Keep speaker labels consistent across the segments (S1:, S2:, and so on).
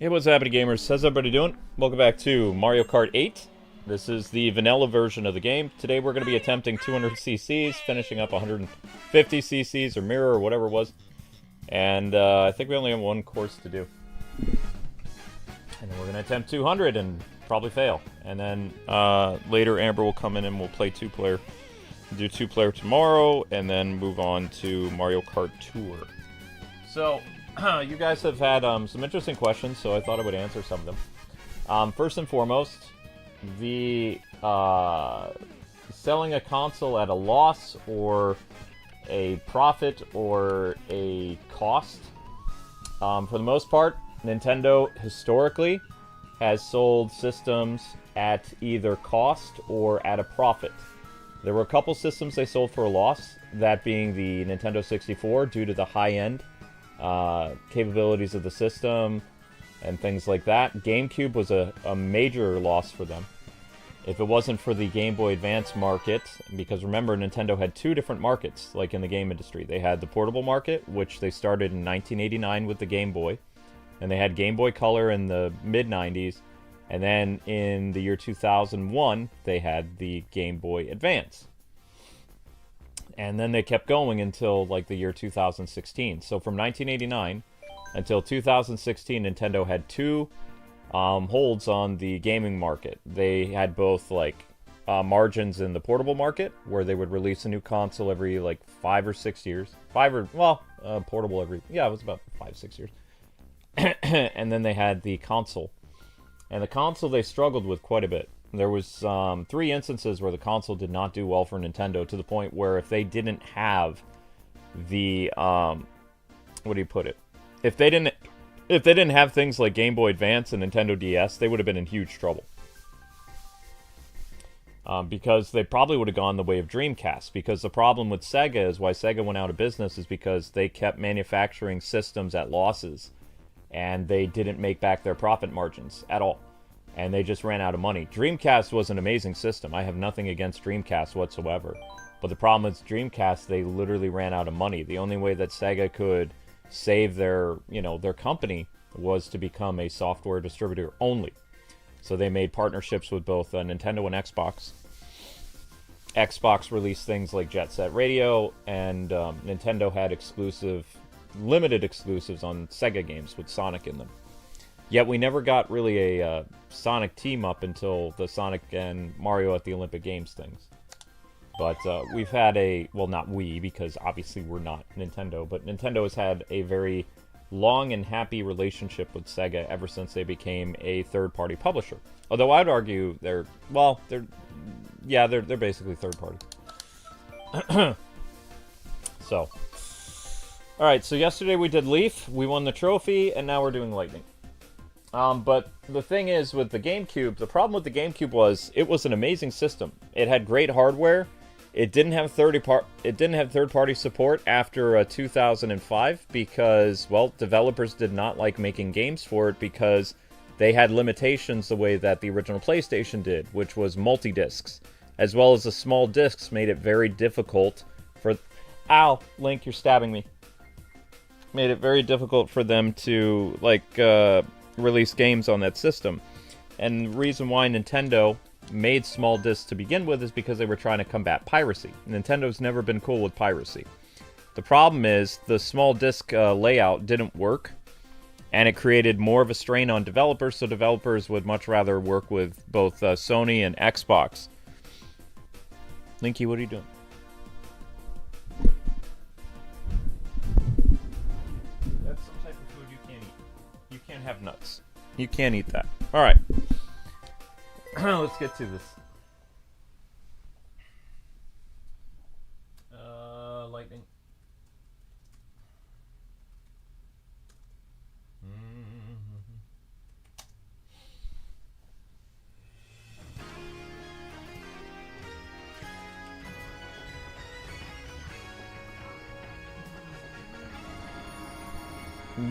S1: Hey, what's happening, gamers? How's everybody doing? Welcome back to Mario Kart 8. This is the vanilla version of the game. Today we're going to be attempting 200 cc's, finishing up 150 cc's or mirror or whatever it was. And I think we only have one course to do. And then we're going to attempt 200 and probably fail. And then later Amber will come in and we'll play two-player. Do two-player tomorrow and then move on to Mario Kart Tour. So... you guys have had some interesting questions, so I thought I would answer some of them. First and foremost, the selling a console at a loss or a profit or a cost. For the most part, Nintendo historically has sold systems at either cost or at a profit. There were a couple systems they sold for a loss, that being the Nintendo 64 due to the high-end capabilities of the system and things like that. GameCube was a major loss for them. If it wasn't for the Game Boy Advance market, because remember, Nintendo had two different markets, like in the game industry. They had the portable market, which they started in 1989 with the Game Boy, and they had Game Boy Color in the mid-90s, and then in the year 2001, they had the Game Boy Advance. And then they kept going until, like, the year 2016. So from 1989 until 2016, Nintendo had two holds on the gaming market. They had both, like, margins in the portable market, where they would release a new console every, like, 5 or 6 years. Portable every... Yeah, it was about 5, 6 years. And then they had the console. And the console they struggled with quite a bit. There was 3 instances where the console did not do well for Nintendo, to the point where if they didn't have the what do you put it? If they didn't have things like Game Boy Advance and Nintendo DS, they would have been in huge trouble. Because they probably would have gone the way of Dreamcast. Because the problem with Sega is why Sega went out of business is because they kept manufacturing systems at losses, and they didn't make back their profit margins at all. And they just ran out of money. Dreamcast was an amazing system. I have nothing against Dreamcast whatsoever. But the problem with Dreamcast, they literally ran out of money. The only way that Sega could save their company was to become a software distributor only. So they made partnerships with both Nintendo and Xbox. Xbox released things like Jet Set Radio, and Nintendo had limited exclusives on Sega games with Sonic in them. Yet we never got really a Sonic team-up until the Sonic and Mario at the Olympic Games things. But we've had not we, because obviously we're not Nintendo, but Nintendo has had a very long and happy relationship with Sega ever since they became a third-party publisher. Although I'd argue they're basically third-party. So, alright, so yesterday we did Leaf, we won the trophy, and now we're doing Lightning. But the thing is, with the GameCube, the problem with the GameCube was it was an amazing system. It had great hardware. It didn't have third-party support after 2005 because, well, developers did not like making games for it because they had limitations the way that the original PlayStation did, which was multi-discs, as well as the small discs made it very difficult for... Ow! Link, you're stabbing me. Made it very difficult for them to, release games on that system. And the reason why Nintendo made small discs to begin with is because they were trying to combat piracy. Nintendo's never been cool with piracy. The problem is the small disc layout didn't work, and it created more of a strain on developers, so developers would much rather work with both Sony and Xbox. Linky, what are you doing? That's some type of food you can't eat. You can't have nuts. You can't eat that. Alright. Let's get to this. Lightning.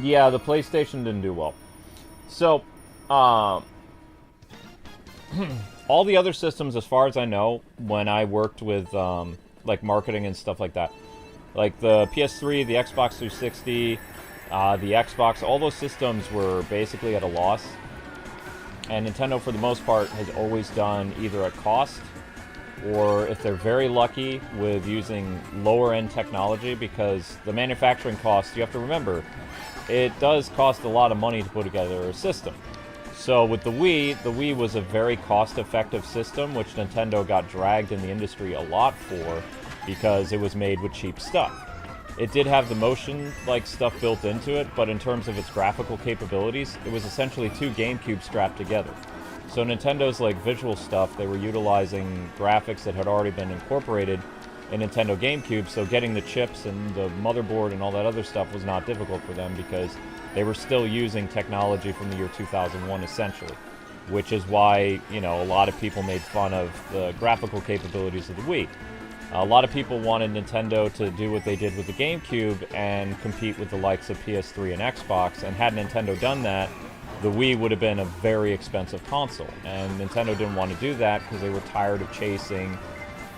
S1: Yeah, the PlayStation didn't do well. So, all the other systems, as far as I know, when I worked with, marketing and stuff like that, like the PS3, the Xbox 360, the Xbox, all those systems were basically at a loss. And Nintendo, for the most part, has always done either at cost, or if they're very lucky, with using lower-end technology, because the manufacturing costs, you have to remember, it does cost a lot of money to put together a system. So with the Wii was a very cost-effective system, which Nintendo got dragged in the industry a lot for, because it was made with cheap stuff. It did have the motion-like stuff built into it, but in terms of its graphical capabilities, it was essentially two GameCubes strapped together. So Nintendo's like visual stuff, they were utilizing graphics that had already been incorporated in Nintendo GameCube, so getting the chips and the motherboard and all that other stuff was not difficult for them because they were still using technology from the year 2001 essentially, which is why, you know, a lot of people made fun of the graphical capabilities of the Wii. A lot of people wanted Nintendo to do what they did with the GameCube and compete with the likes of PS3 and Xbox, and had Nintendo done that, the Wii would have been a very expensive console, and Nintendo didn't want to do that because they were tired of chasing,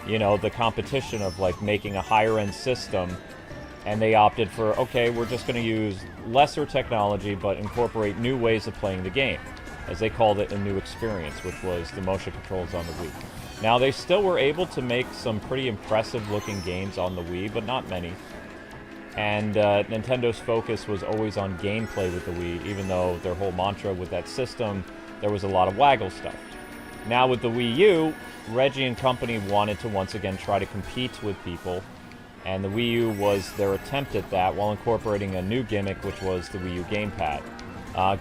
S1: you know, the competition of like making a higher-end system, and they opted for, okay, we're just going to use lesser technology but incorporate new ways of playing the game, as they called it, a new experience, which was the motion controls on the Wii. Now, they still were able to make some pretty impressive-looking games on the Wii, but not many. And Nintendo's focus was always on gameplay with the Wii, even though their whole mantra with that system, there was a lot of waggle stuff. Now, with the Wii U, Reggie and company wanted to once again try to compete with people, and the Wii U was their attempt at that while incorporating a new gimmick, which was the Wii U gamepad.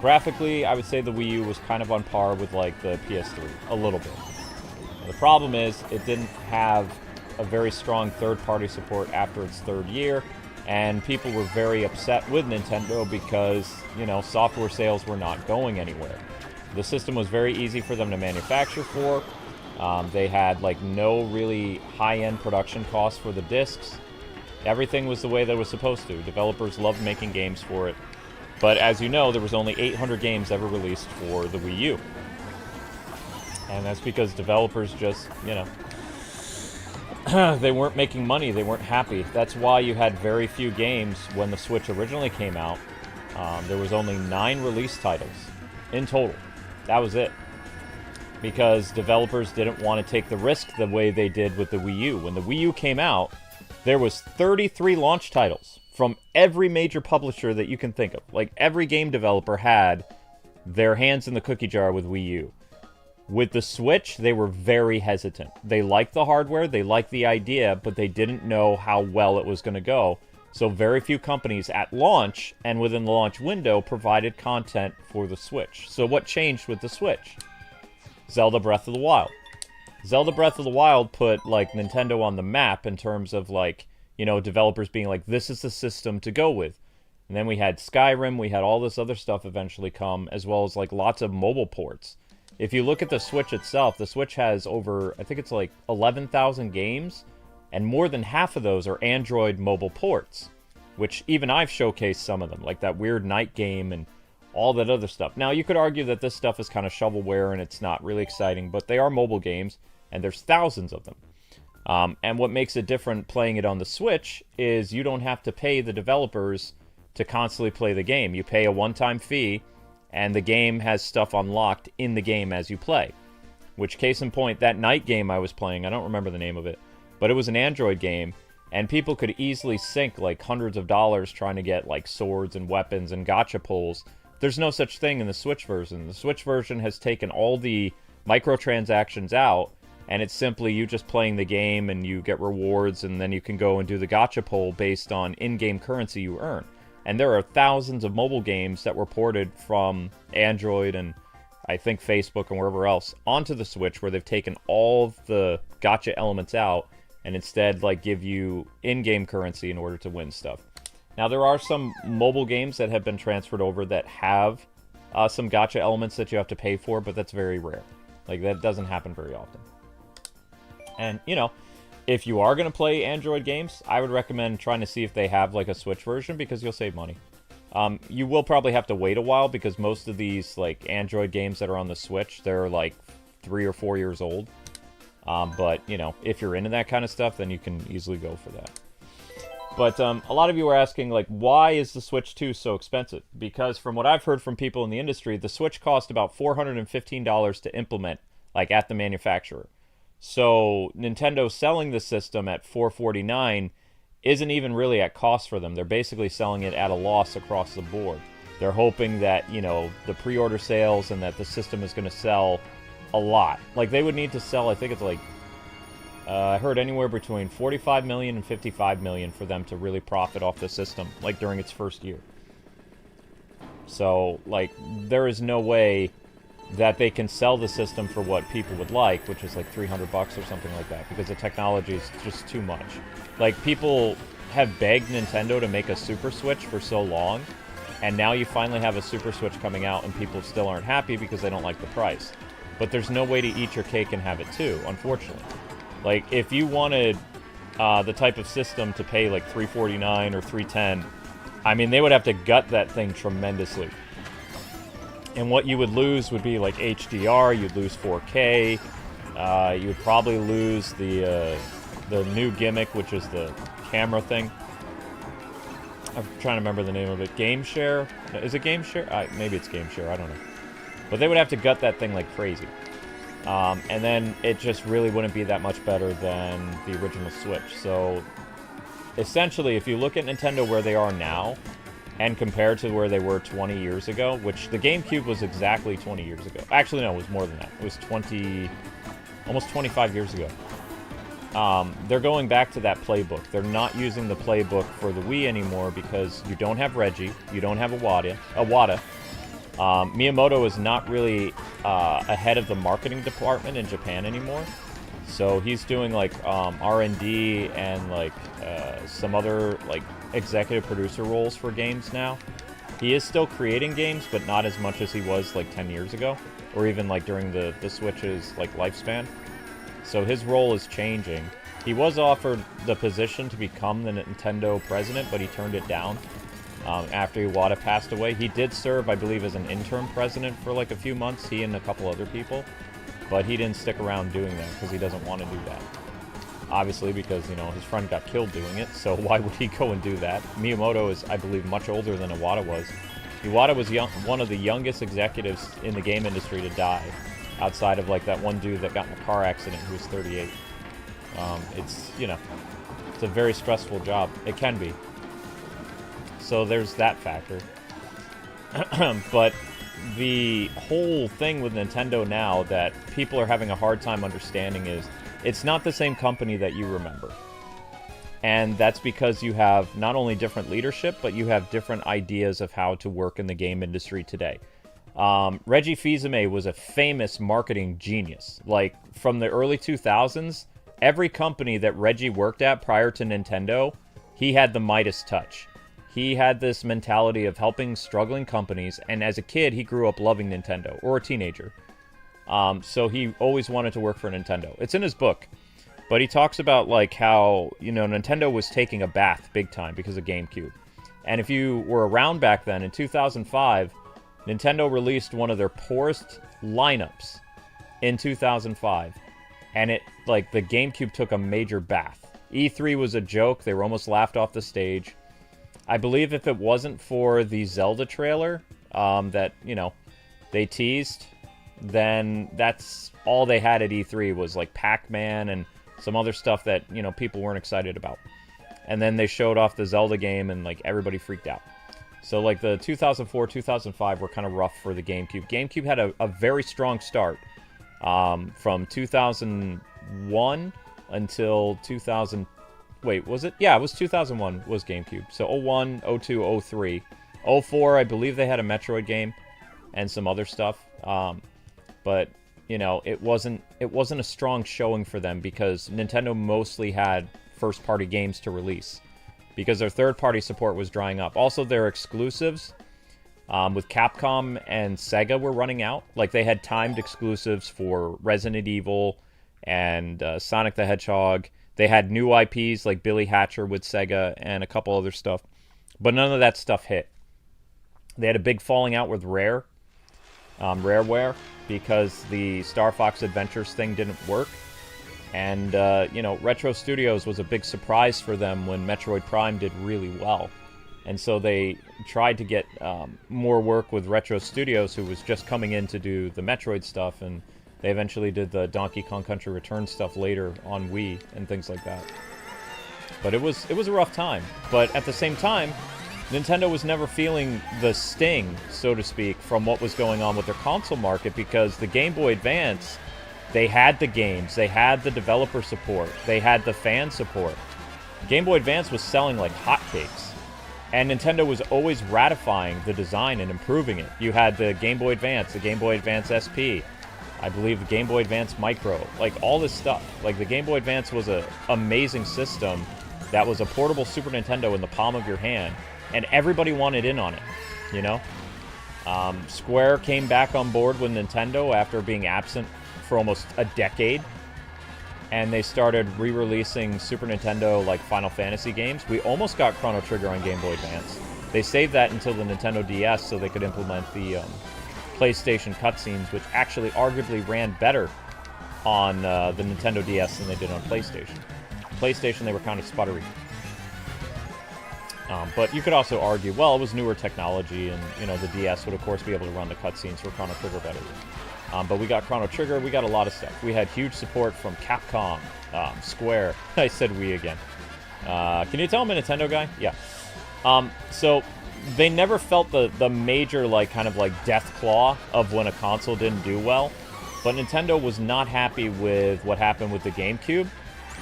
S1: Graphically, I would say the Wii U was kind of on par with like the PS3, a little bit. The problem is, it didn't have a very strong third-party support after its third year, and people were very upset with Nintendo because, you know, software sales were not going anywhere. The system was very easy for them to manufacture for. They had, like, no really high-end production costs for the discs. Everything was the way that it was supposed to. Developers loved making games for it. But as you know, there was only 800 games ever released for the Wii U. And that's because developers just, you know, they weren't making money, they weren't happy. That's why you had very few games when the Switch originally came out. There was only 9 release titles in total. That was it. Because developers didn't want to take the risk the way they did with the Wii U. When the Wii U came out, there was 33 launch titles from every major publisher that you can think of. Like, every game developer had their hands in the cookie jar with Wii U. With the Switch, they were very hesitant. They liked the hardware, they liked the idea, but they didn't know how well it was going to go. So very few companies at launch, and within the launch window, provided content for the Switch. So what changed with the Switch? Zelda Breath of the Wild. Zelda Breath of the Wild put, like, Nintendo on the map in terms of, like, you know, developers being like, this is the system to go with. And then we had Skyrim, we had all this other stuff eventually come, as well as, like, lots of mobile ports. If you look at the Switch itself, the Switch has over, I think it's like 11,000 games, and more than half of those are Android mobile ports, which even I've showcased some of them, like that weird night game and all that other stuff. Now, you could argue that this stuff is kind of shovelware and it's not really exciting, but they are mobile games, and there's thousands of them. And what makes it different playing it on the Switch is you don't have to pay the developers to constantly play the game. You pay a one-time fee, and the game has stuff unlocked in the game as you play. Which, case in point, that night game I was playing, I don't remember the name of it, but it was an Android game, and people could easily sink like hundreds of dollars trying to get like swords and weapons and gacha pulls. There's no such thing in the Switch version. The Switch version has taken all the microtransactions out, and it's simply you just playing the game and you get rewards, and then you can go and do the gacha pull based on in-game currency you earn. And there are thousands of mobile games that were ported from Android and I think Facebook and wherever else onto the Switch, where they've taken all of the gacha elements out and instead like give you in-game currency in order to win stuff. Now, there are some mobile games that have been transferred over that have some gacha elements that you have to pay for, but that's very rare. Like, that doesn't happen very often. And, you know, if you are going to play Android games, I would recommend trying to see if they have, like, a Switch version, because you'll save money. You will probably have to wait a while, because most of these, like, Android games that are on the Switch, they're, like, 3 or 4 years old. But, you know, if you're into that kind of stuff, then you can easily go for that. But a lot of you are asking, like, why is the Switch 2 so expensive? Because from what I've heard from people in the industry, the Switch cost about $415 to implement, like, at the manufacturer. So Nintendo selling the system at $449 isn't even really at cost for them. They're basically selling it at a loss across the board. They're hoping that, you know, the pre-order sales and that the system is going to sell a lot. Like, they would need to sell, I think it's like, I heard anywhere between 45 million and 55 million for them to really profit off the system, like during its first year. So, like, there is no way that they can sell the system for what people would like, which is like 300 bucks or something like that, because the technology is just too much. Like, people have begged Nintendo to make a Super Switch for so long, and now you finally have a Super Switch coming out and people still aren't happy because they don't like the price. But there's no way to eat your cake and have it too, unfortunately. Like, if you wanted the type of system to pay like $349 or $310, I mean, they would have to gut that thing tremendously. And what you would lose would be like HDR, you'd lose 4K, you would probably lose the new gimmick, which is the camera thing. I'm trying to remember the name of it. Game Share? Is it Game Share? Maybe it's Game Share, I don't know. But they would have to gut that thing like crazy. And then it just really wouldn't be that much better than the original Switch. So, essentially, if you look at Nintendo where they are now, and compare to where they were 20 years ago, which the GameCube was exactly 20 years ago. Actually, no, it was more than that. It was almost 25 years ago. They're going back to that playbook. They're not using the playbook for the Wii anymore because you don't have Reggie, you don't have Iwata. Miyamoto is not really ahead of the marketing department in Japan anymore. So he's doing like R&D and like some other like executive producer roles for games now. He is still creating games, but not as much as he was like 10 years ago, or even like during the Switch's like lifespan. So his role is changing. He was offered the position to become the Nintendo president, but he turned it down after Iwata passed away. He did serve, I believe, as an interim president for like a few months, he and a couple other people. But he didn't stick around doing that because he doesn't want to do that. Obviously, because, you know, his friend got killed doing it, so why would he go and do that? Miyamoto is, I believe, much older than Iwata was. Iwata was one of the youngest executives in the game industry to die, outside of, like, that one dude that got in a car accident who was 38. It's, you know, it's a very stressful job. It can be. So there's that factor. But the whole thing with Nintendo now that people are having a hard time understanding is it's not the same company that you remember. And that's because you have not only different leadership, but you have different ideas of how to work in the game industry today. Reggie Fils-Aimé was a famous marketing genius. Like, from the early 2000s, every company that Reggie worked at prior to Nintendo, he had the Midas touch. He had this mentality of helping struggling companies, and as a kid, he grew up loving Nintendo, or a teenager. So he always wanted to work for Nintendo. It's in his book. But he talks about, like, how, you know, Nintendo was taking a bath big time because of GameCube. And if you were around back then, in 2005, Nintendo released one of their poorest lineups in 2005. And it, like, the GameCube took a major bath. E3 was a joke. They were almost laughed off the stage. I believe if it wasn't for the Zelda trailer that, you know, they teased, then that's all they had at E3 was, like, Pac-Man and some other stuff that, you know, people weren't excited about. And then they showed off the Zelda game and, like, everybody freaked out. So, like, the 2004, 2005 were kind of rough for the GameCube. GameCube had a very strong start from 2001 until 2000. Wait, was it? Yeah, it was 2001 was GameCube. So 01, 02, 03. 04, I believe they had a Metroid game and some other stuff. But, you know, it wasn't a strong showing for them because Nintendo mostly had first-party games to release because their third-party support was drying up. Also, their exclusives with Capcom and Sega were running out. Like, they had timed exclusives for Resident Evil and Sonic the Hedgehog. They had new IPs like Billy Hatcher with Sega and a couple other stuff. But none of that stuff hit. They had a big falling out with Rareware, because the Star Fox Adventures thing didn't work. And, you know, Retro Studios was a big surprise for them when Metroid Prime did really well. And so they tried to get more work with Retro Studios, who was just coming in to do the Metroid stuff, and they eventually did the Donkey Kong Country Returns stuff later on Wii and things like that. But it was a rough time. But at the same time, Nintendo was never feeling the sting, so to speak, from what was going on with their console market, because the Game Boy Advance, they had the games, they had the developer support, they had the fan support. Game Boy Advance was selling like hotcakes. And Nintendo was always ratifying the design and improving it. You had the Game Boy Advance, the Game Boy Advance SP, I believe the Game Boy Advance Micro, like all this stuff. Like the Game Boy Advance was an amazing system that was a portable Super Nintendo in the palm of your hand, and everybody wanted in on it, you know? Square came back on board with Nintendo after being absent for almost a decade. And they started re-releasing Super Nintendo, like, Final Fantasy games. We almost got Chrono Trigger on Game Boy Advance. They saved that until the Nintendo DS so they could implement the PlayStation cutscenes, which actually arguably ran better on the Nintendo DS than they did on PlayStation. PlayStation, they were kind of sputtery. But you could also argue, well, it was newer technology, and, you know, the DS would, of course, be able to run the cutscenes for Chrono Trigger better. But we got Chrono Trigger, we got a lot of stuff. We had huge support from Capcom, Square. I said we again. Can you tell I'm a Nintendo guy? Yeah. So they never felt the major, like, kind of like death claw of when a console didn't do well. But Nintendo was not happy with what happened with the GameCube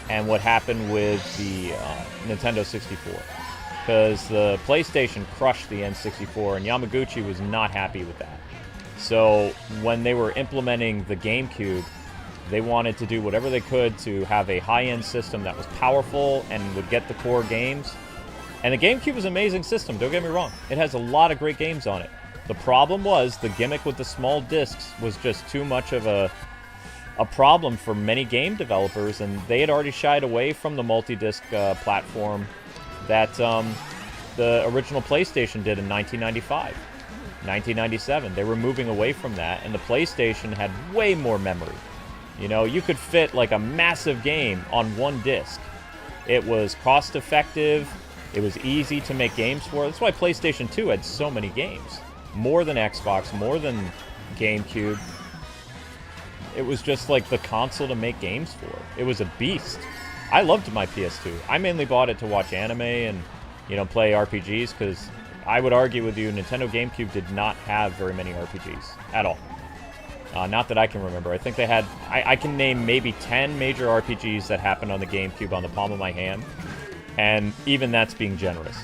S1: and what happened with the Nintendo 64. Because the PlayStation crushed the N64, and Yamaguchi was not happy with that. So when they were implementing the GameCube, they wanted to do whatever they could to have a high-end system that was powerful and would get the core games. And the GameCube is an amazing system, don't get me wrong. It has a lot of great games on it. The problem was the gimmick with the small discs was just too much of a problem for many game developers, and they had already shied away from the multi-disc platform that the original PlayStation did in 1995. 1997. They were moving away from that, and the PlayStation had way more memory. You know, you could fit like a massive game on one disc. It was cost effective. It was easy to make games for. That's why PlayStation 2 had so many games. More than Xbox, more than GameCube. It was just like the console to make games for. It was a beast. I loved my PS2. I mainly bought it to watch anime and, you know, play RPGs, because I would argue with you, Nintendo GameCube did not have very many RPGs at all. Not that I can remember. I think they had... I can name maybe 10 major RPGs that happened on the GameCube on the palm of my hand. And even that's being generous.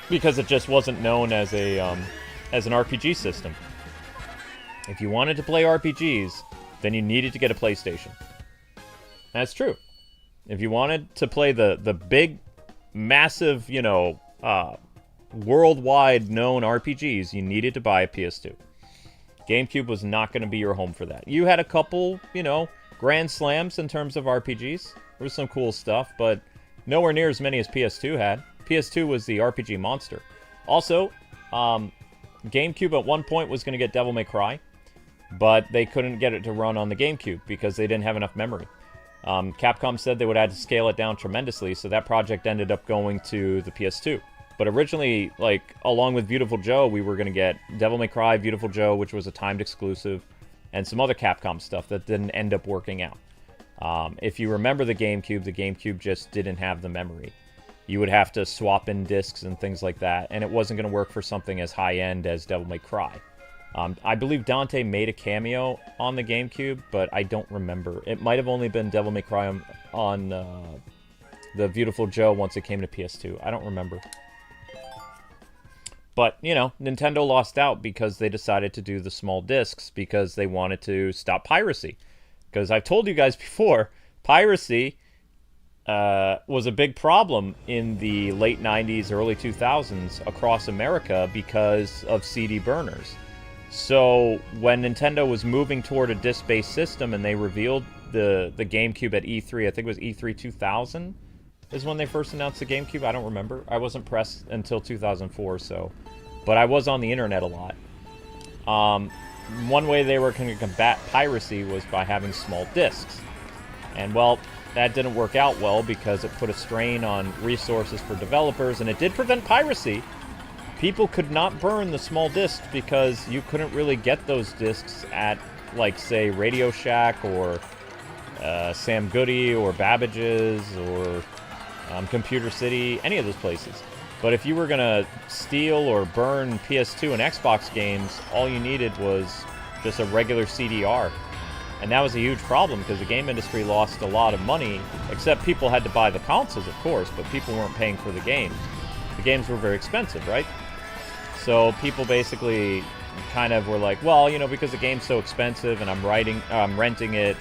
S1: Because it just wasn't known as an RPG system. If you wanted to play RPGs, then you needed to get a PlayStation. That's true. If you wanted to play the big, massive, you know... worldwide known RPGs, you needed to buy a PS2. GameCube was not going to be your home for that. You had a couple, you know, grand slams in terms of RPGs. There was some cool stuff, but nowhere near as many as PS2 had. PS2 was the RPG monster. Also, GameCube at one point was going to get Devil May Cry, but they couldn't get it to run on the GameCube because they didn't have enough memory. Capcom said they would have to scale it down tremendously, so that project ended up going to the PS2. But originally, like, along with Beautiful Joe, we were going to get Devil May Cry, Beautiful Joe, which was a timed exclusive, and some other Capcom stuff that didn't end up working out. If you remember the GameCube just didn't have the memory. You would have to swap in discs and things like that, and it wasn't going to work for something as high-end as Devil May Cry. I believe Dante made a cameo on the GameCube, but I don't remember. It might have only been Devil May Cry on the Beautiful Joe once it came to PS2. I don't remember. But, you know, Nintendo lost out because they decided to do the small discs because they wanted to stop piracy. Because I've told you guys before, piracy was a big problem in the late 90s, early 2000s across America because of CD burners. So when Nintendo was moving toward a disc-based system and they revealed the GameCube at E3, I think it was E3 2000 is when they first announced the GameCube. I don't remember. I wasn't pressed until 2004, so... But I was on the internet a lot. One way they were going to combat piracy was by having small discs. And, well, that didn't work out well because it put a strain on resources for developers, and it did prevent piracy. People could not burn the small discs because you couldn't really get those discs at, like, say, Radio Shack or Sam Goody or Babbage's or Computer City, any of those places. But if you were going to steal or burn PS2 and Xbox games, all you needed was just a regular CDR. And that was a huge problem because the game industry lost a lot of money, except people had to buy the consoles, of course, but people weren't paying for the games. The games were very expensive, right? So people basically kind of were like, well, you know, because the game's so expensive and I'm renting it,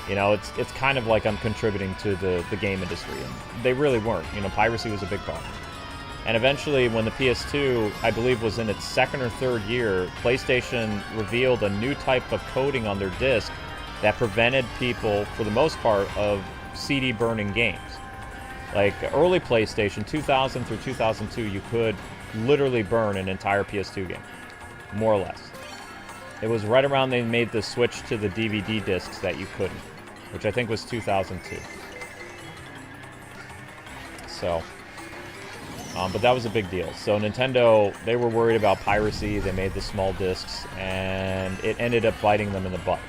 S1: you know, it's kind of like I'm contributing to the game industry. And they really weren't. You know, piracy was a big problem. And eventually, when the PS2, I believe, was in its second or third year, PlayStation revealed a new type of coding on their disc that prevented people, for the most part, of CD burning games. Like, early PlayStation, 2000 through 2002, you could literally burn an entire PS2 game. More or less. It was right around they made the switch to the DVD discs that you couldn't, which I think was 2002. So, but that was a big deal. So Nintendo, they were worried about piracy. They made the small discs, and it ended up biting them in the butt.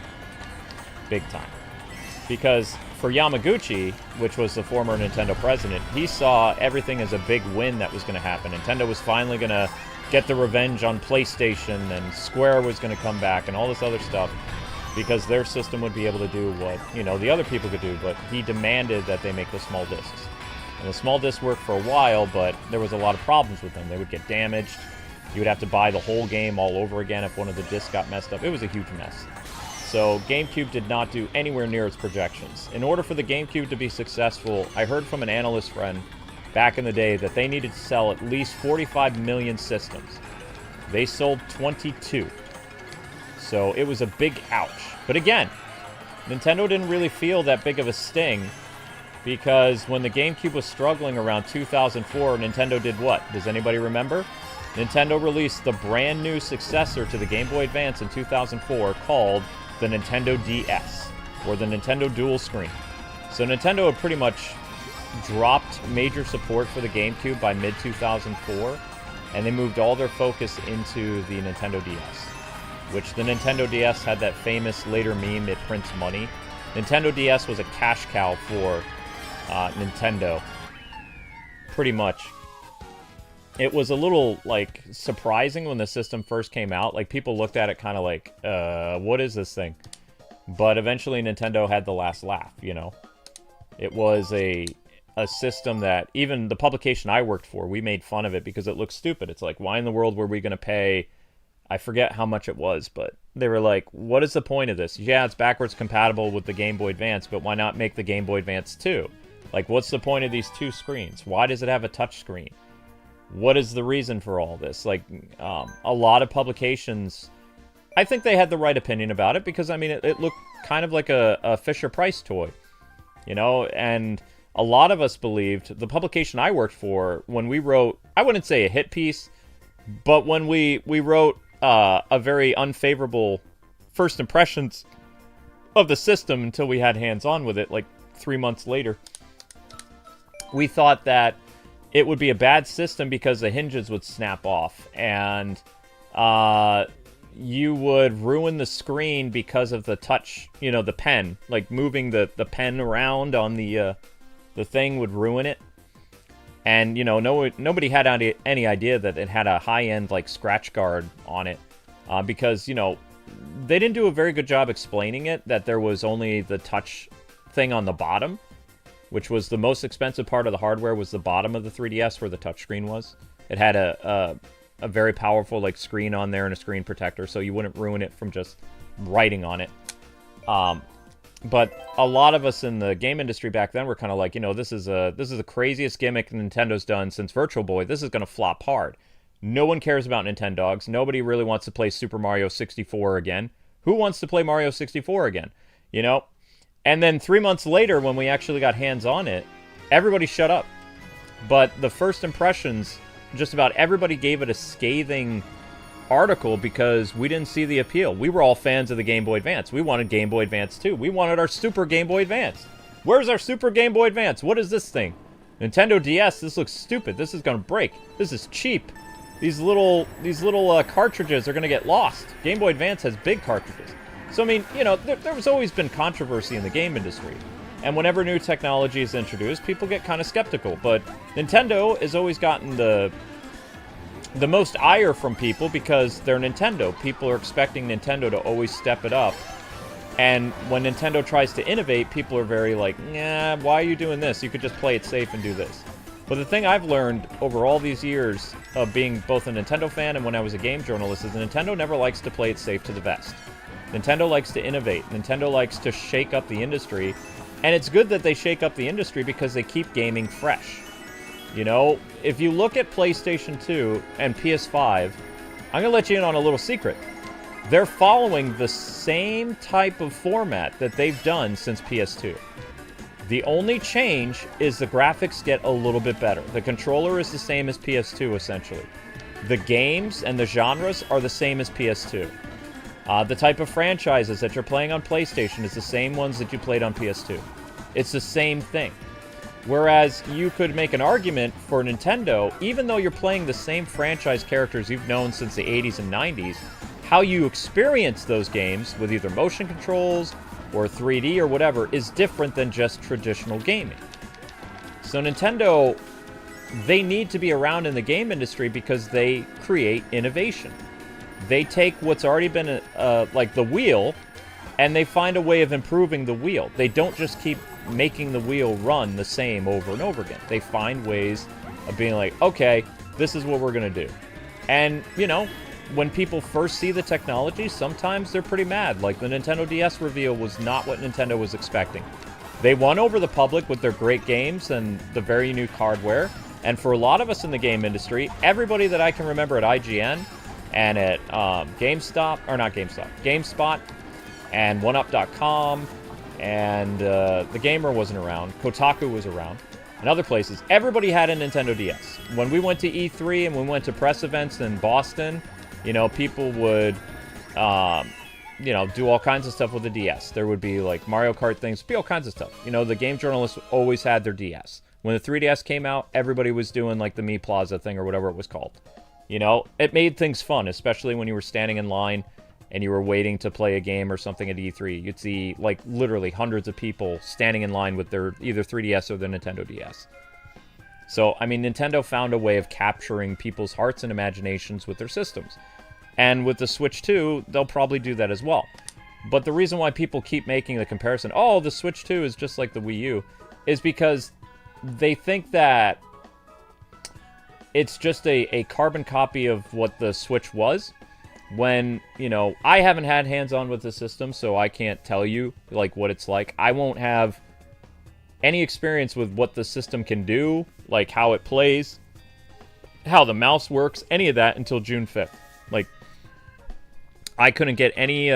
S1: Big time. Because for Yamaguchi, which was the former Nintendo president, he saw everything as a big win that was going to happen. Nintendo was finally going to get the revenge on PlayStation, and Square was going to come back, and all this other stuff, because their system would be able to do what, you know, the other people could do, but he demanded that they make the small discs. And the small discs worked for a while, but there was a lot of problems with them. They would get damaged. You would have to buy the whole game all over again if one of the discs got messed up. It was a huge mess. So GameCube did not do anywhere near its projections. In order for the GameCube to be successful, I heard from an analyst friend back in the day that they needed to sell at least 45 million systems. They sold 22. So it was a big ouch. But again, Nintendo didn't really feel that big of a sting, because when the GameCube was struggling around 2004, Nintendo did what? Does anybody remember? Nintendo released the brand new successor to the Game Boy Advance in 2004 called the Nintendo DS, or the Nintendo Dual Screen. So Nintendo had pretty much dropped major support for the GameCube by mid-2004, and they moved all their focus into the Nintendo DS, which the Nintendo DS had that famous later meme, it prints money. Nintendo DS was a cash cow for Nintendo, pretty much. It was a little, like, surprising when the system first came out. Like, people looked at it kind of like, what is this thing? But eventually Nintendo had the last laugh, you know? It was a system that even the publication I worked for, we made fun of it because it looked stupid. It's like, why in the world were we going to pay, I forget how much it was, but they were like, what is the point of this? Yeah, it's backwards compatible with the Game Boy Advance, but why not make the Game Boy Advance 2? Like, what's the point of these two screens? Why does it have a touch screen? What is the reason for all this? Like, a lot of publications, I think they had the right opinion about it because, I mean, it looked kind of like a Fisher-Price toy, you know? And a lot of us believed, the publication I worked for, when we wrote, I wouldn't say a hit piece, but when we wrote a very unfavorable first impressions of the system until we had hands-on with it, like 3 months later, we thought that it would be a bad system because the hinges would snap off, and you would ruin the screen because of the touch, you know, the pen. Like, moving the pen around on the thing would ruin it. And, you know, nobody had any idea that it had a high-end, like, scratch guard on it. Because, you know, they didn't do a very good job explaining it, that there was only the touch thing on the bottom, which was the most expensive part of the hardware, was the bottom of the 3DS where the touchscreen was. It had a very powerful, like, screen on there and a screen protector, so you wouldn't ruin it from just writing on it. But a lot of us in the game industry back then were kind of like, you know, this is the craziest gimmick Nintendo's done since Virtual Boy. This is going to flop hard. No one cares about Nintendogs. Nobody really wants to play Super Mario 64 again. Who wants to play Mario 64 again? You know? And then 3 months later, when we actually got hands on it, everybody shut up. But the first impressions, just about everybody gave it a scathing article because we didn't see the appeal. We were all fans of the Game Boy Advance. We wanted Game Boy Advance too. We wanted our Super Game Boy Advance. Where's our Super Game Boy Advance? What is this thing? Nintendo DS, this looks stupid. This is gonna break. This is cheap. These little cartridges are gonna get lost. Game Boy Advance has big cartridges. So, I mean, you know, there's always been controversy in the game industry. And whenever new technology is introduced, people get kind of skeptical. But Nintendo has always gotten the most ire from people because they're Nintendo. People are expecting Nintendo to always step it up. And when Nintendo tries to innovate, people are very like, nah, why are you doing this? You could just play it safe and do this. But the thing I've learned over all these years of being both a Nintendo fan and when I was a game journalist is Nintendo never likes to play it safe to the vest. Nintendo likes to innovate. Nintendo likes to shake up the industry. And it's good that they shake up the industry because they keep gaming fresh. You know, if you look at PlayStation 2 and PS5, I'm going to let you in on a little secret. They're following the same type of format that they've done since PS2. The only change is the graphics get a little bit better. The controller is the same as PS2, essentially. The games and the genres are the same as PS2. The type of franchises that you're playing on PlayStation is the same ones that you played on PS2. It's the same thing. Whereas you could make an argument for Nintendo, even though you're playing the same franchise characters you've known since the 80s and 90s, how you experience those games with either motion controls or 3D or whatever is different than just traditional gaming. So Nintendo, they need to be around in the game industry because they create innovation. They take what's already been like the wheel and they find a way of improving the wheel. They don't just keep making the wheel run the same over and over again. They find ways of being like, okay, this is what we're going to do. And, you know, when people first see the technology, sometimes they're pretty mad. Like the Nintendo DS reveal was not what Nintendo was expecting. They won over the public with their great games and the very unique hardware. And for a lot of us in the game industry, everybody that I can remember at IGN and at GameSpot and OneUp.com and The Gamer wasn't around. Kotaku was around. And other places, everybody had a Nintendo DS. When we went to E3 and we went to press events in Boston, you know, people would, you know, do all kinds of stuff with the DS. There would be, like, Mario Kart things, be all kinds of stuff. You know, the game journalists always had their DS. When the 3DS came out, everybody was doing, like, the Me Plaza thing or whatever it was called. You know, it made things fun, especially when you were standing in line and you were waiting to play a game or something at E3. You'd see, like, literally hundreds of people standing in line with their either 3DS or their Nintendo DS. So, I mean, Nintendo found a way of capturing people's hearts and imaginations with their systems. And with the Switch 2, they'll probably do that as well. But the reason why people keep making the comparison, oh, the Switch 2 is just like the Wii U, is because they think that it's just a carbon copy of what the Switch was. When, you know, I haven't had hands-on with the system, so I can't tell you, like, what it's like. I won't have any experience with what the system can do, like how it plays, how the mouse works, any of that until June 5th. Like, I couldn't get any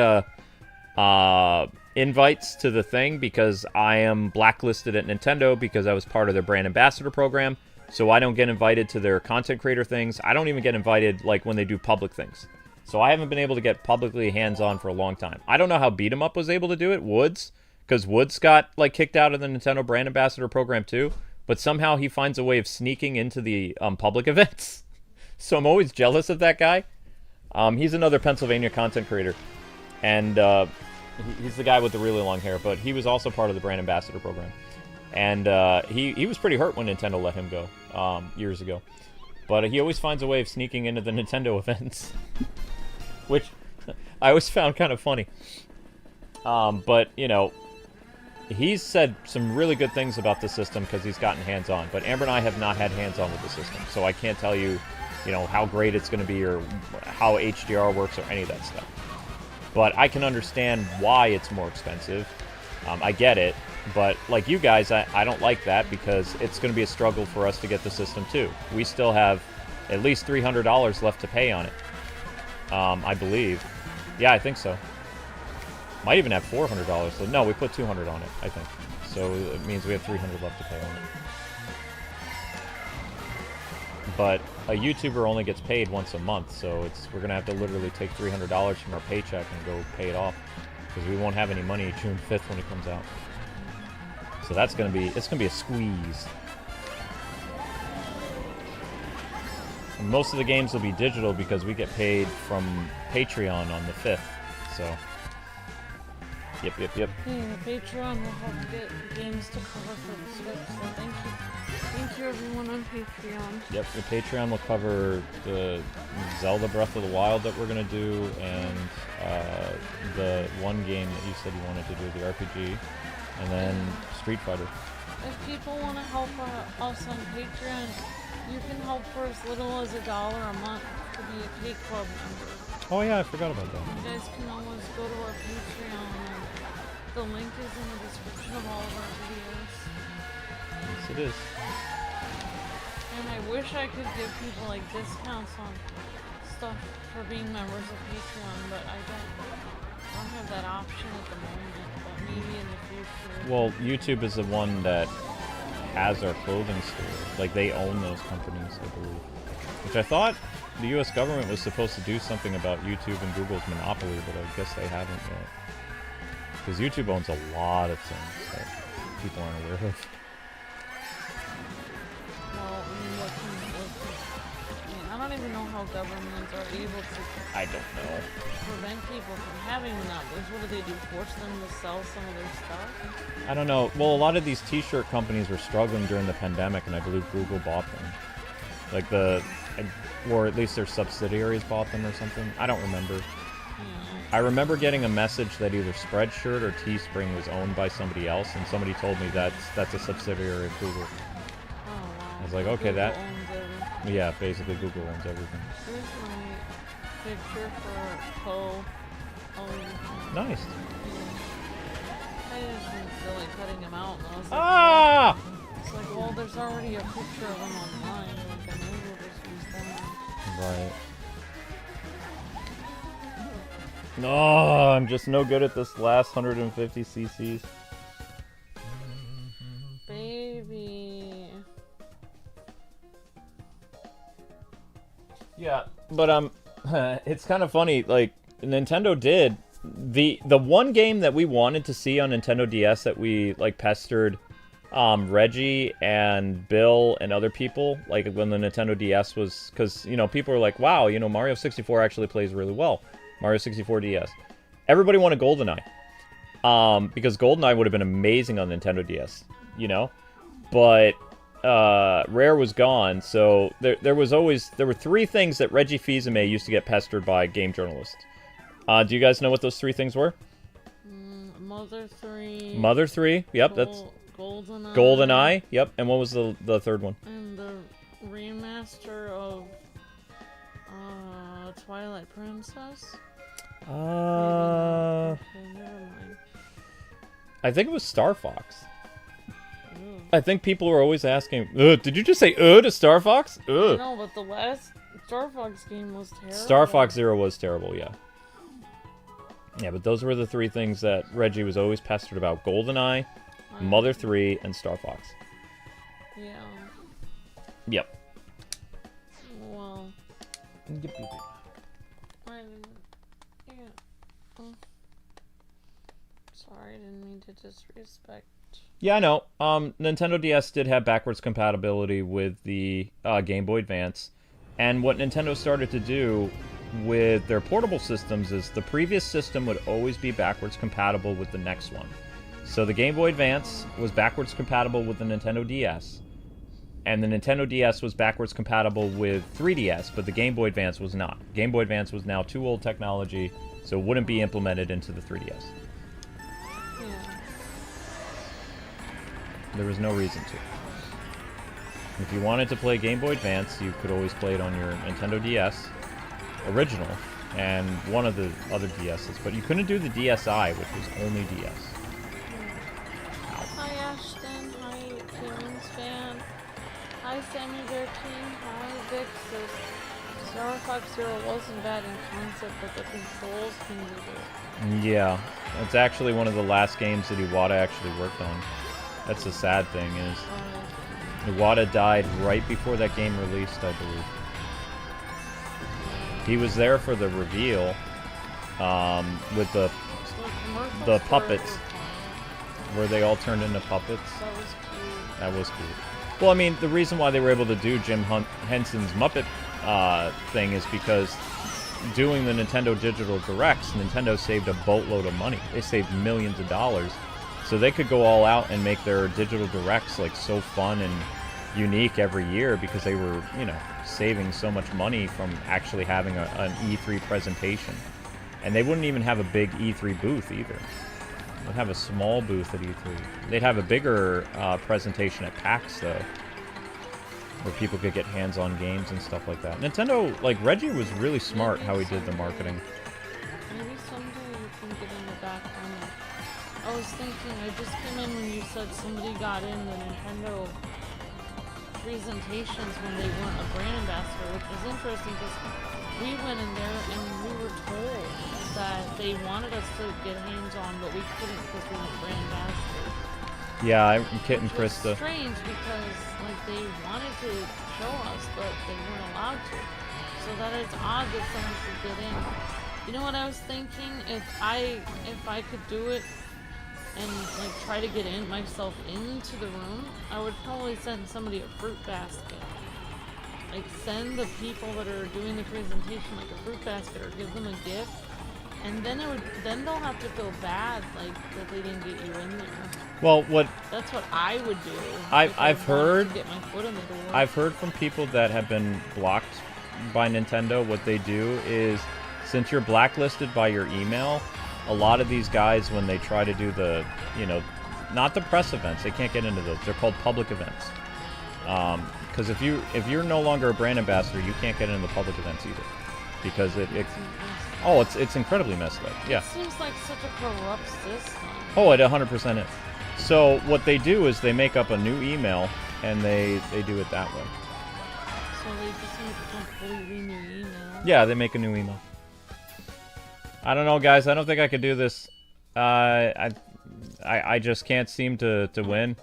S1: invites to the thing because I am blacklisted at Nintendo because I was part of their brand ambassador program. So I don't get invited to their content creator things. I don't even get invited, like, when they do public things. So I haven't been able to get publicly hands-on for a long time. I don't know how Beat 'em Up was able to do it, Woods, because Woods got, like, kicked out of the Nintendo brand ambassador program too. But somehow he finds a way of sneaking into the public events. So I'm always jealous of that guy. He's another Pennsylvania content creator. And he's the guy with the really long hair. But he was also part of the brand ambassador program. And he was pretty hurt when Nintendo let him go years ago. But he always finds a way of sneaking into the Nintendo events. Which I always found kind of funny. But, you know, he's said some really good things about the system because he's gotten hands-on. But Amber and I have not had hands-on with the system. So I can't tell you, you know, how great it's going to be or how HDR works or any of that stuff. But I can understand why it's more expensive. I get it. But like you guys, I don't like that because it's going to be a struggle for us to get the system too. We still have at least $300 left to pay on it. I believe. Yeah, I think so. Might even have $400. So no, we put $200 on it, I think. So it means we have $300 left to pay on it. But a YouTuber only gets paid once a month, so we're going to have to literally take $300 from our paycheck and go pay it off. Because we won't have any money June 5th when it comes out. So that's gonna be a squeeze. And most of the games will be digital because we get paid from Patreon on the 5th. So. Yep.
S2: Yeah, Patreon will help get games to cover for the Switch, so thank you everyone on Patreon.
S1: Yep, the Patreon will cover the Zelda Breath of the Wild that we're gonna do, and the one game that you said you wanted to do, the RPG, and then Street Fighter.
S2: If people want to help us on Patreon, you can help for as little as $1 a month to be a K-Club member.
S1: Oh yeah, I forgot about that.
S2: You guys can always go to our Patreon, and the link is in the description of all of our videos.
S1: Yes, it is.
S2: And I wish I could give people like discounts on stuff for being members of Patreon, but I don't have that option at the moment, but maybe in the future.
S1: Well, YouTube is the one that has our clothing store. Like, they own those companies, I believe. Which I thought the US government was supposed to do something about YouTube and Google's monopoly, but I guess they haven't yet. Because YouTube owns a lot of things that people aren't aware of.
S2: Well, I don't even know how governments are able to
S1: I don't know.
S2: prevent people from having monopolies. What do? Force them to sell some of their stuff?
S1: I don't know. Well, a lot of these t-shirt companies were struggling during the pandemic, and I believe Google bought them. Like or at least their subsidiaries bought them or something. I don't remember. I remember getting a message that either Spreadshirt or Teespring was owned by somebody else, and somebody told me that's a subsidiary of Google.
S2: Oh, wow.
S1: I was like, okay,
S2: Google owns everything.
S1: Yeah, basically Google owns everything.
S2: Here's my picture for Poe.
S1: Nice.
S2: I just didn't feel like cutting him out, and I was like,
S1: Ah!
S2: It's like, well, there's already a picture of him online. Like, I know you'll just use that.
S1: Right. No, I'm just no good at this last 150 cc's.
S2: Baby.
S1: Yeah, but it's kind of funny. Like, Nintendo did the one game that we wanted to see on Nintendo DS that we like pestered Reggie and Bill and other people, like when the Nintendo DS was, because people were like, wow, Mario 64 actually plays really well. Mario 64 DS. Everybody wanted GoldenEye. Because GoldenEye would have been amazing on Nintendo DS, But Rare was gone, so there were three things that Reggie Fils-Aimé used to get pestered by game journalists. Do you guys know what those three things were?
S2: Mother 3.
S1: Mother 3, yep, that's
S2: GoldenEye.
S1: GoldenEye, yep. And what was the third one?
S2: And the remaster of Twilight Princess. Okay, never mind.
S1: I think it was Star Fox.
S2: Ooh.
S1: I think people were always asking, did you just say to Star Fox?
S2: No, but the last Star Fox game was terrible.
S1: Star Fox Zero was terrible, yeah. Yeah, but those were the three things that Reggie was always pestered about. GoldenEye, Mother 3, and Star Fox.
S2: Yeah.
S1: Yep.
S2: Well.
S1: Yep.
S2: Sorry, I didn't mean to disrespect.
S1: Yeah, I know. Nintendo DS did have backwards compatibility with the Game Boy Advance. And what Nintendo started to do with their portable systems is the previous system would always be backwards compatible with the next one. So the Game Boy Advance was backwards compatible with the Nintendo DS. And the Nintendo DS was backwards compatible with 3DS, but the Game Boy Advance was not. Game Boy Advance was now too old technology, so it wouldn't be implemented into the 3DS. There was no reason to. If you wanted to play Game Boy Advance, you could always play it on your Nintendo DS original and one of the other DSs, but you couldn't do the DSi, which was only DS.
S2: Hi Ashton, hi Kwings fan, hi Sammy Bear King, hi Vixus. Star Fox Zero wasn't bad in concept, but the controls can be good.
S1: Yeah, it's actually one of the last games that Iwata actually worked on. That's the sad thing is, Iwata died right before that game released, I believe. He was there for the reveal, with the puppets. where they all turned into puppets.
S2: That was cute.
S1: That was cute. Well, I mean, the reason why they were able to do Jim Henson's Muppet thing is because doing the Nintendo Digital Directs, Nintendo saved a boatload of money. They saved millions of dollars. So they could go all out and make their Digital Directs like so fun and unique every year because they were, you know, saving so much money from actually having an E3 presentation. And they wouldn't even have a big E3 booth either. They'd have a small booth at E3. They'd have a bigger presentation at PAX, though, where people could get hands-on games and stuff like that. Nintendo, like, Reggie was really smart how he did the marketing.
S2: Maybe someday you can get in the background. I was thinking, I just came in when you said somebody got in the Nintendo presentations when they weren't a brand ambassador, which was interesting because we went in there and we were told that they wanted us to get hands-on, but we couldn't because we weren't brand ambassadors.
S1: Yeah, I'm kidding, Krista.
S2: It's strange because like they wanted to show us, but they weren't allowed to. So that is odd that someone could get in. You know what I was thinking? If I could do it and like try to get in myself into the room, I would probably send somebody a fruit basket. Like send the people that are doing the presentation like a fruit basket or give them a gift. And then they'll have to feel bad, like that they didn't get you in there.
S1: Well,
S2: that's what I would do.
S1: I've heard.
S2: To get my foot in the door.
S1: I've heard from people that have been blocked by Nintendo. What they do is, since you're blacklisted by your email, a lot of these guys, when they try to do the, you know, not the press events, they can't get into those. They're called public events. Because if you're no longer a brand ambassador, you can't get into the public events either, because it's incredibly messed up. Yeah.
S2: It seems like such a corrupt system.
S1: Oh, it 100% is. So what they do is they make up a new email and they do it that way.
S2: So they just make a completely new email.
S1: Yeah, they make a new email. I don't know, guys. I don't think I could do this. I just can't seem to win.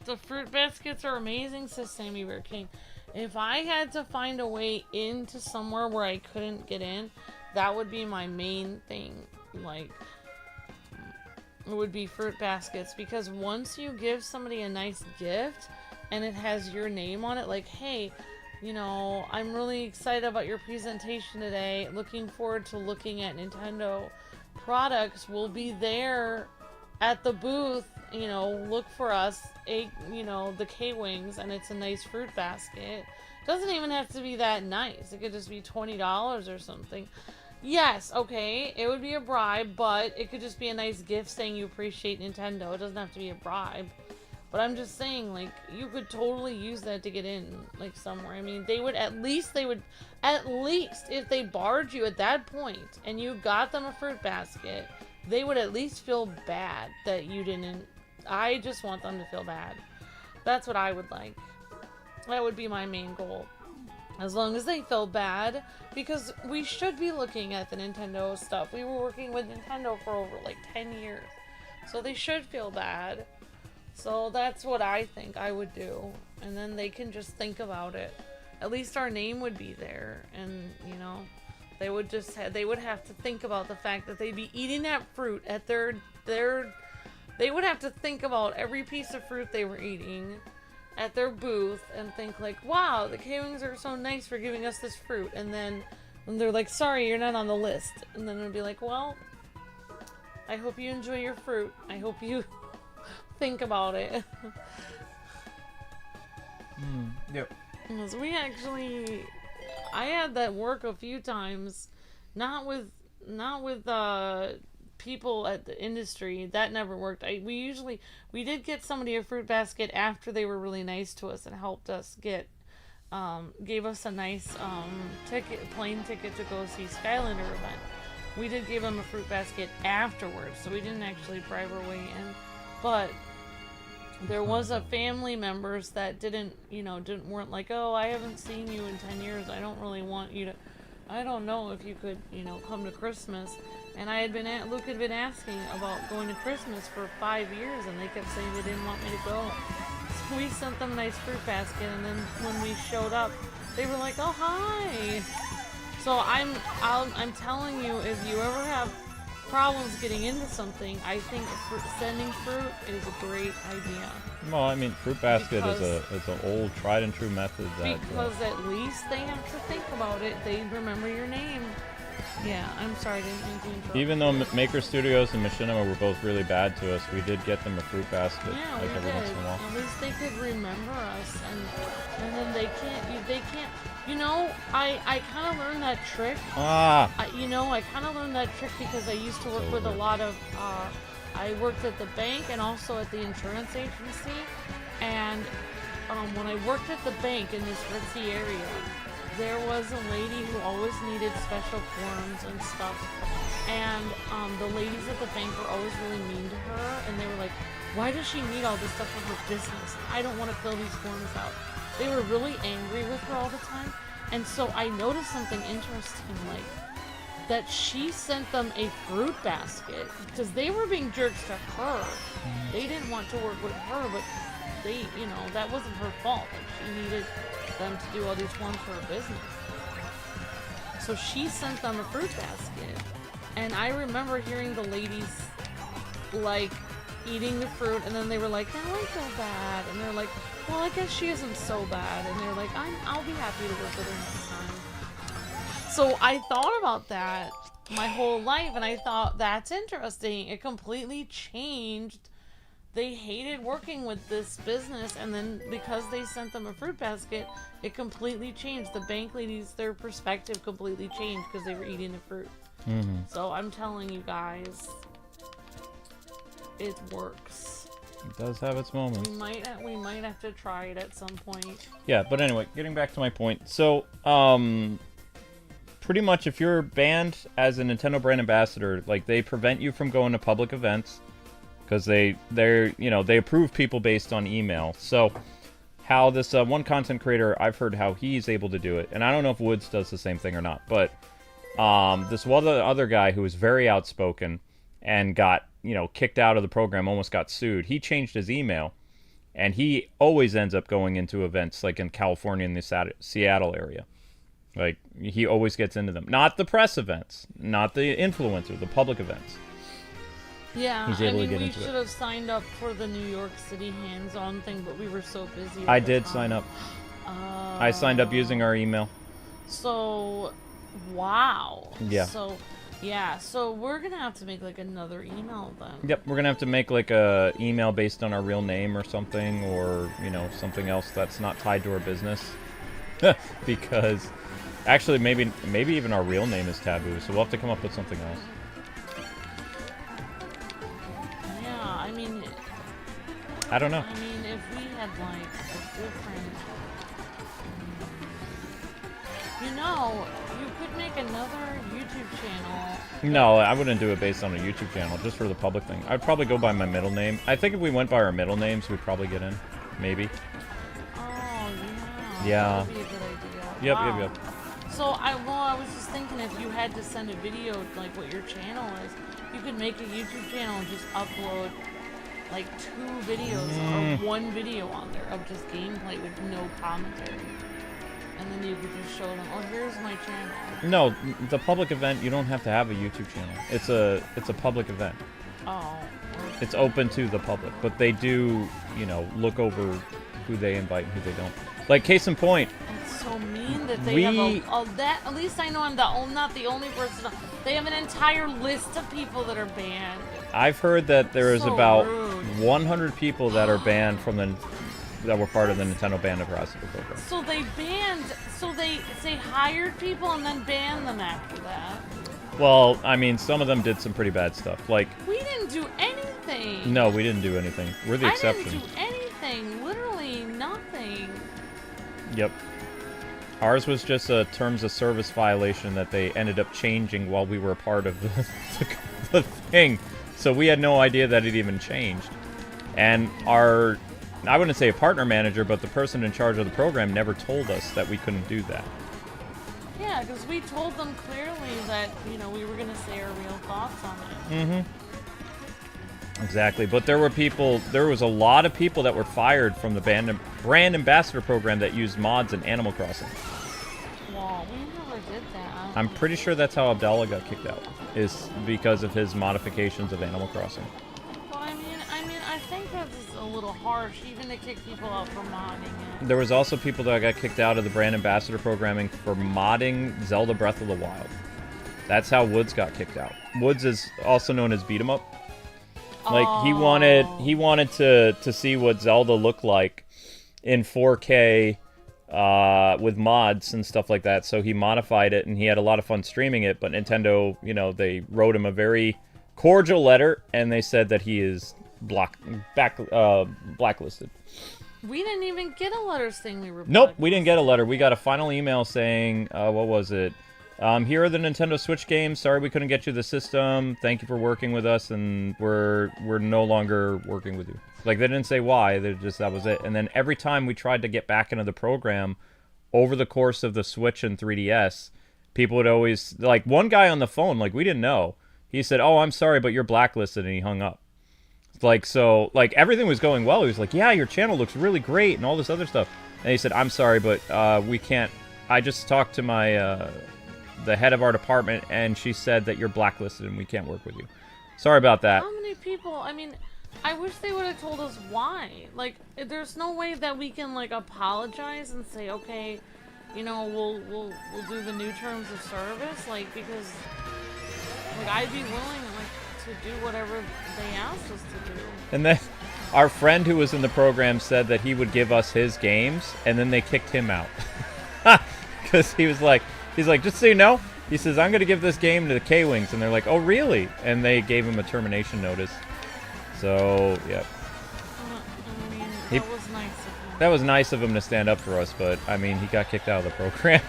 S2: The fruit baskets are amazing, says Sammy Bear King. If I had to find a way into somewhere where I couldn't get in, that would be my main thing. Like, it would be fruit baskets, because once you give somebody a nice gift and it has your name on it, like, hey, you know, I'm really excited about your presentation today. Looking forward to looking at Nintendo products. We'll be there at the booth. You know, look for us. You know, the Kwings, and it's a nice fruit basket. Doesn't even have to be that nice. It could just be $20 or something. Yes, okay, it would be a bribe, but it could just be a nice gift saying you appreciate Nintendo. It doesn't have to be a bribe. But I'm just saying, like, you could totally use that to get in, like, somewhere. I mean, they would at least, if they barred you at that point and you got them a fruit basket, they would at least feel bad that you didn't. I just want them to feel bad. That's what I would like. That would be my main goal. As long as they feel bad, because we should be looking at the Nintendo stuff. We were working with Nintendo for over, like, 10 years. So they should feel bad. So that's what I think I would do. And then they can just think about it. At least our name would be there. And, you know, they would just they would have to think about the fact that they'd be eating that fruit at their they would have to think about every piece of fruit they were eating at their booth and think like, wow, the Kwings are so nice for giving us this fruit. And then when they're like, sorry, you're not on the list. And then it'd be like, well, I hope you enjoy your fruit. I hope you think about it.
S1: Yep.
S2: Because I had that work a few times, not with people at the industry. That never worked. We did get somebody a fruit basket after they were really nice to us and helped us get, gave us a nice plane ticket to go see Skylander event. We did give them a fruit basket afterwards, so we didn't actually bribe our way in. But there was a family members that weren't like, oh, I haven't seen you in 10 years. I don't really want you to, I don't know if you could, come to Christmas. And Luke had been asking about going to Christmas for 5 years, and they kept saying they didn't want me to go. So we sent them a nice fruit basket, and then when we showed up, they were like, oh, hi. So I'm telling you, if you ever have problems getting into something, I think sending fruit is a great idea.
S1: Well, I mean, fruit basket is an old, tried and true method.
S2: Because at least they have to think about it. They remember your name. Yeah, I'm sorry, I didn't mean to interrupt.
S1: Even though Maker Studios and Machinima were both really bad to us, we did get them a fruit basket like every once in a while.
S2: At least they could remember us, and then they can't. You know, I kind of learned that trick. I kind of learned that trick because I used to work with a lot of. I worked at the bank and also at the insurance agency, and when I worked at the bank in this ritzy area, there was a lady who always needed special forms and stuff, and the ladies at the bank were always really mean to her, and they were like, why does she need all this stuff for her business? I don't want to fill these forms out. They were really angry with her all the time, and so I noticed something interesting, like, that she sent them a fruit basket, because they were being jerks to her. They didn't want to work with her, but they, that wasn't her fault. Like, she needed them to do all these forms for her business. So she sent them a fruit basket, and I remember hearing the ladies like eating the fruit, and then they were like, "Now I feel bad," and they're like, "Well, I guess she isn't so bad," and they're like, "I'll be happy to work with her next time." So I thought about that my whole life, and I thought that's interesting. It completely changed. They hated working with this business, and then because they sent them a fruit basket, it completely changed. The bank ladies, their perspective completely changed because they were eating the fruit. So I'm telling you guys, it works.
S1: It does have its moments.
S2: We might have to try it at some point.
S1: Yeah, but anyway, getting back to my point. So, pretty much if you're banned as a Nintendo brand ambassador, like, they prevent you from going to public events. Because they approve people based on email. So, how this one content creator, I've heard how he's able to do it, and I don't know if Woods does the same thing or not. But this one other guy who was very outspoken and got kicked out of the program, almost got sued. He changed his email, and he always ends up going into events like in California and the Seattle area. Like, he always gets into them, not the press events, not the influencer, the public events.
S2: Yeah, we should have signed up for the New York City hands-on thing, but we were so busy.
S1: I did sign up. I signed up using our email.
S2: So, wow.
S1: Yeah.
S2: So we're gonna have to make like another email then.
S1: Yep, we're gonna have to make like a email based on our real name or something, or something else that's not tied to our business. Because actually, maybe even our real name is taboo, so we'll have to come up with something else. I don't know.
S2: I mean, if we had like a different, you could make another YouTube channel.
S1: No, I wouldn't do it based on a YouTube channel, just for the public thing. I'd probably go by my middle name. I think if we went by our middle names, we'd probably get in. Maybe.
S2: Oh, yeah.
S1: Yeah.
S2: That would be a good idea.
S1: Yep,
S2: wow.
S1: yep.
S2: So, I was just thinking if you had to send a video, like what your channel is, you could make a YouTube channel and just upload like 2 videos or 1 video on there of just gameplay with no commentary, and then you could just show them, oh, here's my channel.
S1: No, the public event, you don't have to have a YouTube channel. It's a public event.
S2: Oh. Okay.
S1: It's open to the public, but they do look over who they invite and who they don't. Like, case in point.
S2: It's so mean that they have that. At least I know I'm not the only person. They have an entire list of people that are banned.
S1: I've heard that there is about
S2: rude.
S1: 100 people that are banned from that were part of the Nintendo Band Ambassador program.
S2: So they hired people and then banned them after that.
S1: Well, I mean, some of them did some pretty bad stuff. Like,
S2: we didn't do anything.
S1: No, we didn't do anything. We're the exception.
S2: I didn't do anything. Literally nothing.
S1: Yep. Ours was just a terms of service violation that they ended up changing while we were a part of the thing. So we had no idea that it even changed. And I wouldn't say a partner manager, but the person in charge of the program never told us that we couldn't do that.
S2: Yeah, because we told them clearly that, we were going to say our real thoughts on it.
S1: Mm-hmm. Exactly. But there was a lot of people that were fired from the brand ambassador program that used mods in Animal Crossing.
S2: Well, we never did that.
S1: I'm pretty sure that's how Abdallah got kicked out, is because of his modifications of Animal Crossing.
S2: Well, I think that's a little harsh, even to kick people out for modding it.
S1: There was also people that got kicked out of the brand ambassador programming for modding Zelda Breath of the Wild. That's how Woods got kicked out. Woods is also known as Beat 'em Up. Like, he wanted to see what Zelda looked like in 4K with mods and stuff like that, so he modified it, and he had a lot of fun streaming it, but Nintendo, you know, they wrote him a very cordial letter, and they said that he is blacklisted.
S2: We didn't even get a letter saying we were
S1: Nope, we didn't get a letter. We got a final email saying, what was it? Here are the Nintendo Switch games. Sorry we couldn't get you the system. Thank you for working with us, and we're no longer working with you. Like, they didn't say why. They just, that was it. And then every time we tried to get back into the program, over the course of the Switch and 3DS, people would always, like, one guy on the phone, like, we didn't know. He said, "Oh, I'm sorry, but you're blacklisted," and he hung up. Like, so, like, everything was going well. He was like, "Yeah, your channel looks really great," and all this other stuff. And he said, "I'm sorry, but we can't. I just talked to my the head of our department, and she said that you're blacklisted and we can't work with you. Sorry about that."
S2: How many people? I mean, I wish they would have told us why. Like, there's no way that we can, like, apologize and say, okay, you know, we'll do the new terms of service, like, because, like, I'd be willing, like, to do whatever they asked us to do.
S1: And then our friend who was in the program said that he would give us his games, and then they kicked him out. Because he's like, "Just so you know," he says, "I'm going to give this game to the Kwings," and they're like, "Oh, really?" And they gave him a termination notice. So, yeah.
S2: I mean, that was nice of him.
S1: That was nice of him to stand up for us, but, I mean, he got kicked out of the program.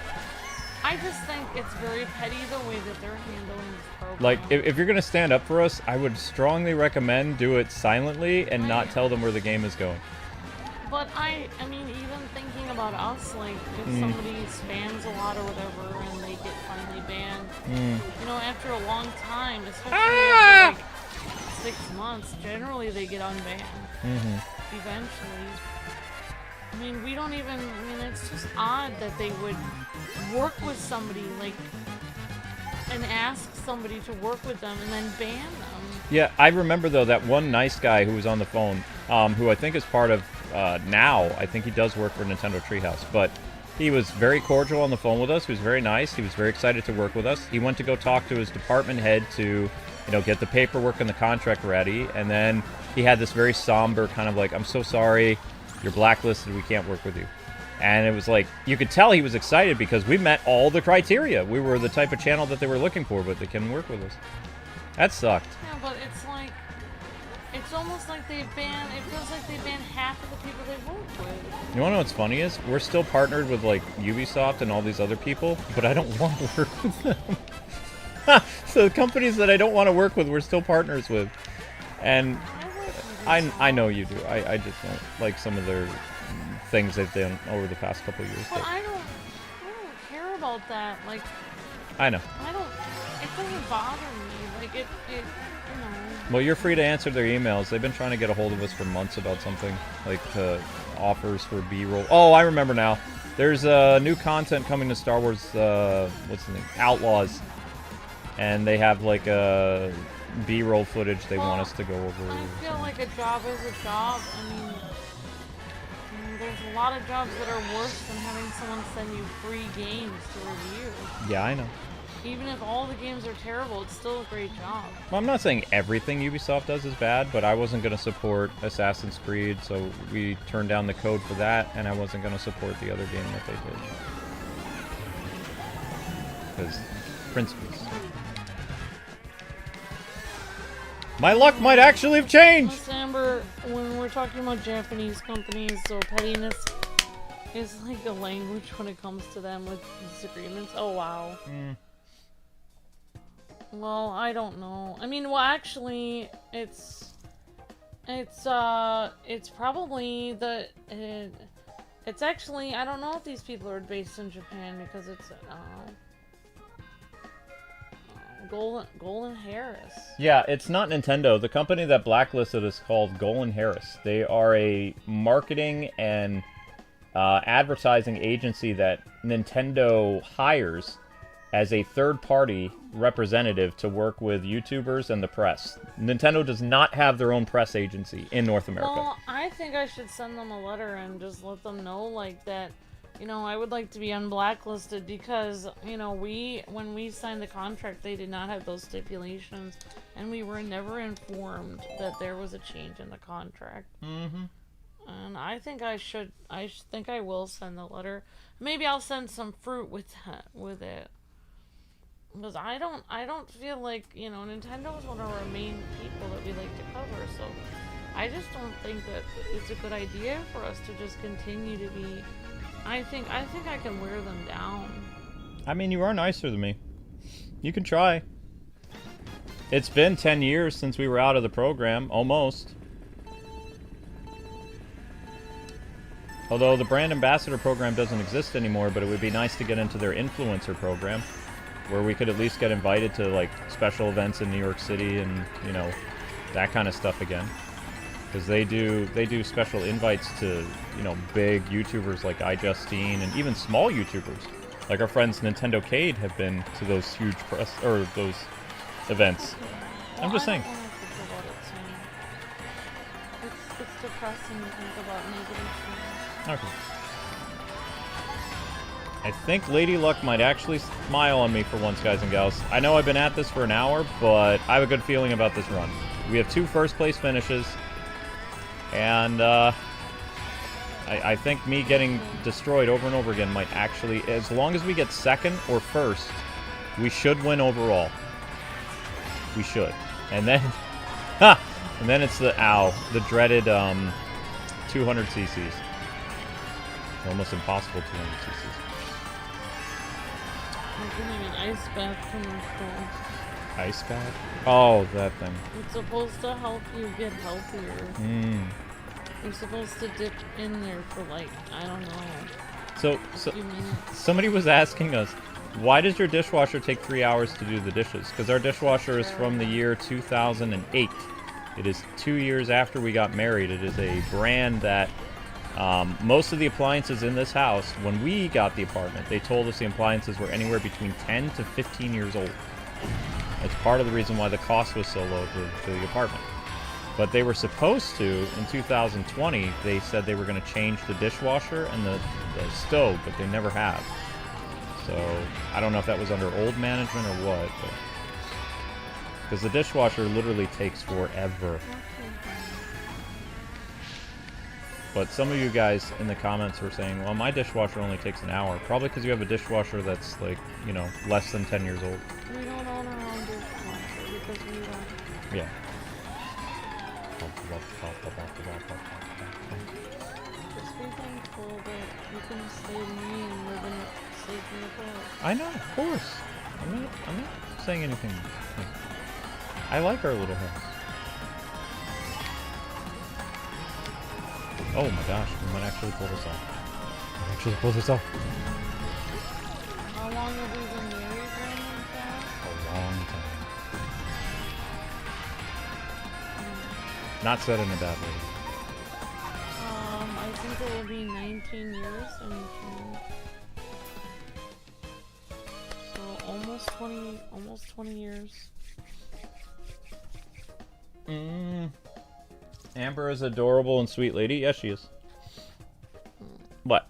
S2: I just think it's very petty the way that they're handling this program.
S1: Like, if you're going to stand up for us, I would strongly recommend do it silently and not tell them where the game is going.
S2: But I mean, even thinking about us, like, if somebody spams a lot or whatever and they get finally banned, you know, after a long time, especially after, like, 6 months, generally they get unbanned. Eventually. I mean, we don't even, I mean, it's just odd that they would work with somebody, like, and ask somebody to work with them and then ban them.
S1: Yeah, I remember, though, that one nice guy who was on the phone, who I think is part of, now, I think he does work for Nintendo Treehouse, but he was very cordial on the phone with us. He was very nice. He was very excited to work with us. He went to go talk to his department head to, you know, get the paperwork and the contract ready, and then he had this very somber kind of like, "I'm so sorry, you're blacklisted, we can't work with you." And it was like, you could tell he was excited because we met all the criteria. We were the type of channel that they were looking for, but they couldn't work with us. That sucked.
S2: Yeah, but it's like, it's almost like it feels like they ban half of the people they work with.
S1: You wanna know what's funny is, we're still partnered with, like, Ubisoft and all these other people, but I don't want to work with them. So the companies that I don't want to work with, we're still partners with. And I know you do. I just don't like some of their things they've done over the past couple of years.
S2: But I don't care about that. Like,
S1: I know.
S2: It doesn't bother me. Like, you know.
S1: Well, you're free to answer their emails. They've been trying to get a hold of us for months about something, like offers for B-roll. Oh, I remember now. There's new content coming to Star Wars, what's the name? Outlaws. And they have, like, a B-roll footage they want us to go over.
S2: I feel like a job is a job. I mean, there's a lot of jobs that are worse than having someone send you free games to review.
S1: Yeah, I know.
S2: Even if all the games are terrible, it's still a great job.
S1: Well, I'm not saying everything Ubisoft does is bad, but I wasn't going to support Assassin's Creed, so we turned down the code for that, and I wasn't going to support the other game that they did. Because principles. My luck might actually have changed!
S2: Miss Amber, when we're talking about Japanese companies, so pettiness is like a language when it comes to them with disagreements. Oh, wow. Well, I don't know. I mean, well, actually, it's probably it's actually, I don't know if these people are based in Japan because it's, Golden Harris.
S1: Yeah, it's not Nintendo. The company that blacklisted is called Golden Harris. They are a marketing and advertising agency that Nintendo hires as a third-party representative to work with YouTubers and the press. Nintendo does not have their own press agency in North America.
S2: Well, I think I should send them a letter and just let them know, like, that, you know, I would like to be unblacklisted because, you know, when we signed the contract, they did not have those stipulations, and we were never informed that there was a change in the contract.
S1: Mm-hmm.
S2: And I think I think I will send the letter. Maybe I'll send some fruit with it. Because I don't feel like, you know, Nintendo is one of our main people that we like to cover, so I just don't think that it's a good idea for us to just continue to be. I think I can wear them down.
S1: I mean, you are nicer than me. You can try. It's been 10 years since we were out of the program, almost. Although the brand ambassador program doesn't exist anymore, but it would be nice to get into their influencer program, where we could at least get invited to, like, special events in New York City and, you know, that kind of stuff again. Because they do special invites to, you know, big YouTubers like iJustine and even small YouTubers. Like our friends Nintendo Cade have been to those huge press, or those events.
S2: Well,
S1: I'm just saying.
S2: I don't want to think about it soon. It's depressing to think about negative things.
S1: Okay. I think Lady Luck might actually smile on me for once, guys and gals. I know I've been at this for an hour, but I have a good feeling about this run. We have 2 first-place finishes, and I think me getting destroyed over and over again might actually, as long as we get second or first, we should win overall. We should. And then, and then it's the dreaded 200 cc's. Almost impossible 200 cc's.
S2: I'm getting an ice bath commercial.
S1: Ice bath? Oh, that thing.
S2: It's supposed to help you get healthier. You're supposed to dip in there for, like, I don't know.
S1: So somebody was asking us, why does your dishwasher take 3 hours to do the dishes? Because our dishwasher is from the year 2008. It is 2 years after we got married. It is a brand that most of the appliances in this house, when we got the apartment, they told us the appliances were anywhere between 10 to 15 years old. It's part of the reason why the cost was so low to the apartment. But they were supposed to, in 2020, they said they were going to change the dishwasher and the stove, but they never have. So, I don't know if that was under old management or what, because the dishwasher literally takes forever. But some of you guys in the comments were saying, well, my dishwasher only takes an hour. Probably because you have a dishwasher that's, like, you know, less than 10 years old.
S2: We don't own our own dishwasher because we don't.
S1: Yeah.
S2: Just be thankful that you can save me and live in a safe neighborhood.
S1: I know, of course. I'm not saying anything. I like our little house. Oh my gosh, we might actually pull this off.
S2: How long have we been married, Brandon?
S1: A long time. Not said in a bad way.
S2: I think it will be 19 years in June. So almost 20 years.
S1: Amber is adorable and sweet lady. Yes, she is. What?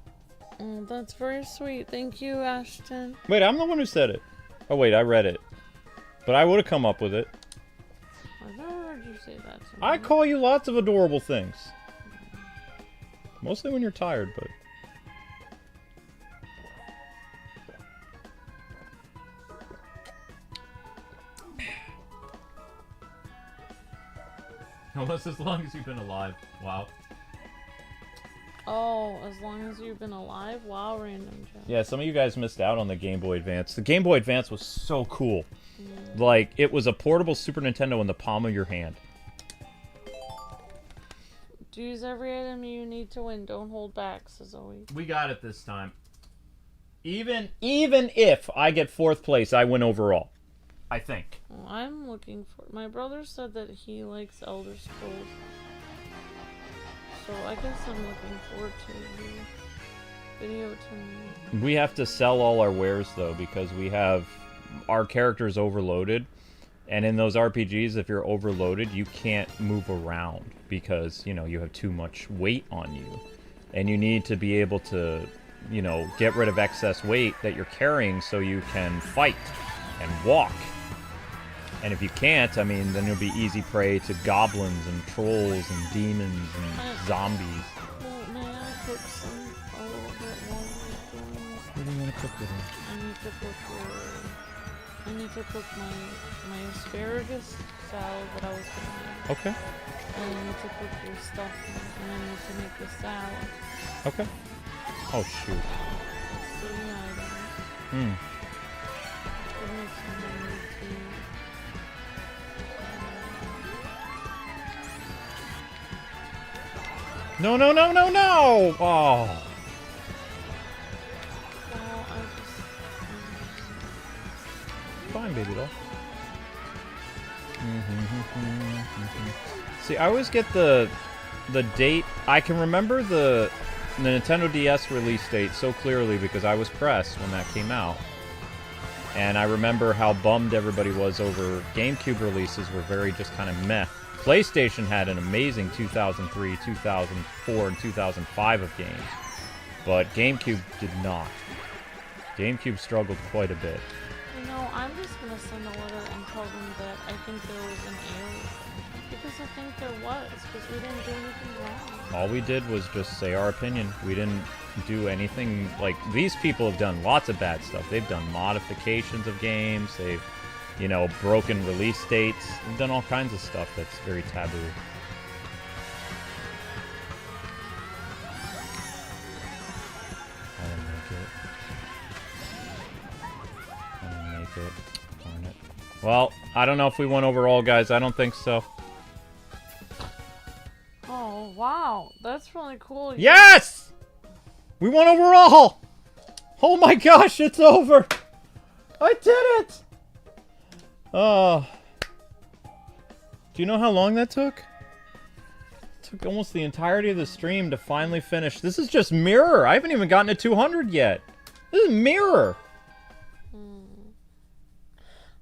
S2: Oh, that's very sweet. Thank you, Ashton.
S1: Wait, I'm the one who said it. Oh, wait, I read it. But I would have come up with it.
S2: I've never heard you say that to me.
S1: I call you lots of adorable things. Mostly when you're tired, but... Almost as long as you've been alive. Wow.
S2: Oh, as long as you've been alive? Wow, random chat.
S1: Yeah, some of you guys missed out on the Game Boy Advance. The Game Boy Advance was so cool. Like, it was a portable Super Nintendo in the palm of your hand.
S2: Use every item you need to win. Don't hold back, says Zoe.
S1: We got it this time. Even if I get 4th place, I win overall. I think.
S2: Well, I'm looking for... My brother said that he likes Elder Scrolls. So I guess I'm looking forward to it. video to me.
S1: We have to sell all our wares, though, because we have our characters overloaded. And in those RPGs, if you're overloaded, you can't move around because, you know, you have too much weight on you. And you need to be able to, you know, get rid of excess weight that you're carrying so you can fight and walk. And if you can't, I mean, then you'll be easy prey to goblins and trolls and demons and zombies.
S2: Well, may I cook some a little bit while you're doing it?
S1: What do you want to cook with it?
S2: I need to cook my asparagus salad that I was gonna make.
S1: Okay.
S2: And I need to cook your stuffing, and I need to make the salad.
S1: Okay. Oh, shoot.
S2: That's 3 items. Give me some money to...
S1: No, no, no, no, no! Oh.
S2: Well, I just...
S1: Fine, baby doll. See, I always get the date. I can remember the Nintendo DS release date so clearly because I was press when that came out. And I remember how bummed everybody was over GameCube releases were very just kind of meh. PlayStation had an amazing 2003, 2004, and 2005 of games. But GameCube did not. GameCube struggled quite a bit.
S2: You know, I'm just gonna send a letter and tell them that I think there was an error. Because I think there was, because we didn't do anything wrong.
S1: All we did was just say our opinion. We didn't do anything, like, these people have done lots of bad stuff. They've done modifications of games, they've, you know, broken release dates, they've done all kinds of stuff that's very taboo. I didn't make it. Darn it. Well, I don't know if we won overall, guys. I don't think so.
S2: Oh, wow. That's really cool.
S1: Yes! We won overall! Oh my gosh, it's over! I did it! Oh. Do you know how long that took? It took almost the entirety of the stream to finally finish. This is just Mirror. I haven't even gotten to 200 yet. This is Mirror.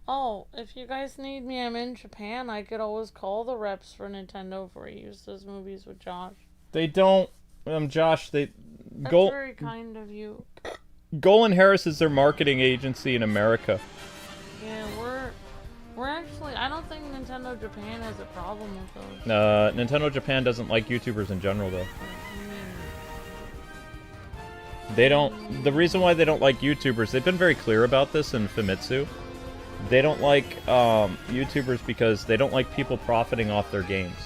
S2: Oh, if you guys need me, I'm in Japan. I could always call the reps for Nintendo for use those movies with Josh.
S1: They don't... Josh, they...
S2: That's very kind of you.
S1: Golan Harris is their marketing agency in America.
S2: Yeah, we're actually... I don't think Nintendo Japan has a problem with those.
S1: Nintendo Japan doesn't like YouTubers in general, though. They don't... The reason why they don't like YouTubers... They've been very clear about this in Famitsu. They don't like YouTubers because they don't like people profiting off their games.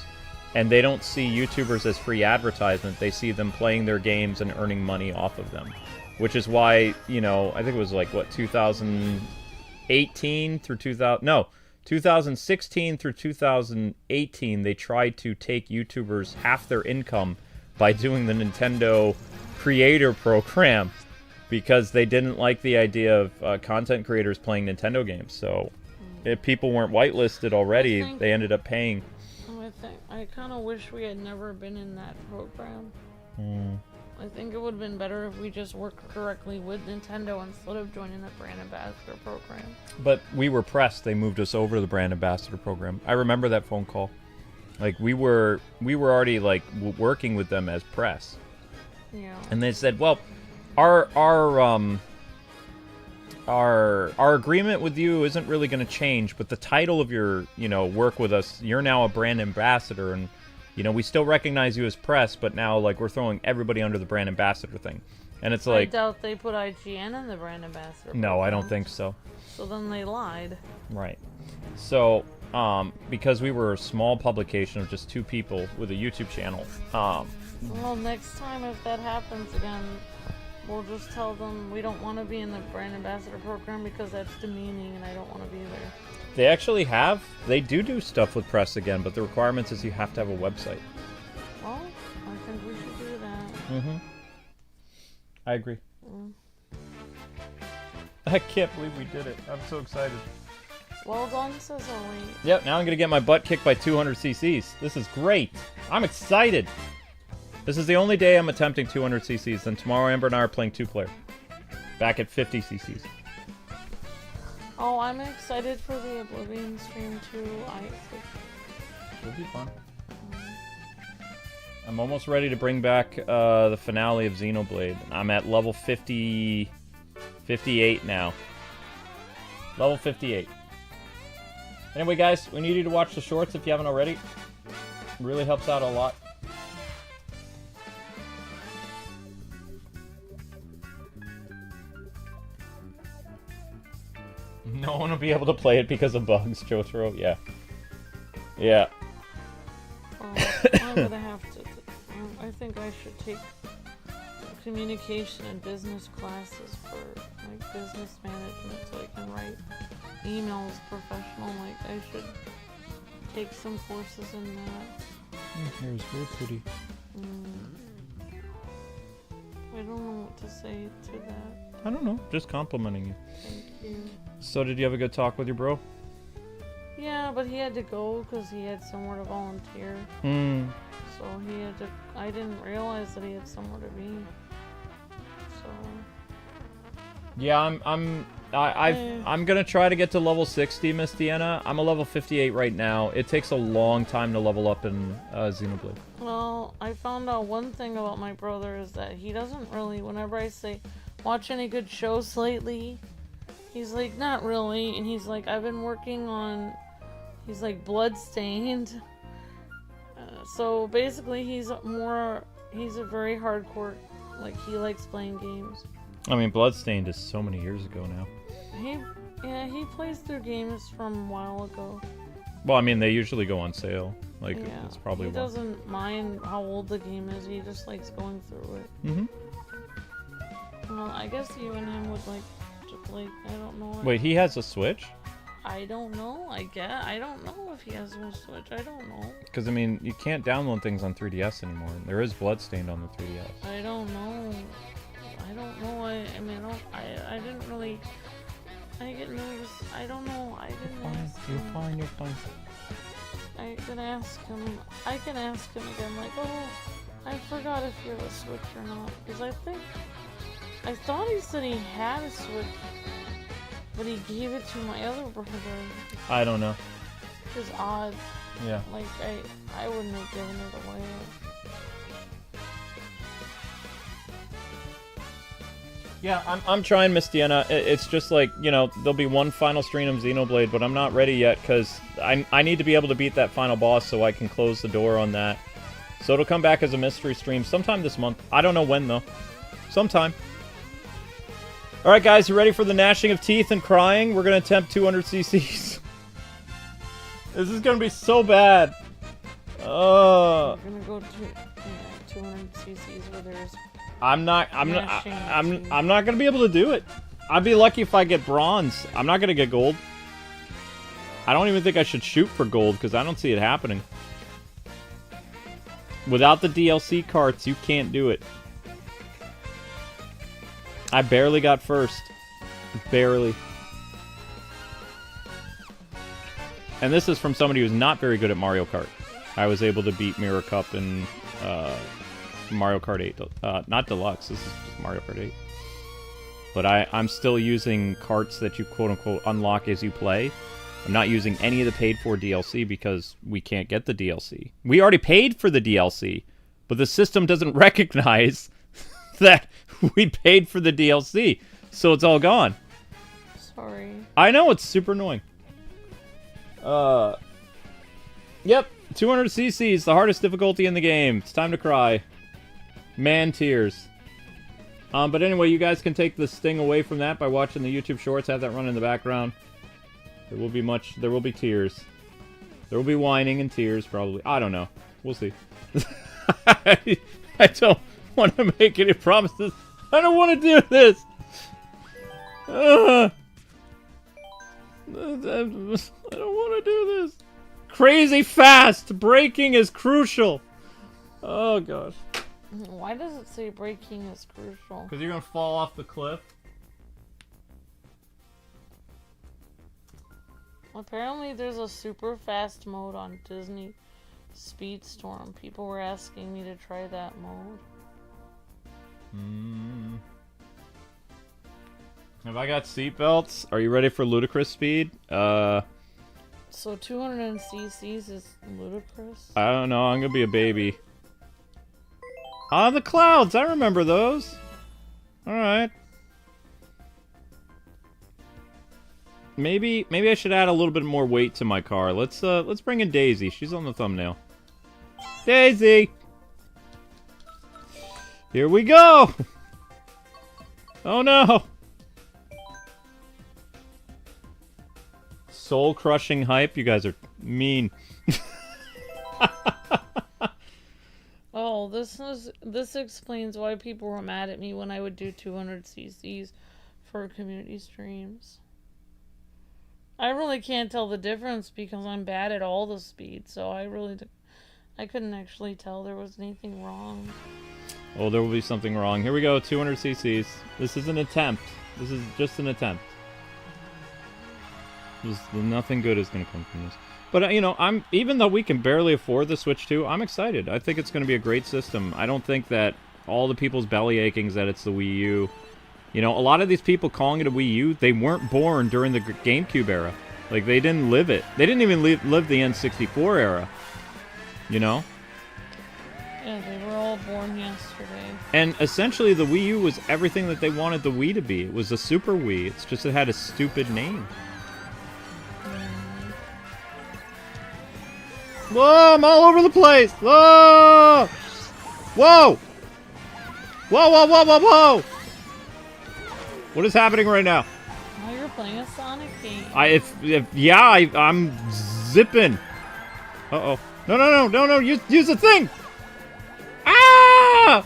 S1: And they don't see YouTubers as free advertisement. They see them playing their games and earning money off of them. Which is why, you know, I think it was like, what, 2018 through 2000... No, 2016 through 2018, they tried to take YouTubers half their income by doing the Nintendo Creator Program. Because they didn't like the idea of content creators playing Nintendo games. So, if people weren't whitelisted already, they ended up paying.
S2: I kind of wish we had never been in that program. I think it would have been better if we just worked correctly with Nintendo instead of joining the brand ambassador program.
S1: But we were pressed. They moved us over to the brand ambassador program. I remember that phone call. Like, we were already, like, working with them as press.
S2: Yeah.
S1: And they said, well... Our agreement with you isn't really going to change, but the title of your, you know, work with us, you're now a brand ambassador, and, you know, we still recognize you as press, but now, like, we're throwing everybody under the brand ambassador thing. And it's like...
S2: I doubt they put IGN in the brand ambassador program.
S1: No, I don't think so.
S2: So then they lied.
S1: Right. So, because we were a small publication of just 2 people with a YouTube channel,
S2: Well, next time if that happens again... We'll just tell them we don't want to be in the brand ambassador program because that's demeaning and I don't want to be there.
S1: They actually have. They do stuff with press again, but the requirements is you have to have a website.
S2: Well, I think we should do that.
S1: I agree. I can't believe we did it. I'm so excited.
S2: Well done, Cicely.
S1: Yep, now I'm going to get my butt kicked by 200 cc's. This is great. I'm excited. This is the only day I'm attempting 200 CCs. Then tomorrow, Amber and I are playing 2-player. Back at 50 CCs.
S2: Oh, I'm excited for the Oblivion stream too.
S1: It'll be fun. I'm almost ready to bring back the finale of Xenoblade. I'm at level 58 now. Level 58. Anyway, guys, we need you to watch the shorts if you haven't already. It really helps out a lot. No one will be able to play it because of bugs, Jotaro. Yeah. Yeah.
S2: I'm gonna have to. I think I should take communication and business classes for like business management, so I can write emails professional. Like I should take some courses in that.
S1: Hair is very pretty.
S2: I don't know what to say to that.
S1: I don't know. Just complimenting you.
S2: Thank you.
S1: So, did you have a good talk with your bro?
S2: Yeah, but he had to go because he had somewhere to volunteer. So he had to. I didn't realize that he had somewhere to be. So.
S1: Yeah, I'm gonna try to get to level 60, Miss Deanna. I'm a level 58 right now. It takes a long time to level up in Xenoblade.
S2: Well, I found out one thing about my brother is that he doesn't really. Whenever I say, watch any good shows lately, he's like, not really. And he's like, I've been working on. He's like Bloodstained. So basically, he's a very hardcore. Like he likes playing games.
S1: I mean, Bloodstained is so many years ago now.
S2: He plays through games from a while ago.
S1: Well, I mean, they usually go on sale. Like,
S2: yeah,
S1: it's probably
S2: he doesn't mind how old the game is. He just likes going through it. Well, I guess you and him would like to play. I don't know.
S1: Wait, he has a Switch?
S2: I don't know. I don't know if he has a Switch. I don't know.
S1: Because, I mean, you can't download things on 3DS anymore. There is Bloodstained on the 3DS.
S2: I don't know. I didn't really. I get nervous. I don't know. I didn't ask him.
S1: You're fine. You're fine.
S2: I can ask him. I can ask him again. Like, oh, I forgot if you have a Switch or not. Because I thought he said he had a Switch, but he gave it to my other brother.
S1: I don't know.
S2: Which is odd.
S1: Yeah.
S2: Like, I wouldn't have given it away.
S1: Yeah, I'm trying, Miss Deanna. It's just like, you know, there'll be one final stream of Xenoblade, but I'm not ready yet because I need to be able to beat that final boss so I can close the door on that. So it'll come back as a mystery stream sometime this month. I don't know when, though. Sometime. Alright, guys, you ready for the gnashing of teeth and crying? We're going to attempt 200 CCs. This is going to be so bad.
S2: We're going to go to 200 CCs where there's... I'm not
S1: gonna be able to do it. I'd be lucky if I get bronze. I'm not gonna get gold. I don't even think I should shoot for gold because I don't see it happening. Without the DLC carts, you can't do it. I barely got first. Barely. And this is from somebody who's not very good at Mario Kart. I was able to beat Mirror Cup and Mario Kart 8. Not Deluxe, this is just Mario Kart 8. But I'm still using carts that you quote-unquote unlock as you play. I'm not using any of the paid-for DLC because we can't get the DLC. We already paid for the DLC, but the system doesn't recognize that we paid for the DLC, so it's all gone.
S2: Sorry.
S1: I know, it's super annoying. Yep, 200 CCs, the hardest difficulty in the game. It's time to cry. Man tears. But anyway, you guys can take the sting away from that by watching the YouTube shorts. Have that run in the background. There will be tears. There will be whining and tears, probably. I don't know. We'll see. I don't want to make any promises. I don't want to do this. I don't want to do this. Crazy fast. Braking is crucial. Oh, gosh.
S2: Why does it say braking is crucial?
S1: Because you're going to fall off the cliff.
S2: Apparently there's a super fast mode on Disney Speedstorm. People were asking me to try that mode.
S1: Have I got seatbelts? Are you ready for ludicrous speed?
S2: So 200 cc's is ludicrous?
S1: I don't know. I'm gonna be a baby. Ah, the clouds! I remember those. Alright. Maybe I should add a little bit more weight to my car. Let's bring in Daisy. She's on the thumbnail. Daisy! Here we go! Oh no! Soul-crushing hype. You guys are mean.
S2: Oh, this explains why people were mad at me when I would do 200 cc's for community streams. I really can't tell the difference because I'm bad at all the speeds, so I couldn't actually tell there was anything wrong.
S1: Oh, there will be something wrong. Here we go, 200 cc's. This is an attempt. This is just an attempt. Nothing good is going to come from this. But, you know, even though we can barely afford the Switch 2, I'm excited. I think it's going to be a great system. I don't think that all the people's belly achings that it's the Wii U. You know, a lot of these people calling it a Wii U, they weren't born during the GameCube era. Like, they didn't live it. They didn't even live the N64 era. You know?
S2: Yeah, they were all born yesterday.
S1: And essentially, the Wii U was everything that they wanted the Wii to be. It was a Super Wii. It's just it had a stupid name. Whoa, I'm all over the place! Whoa! Whoa! Whoa, whoa, whoa, whoa, whoa! What is happening right now?
S2: Oh, you're playing a Sonic game.
S1: I'm zipping. Uh-oh. No, use the thing! Ah!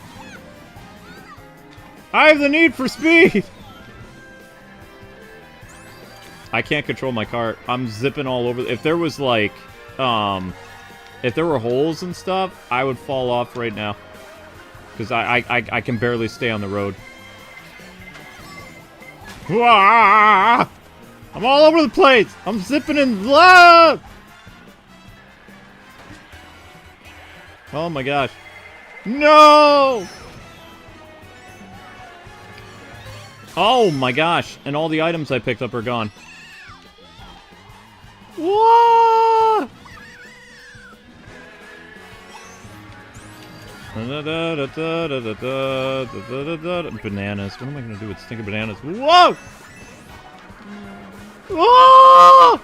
S1: I have the need for speed! I can't control my car. I'm zipping all over. If there was, like, if there were holes and stuff, I would fall off right now. Because I can barely stay on the road. I'm all over the place! I'm zipping in love! Oh my gosh. No! Oh my gosh. And all the items I picked up are gone. Whoa! Bananas. What am I gonna do with stinking bananas? Whoa! Whoa!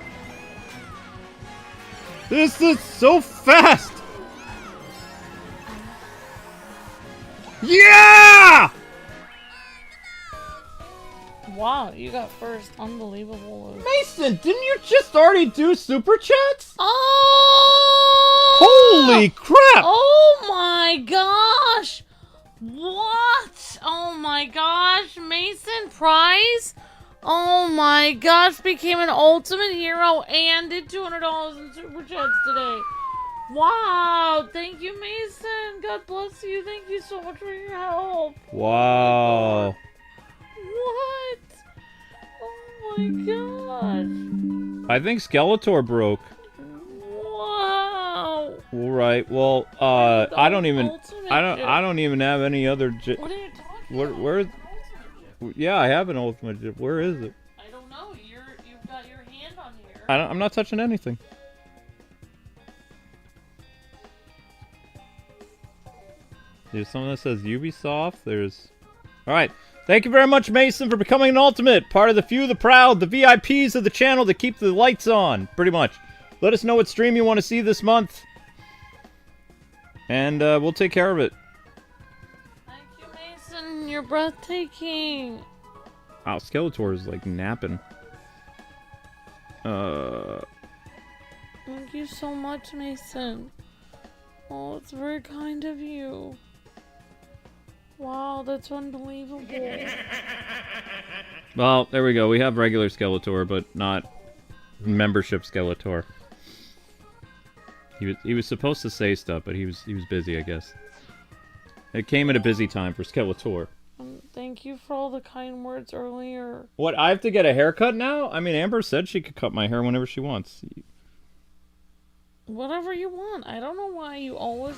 S1: This is so fast! Yeah!
S2: Wow, you got first. Unbelievable.
S1: Mason, didn't you just already do super chats?
S2: Oh!
S1: Holy crap!
S2: Oh my gosh! What? Oh my gosh, Mason Prize? Oh my gosh, became an ultimate hero and did $200 in super chats today. Wow, thank you, Mason. God bless you. Thank you so much for your help.
S1: Wow.
S2: What? Oh my gosh.
S1: I think Skeletor broke.
S2: Wow.
S1: All right. Well, I don't even have any other.
S2: What are you talking about?
S1: Where? Yeah, I have an ultimate chip. Where is it?
S2: I don't know. You've got your hand on here.
S1: I'm not touching anything. There's something that says Ubisoft. There's... Alright. Thank you very much, Mason, for becoming an ultimate. Part of the few, the proud, the VIPs of the channel that keep the lights on. Pretty much. Let us know what stream you want to see this month. And we'll take care of it.
S2: Thank you, Mason. You're breathtaking.
S1: Wow, Skeletor is like napping.
S2: Thank you so much, Mason. Oh, it's very kind of you. Wow, that's unbelievable.
S1: Well, there we go. We have regular Skeletor, but not membership Skeletor. He was supposed to say stuff, but he was busy, I guess. It came at a busy time for Skeletor.
S2: Thank you for all the kind words earlier.
S1: What, I have to get a haircut now? I mean, Amber said she could cut my hair whenever she wants.
S2: Whatever you want. I don't know why you always...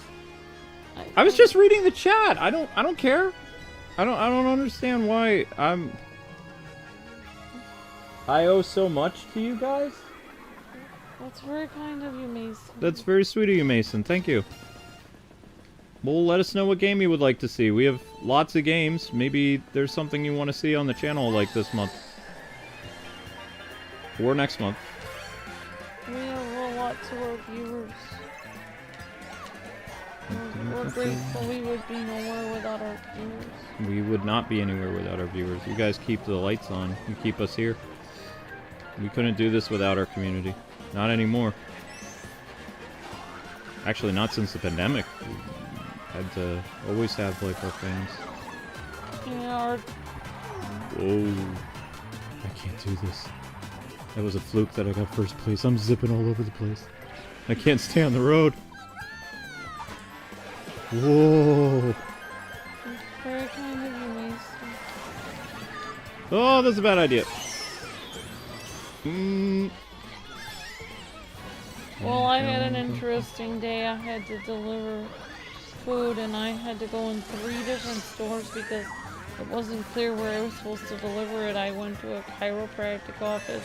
S1: I was just reading the chat. I don't care. I don't understand why I owe so much to you guys.
S2: That's very kind of you, Mason.
S1: That's very sweet of you, Mason. Thank you. Well, let us know what game you would like to see. We have lots of games. Maybe there's something you want to see on the channel like this month. Or next month.
S2: We have a lot to our viewers. We're grateful. We would be nowhere without our viewers.
S1: We would not be anywhere without our viewers. You guys keep the lights on. You keep us here. We couldn't do this without our community. Not anymore. Actually, not since the pandemic. We had to always have, like, our fans.
S2: Yeah,
S1: Whoa. I can't do this. That was a fluke that I got first place. I'm zipping all over the place. I can't stay on the road. Whoa.
S2: it's very kind of you, Mason.
S1: Oh, that's a bad idea.
S2: Well, I had an interesting day. I had to deliver food, and I had to go in 3 different stores because it wasn't clear where I was supposed to deliver it. I went to a chiropractic office,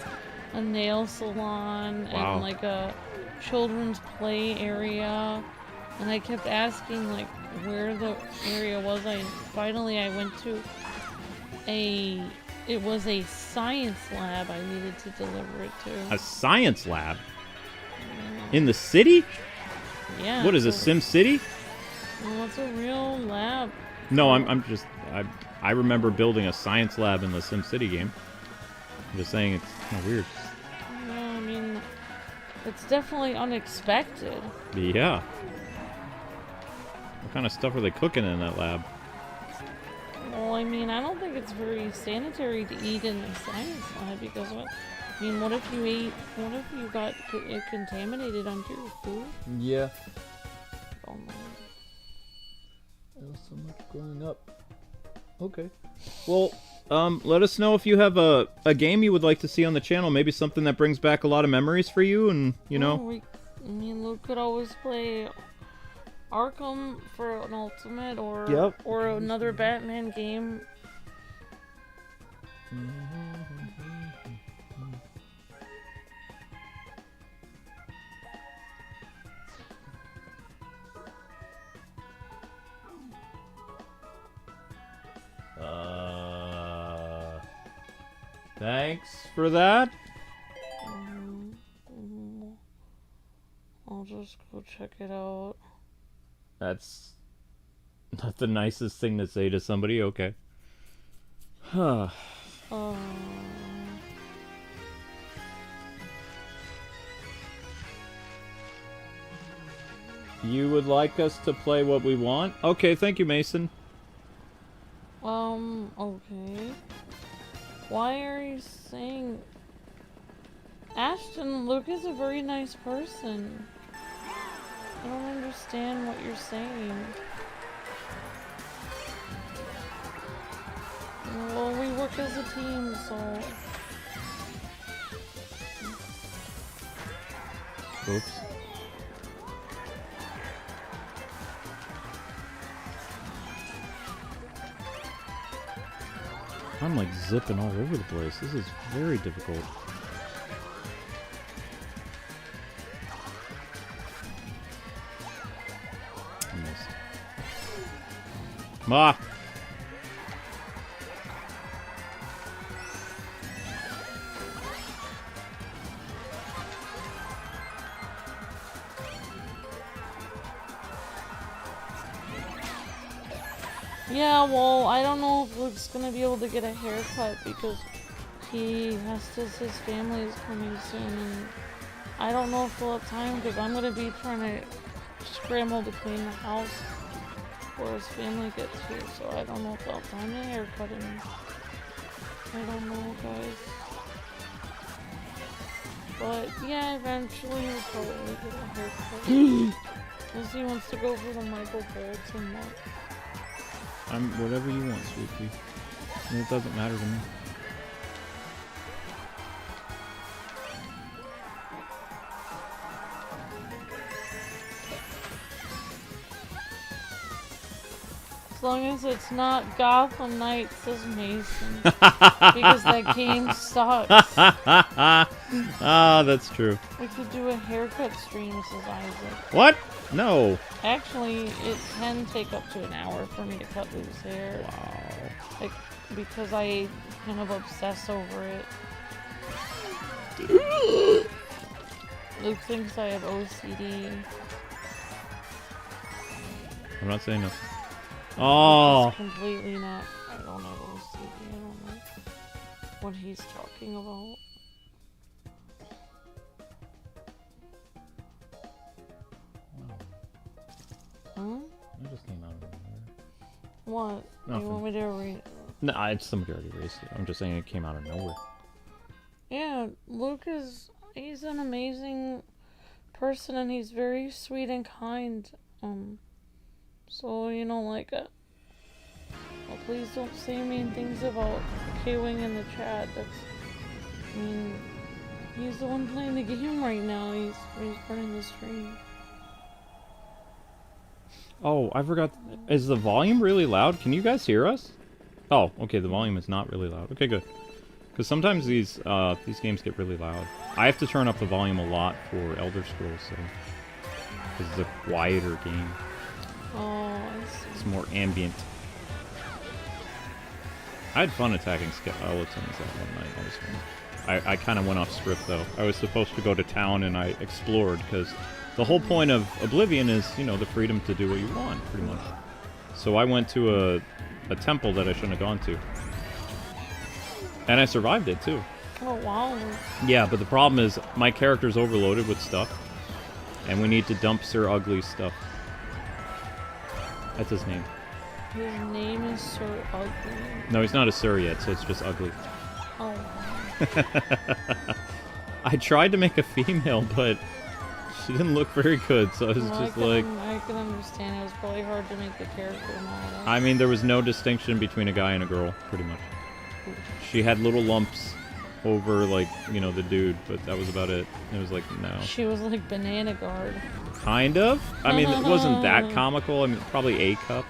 S2: a nail salon,
S1: Wow.
S2: and like a children's play area, and I kept asking like where the area was. Finally I went to it was a science lab I needed to deliver it to.
S1: A science lab? In the city?
S2: Yeah.
S1: What is this, Sim City?
S2: Well, it's a real lab.
S1: No, I remember building a science lab in the Sim City game. I'm just saying it's kind of weird.
S2: No, I mean, it's definitely unexpected.
S1: Yeah. What kind of stuff are they cooking in that lab?
S2: Well, I mean, I don't think it's very sanitary to eat in the science lab because what if you got it contaminated onto your food?
S1: Yeah.
S2: Oh no.
S1: There was so much growing up. Okay. Well, let us know if you have a game you would like to see on the channel. Maybe something that brings back a lot of memories for you, and, you know.
S2: Luke could always play Arkham for an Ultimate or
S1: Yep.
S2: or another Batman game.
S1: Thanks for that.
S2: I'll just go check it out.
S1: That's not the nicest thing to say to somebody. Okay. Huh. You would like us to play what we want? Okay, thank you, Mason.
S2: Okay. Why are you saying... Ashton, Luke is a very nice person. I don't understand what you're saying. Well, we work as a team, so...
S1: Oops. I'm like zipping all over the place. This is very difficult. I missed. Ah!
S2: Yeah, well, I don't know if Luke's gonna be able to get a haircut because his family is coming soon, and I don't know if we'll have time because I'm gonna be trying to scramble to clean the house before his family gets here, so I don't know if I'll have time to haircut him. I don't know, guys. But yeah, eventually we'll probably get a haircut. Unless he wants to go for the Michael Bolton look.
S1: Whatever you want, sweetie. It doesn't matter to me.
S2: As long as it's not Gotham Knights as Mason. Because that game sucks.
S1: Ah, that's true.
S2: We could do a haircut stream, says Isaac.
S1: What? No.
S2: Actually, it can take up to an hour for me to cut Luke's hair.
S1: Wow.
S2: Like, because I kind of obsess over it. Luke thinks I have OCD.
S1: I'm not saying nothing. Oh.
S2: It's completely not. I don't have OCD. I don't know what he's talking about. Huh?
S1: It just came out of nowhere.
S2: What?
S1: Nothing.
S2: You want me to read?
S1: No, somebody already raised it. I'm just saying it came out of nowhere.
S2: Yeah, Luke he's an amazing person and he's very sweet and kind. So, you know, like, well, please don't say mean things about Kwing in the chat. I mean, he's the one playing the game right now. He's running the stream.
S1: Oh, I forgot. Is the volume really loud? Can you guys hear us? Oh, okay, the volume is not really loud. Okay, good. Because sometimes these games get really loud. I have to turn up the volume a lot for Elder Scrolls, so... Because it's a quieter game.
S2: Oh, I see.
S1: It's more ambient. I had fun attacking skeletons that one night. That was fun. I kind of went off script, though. I was supposed to go to town and I explored, because the whole point of Oblivion is, you know, the freedom to do what you want, pretty much. So I went to a temple that I shouldn't have gone to. And I survived it, too.
S2: Oh, wow.
S1: Yeah, but the problem is, my character's overloaded with stuff. And we need to dump Sir Ugly's stuff. That's his name.
S2: His name is Sir Ugly.
S1: No, he's not a Sir yet, so it's just Ugly.
S2: Oh, wow.
S1: I tried to make a female, but she didn't look very good, so I was
S2: Well,
S1: just like...
S2: I can understand. It was probably hard to make the character model.
S1: I mean, there was no distinction between a guy and a girl, pretty much. She had little lumps over, like, you know, the dude, but that was about it. It was like, no.
S2: She was like Banana Guard.
S1: Kind of? I mean, it wasn't that comical. I mean, probably A cup,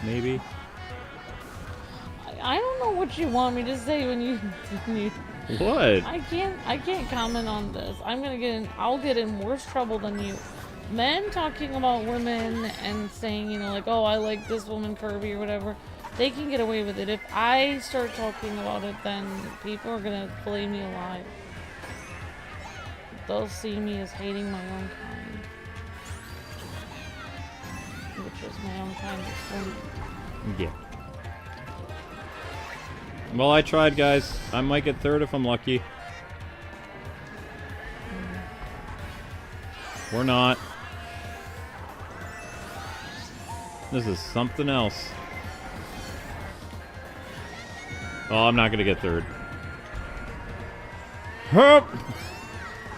S1: maybe.
S2: I don't know what you want me to say when you...
S1: What?
S2: I can't comment on this. I'll get in worse trouble than you. Men talking about women and saying, you know, like, oh, I like this woman curvy or whatever, they can get away with it. If I start talking about it, then people are gonna flay me alive. They'll see me as hating my own kind. Which is my own kind of woman.
S1: Yeah. Well, I tried, guys. I might get third if I'm lucky. Or not. This is something else. Oh, I'm not gonna get third. Hup!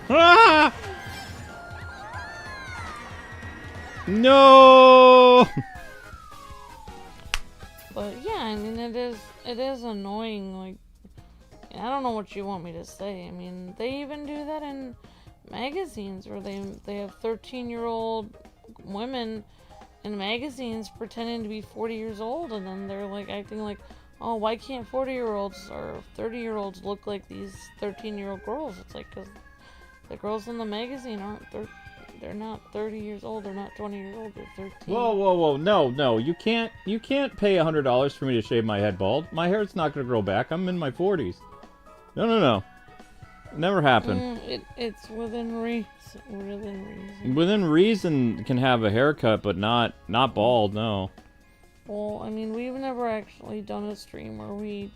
S1: Ah! No!
S2: But yeah, I mean, it is annoying. Like, I don't know what you want me to say. I mean, they even do that in magazines where they have 13-year-old women in magazines pretending to be 40 years old, and then they're like acting like, oh, why can't 40-year-olds or 30-year-olds look like these 13-year-old girls? It's like, because the girls in the magazine they're not 30 years old, they're not 20 years old, they're 13.
S1: Whoa, no, you can't pay $100 for me to shave my head bald. My hair's not gonna grow back. I'm in my 40s. No. Never happened.
S2: It's within reason.
S1: Within reason can have a haircut, but not bald, no.
S2: Well, I mean, we've never actually done a stream where we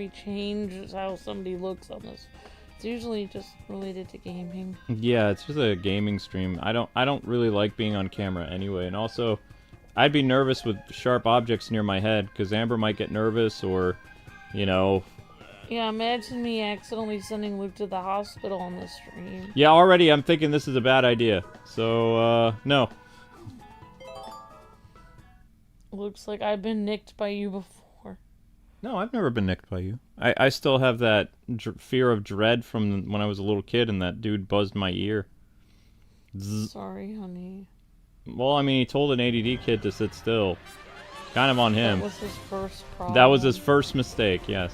S2: change how somebody looks on this. It's usually just related to gaming.
S1: Yeah, it's just a gaming stream. I don't really like being on camera anyway, and also, I'd be nervous with sharp objects near my head, because Amber might get nervous, or, you know...
S2: Yeah, imagine me accidentally sending Luke to the hospital on the stream.
S1: Yeah, already I'm thinking this is a bad idea. So, no.
S2: Looks like I've been nicked by you before.
S1: No, I've never been nicked by you. I still have that fear of dread from when I was a little kid and that dude buzzed my ear.
S2: Sorry, honey.
S1: Well, I mean, he told an ADD kid to sit still. Kind of on him.
S2: That was his first problem.
S1: That was his first mistake, yes.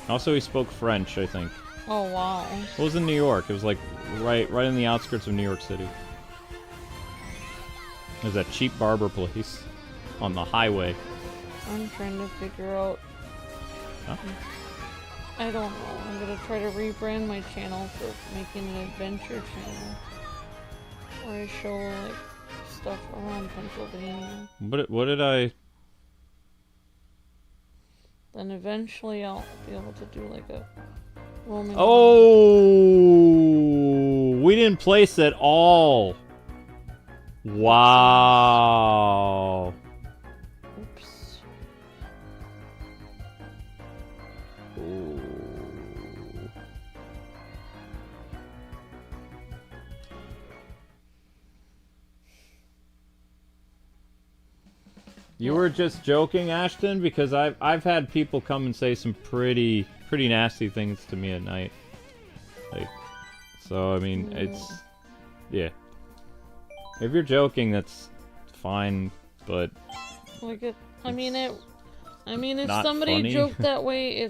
S1: Also, he spoke French, I think.
S2: Oh, wow.
S1: It was in New York. It was like right in the outskirts of New York City. There's that cheap barber place on the highway.
S2: I'm trying to figure out.
S1: Huh?
S2: I don't know. I'm gonna try to rebrand my channel for making an adventure channel. Where I show, like, stuff around Pennsylvania.
S1: What did I...
S2: Then eventually I'll be able to do, like, a roaming...
S1: Oh! We didn't place at all! Wow!
S2: Oops.
S1: Ooh. You were just joking, Ashton, because I've had people come and say some pretty nasty things to me at night. Like, so I mean, it's yeah. If you're joking, that's fine, but
S2: Like it. I mean, if
S1: not
S2: somebody
S1: funny.
S2: joked that way,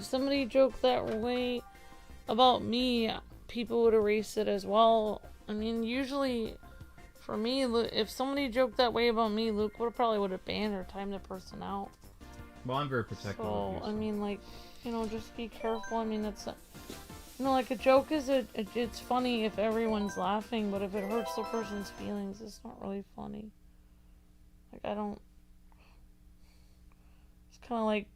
S2: about me, people would erase it as well. I mean, usually, for me, if somebody joked that way about me, Luke probably would have banned or timed the person out.
S1: Well, I'm very protective of you.
S2: So, I mean, like, you know, just be careful. I mean, that's, you know, like, a joke is, it's funny if everyone's laughing, but if it hurts the person's feelings, it's not really funny. Like, I don't... It's kind of like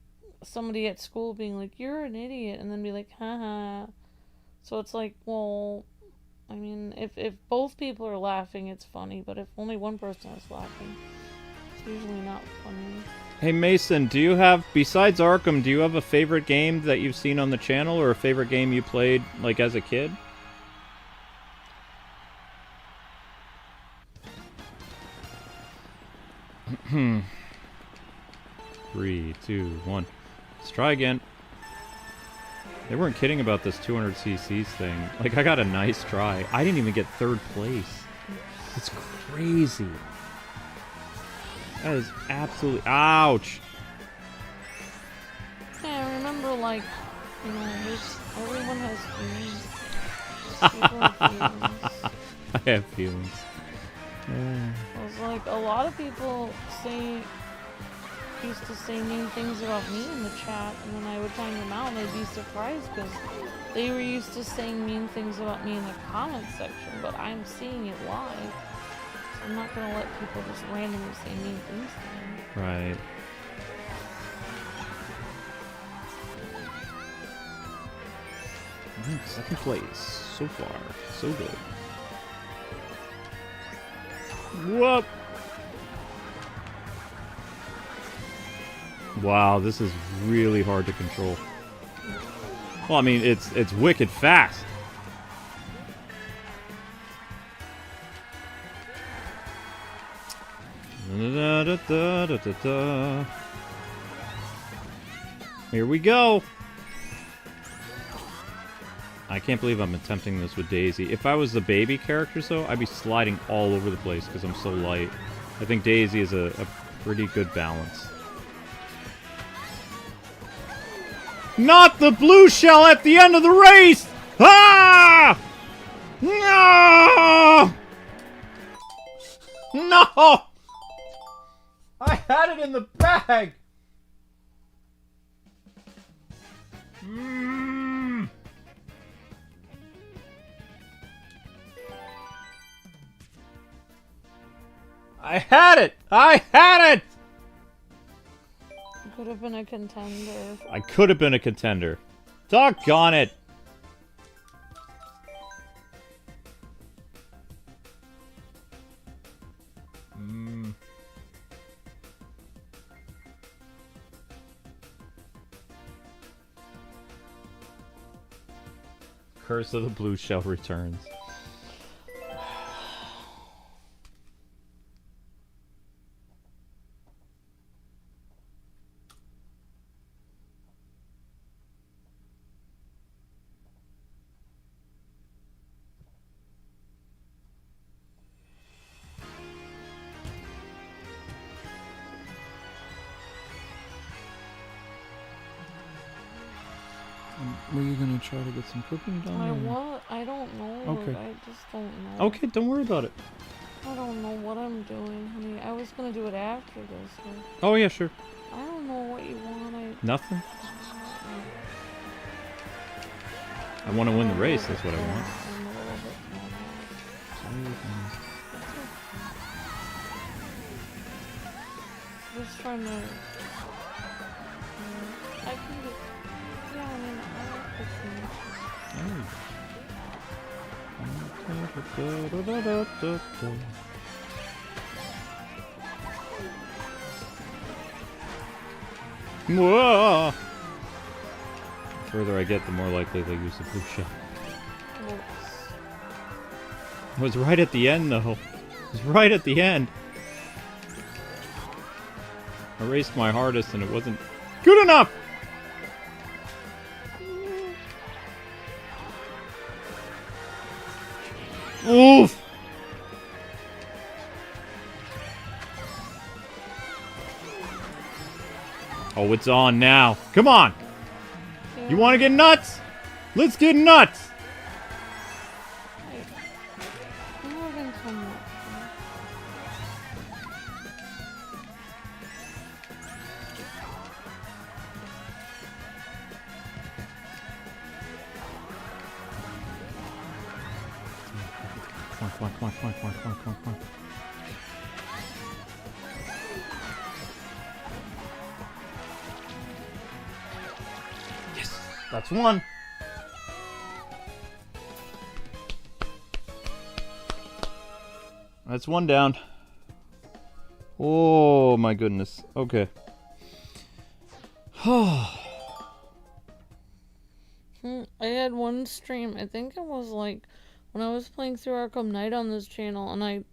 S2: somebody at school being like, you're an idiot, and then be like, haha. So it's like, well, I mean, if both people are laughing, it's funny, but if only one person is laughing, it's usually not funny.
S1: Hey Mason, do you have, besides Arkham, do you have a favorite game that you've seen on the channel, or a favorite game you played, like, as a kid? Hmm. 3, 2, 1. Let's try again. They weren't kidding about this 200cc's thing. Like, I got a nice try. I didn't even get third place. It's crazy. That is absolutely... Ouch!
S2: Yeah, I remember, like, you know, everyone has feelings. People have feelings.
S1: I have feelings.
S2: It was like, a lot of people used to say mean things about me in the chat, and then I would find them out and they'd be surprised because they were used to saying mean things about me in the comment section, but I'm seeing it live. So I'm not gonna let people just randomly say mean things to me.
S1: Right. Second place. So far. So good. Whoop! Wow, this is really hard to control. Well, I mean, it's wicked fast. Here we go. I can't believe I'm attempting this with Daisy. If I was the baby characters, though, I'd be sliding all over the place because I'm so light. I think Daisy is a pretty good balance. Not the blue shell at the end of the race! Ah! No! No! I had it in the bag! I had it! I had it!
S2: Could have been a contender.
S1: I could have been a contender. Doggone it! Curse of the Blue Shell returns. Were you gonna try to get some cooking done?
S2: I don't know.
S1: Okay.
S2: I just don't know.
S1: Okay, don't worry about it.
S2: I don't know what I'm doing, honey. I was gonna do it after this. But
S1: Oh yeah, sure.
S2: I don't know what you want.
S1: Nothing. I want to win the race. That's what I want.
S2: I'm a little bit just trying to. I can get. Yeah, I mean, I like cooking.
S1: Whoa! The further I get, the more likely they use the blue shell. It was right at the end, though. It was right at the end. I raced my hardest, and it wasn't good enough! Oof! Oh, it's on now. Come on!
S2: Yeah.
S1: You want to get nuts? Let's get nuts!
S2: I'm moving so much.
S1: Come on. Yes! That's one! That's one down. Oh my goodness. Okay.
S2: I had one stream, I think it was like when I was playing through Arkham Knight on this channel, and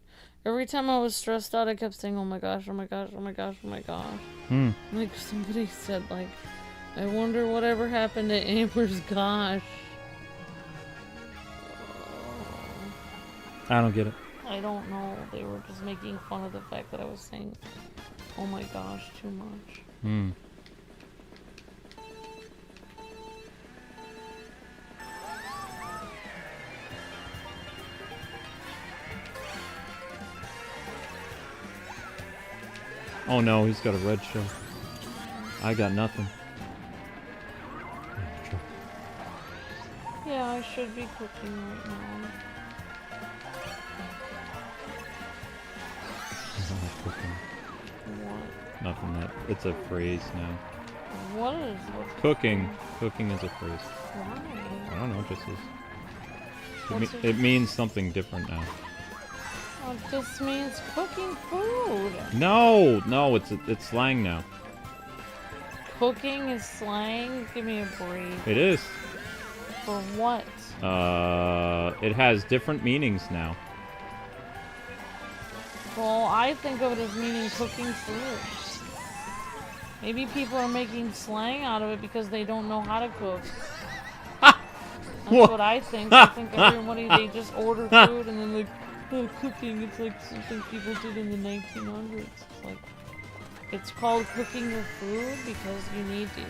S2: every time I was stressed out, I kept saying, oh my gosh, oh my gosh, oh my gosh, oh my gosh. Like somebody said, like, I wonder whatever happened to Amber's gosh.
S1: I don't get it.
S2: I don't know. They were just making fun of the fact that I was saying, oh my gosh, too much.
S1: Oh no, he's got a red shell. I got nothing.
S2: Yeah, I should be cooking right now. What?
S1: Nothing. It's a phrase now.
S2: What is what's
S1: Cooking. Cooking is a phrase.
S2: Why?
S1: I don't know, it just is.
S2: What's
S1: It means something different now.
S2: It just means cooking food.
S1: No, it's slang now.
S2: Cooking is slang? Give me a break.
S1: It is.
S2: For what?
S1: It has different meanings now.
S2: Well, I think of it as meaning cooking food. Maybe people are making slang out of it because they don't know how to cook. That's what I think. I think everybody, they just order food and then like, oh, cooking, it's like something people did in the 1900s. It's like, it's called cooking your food because you need to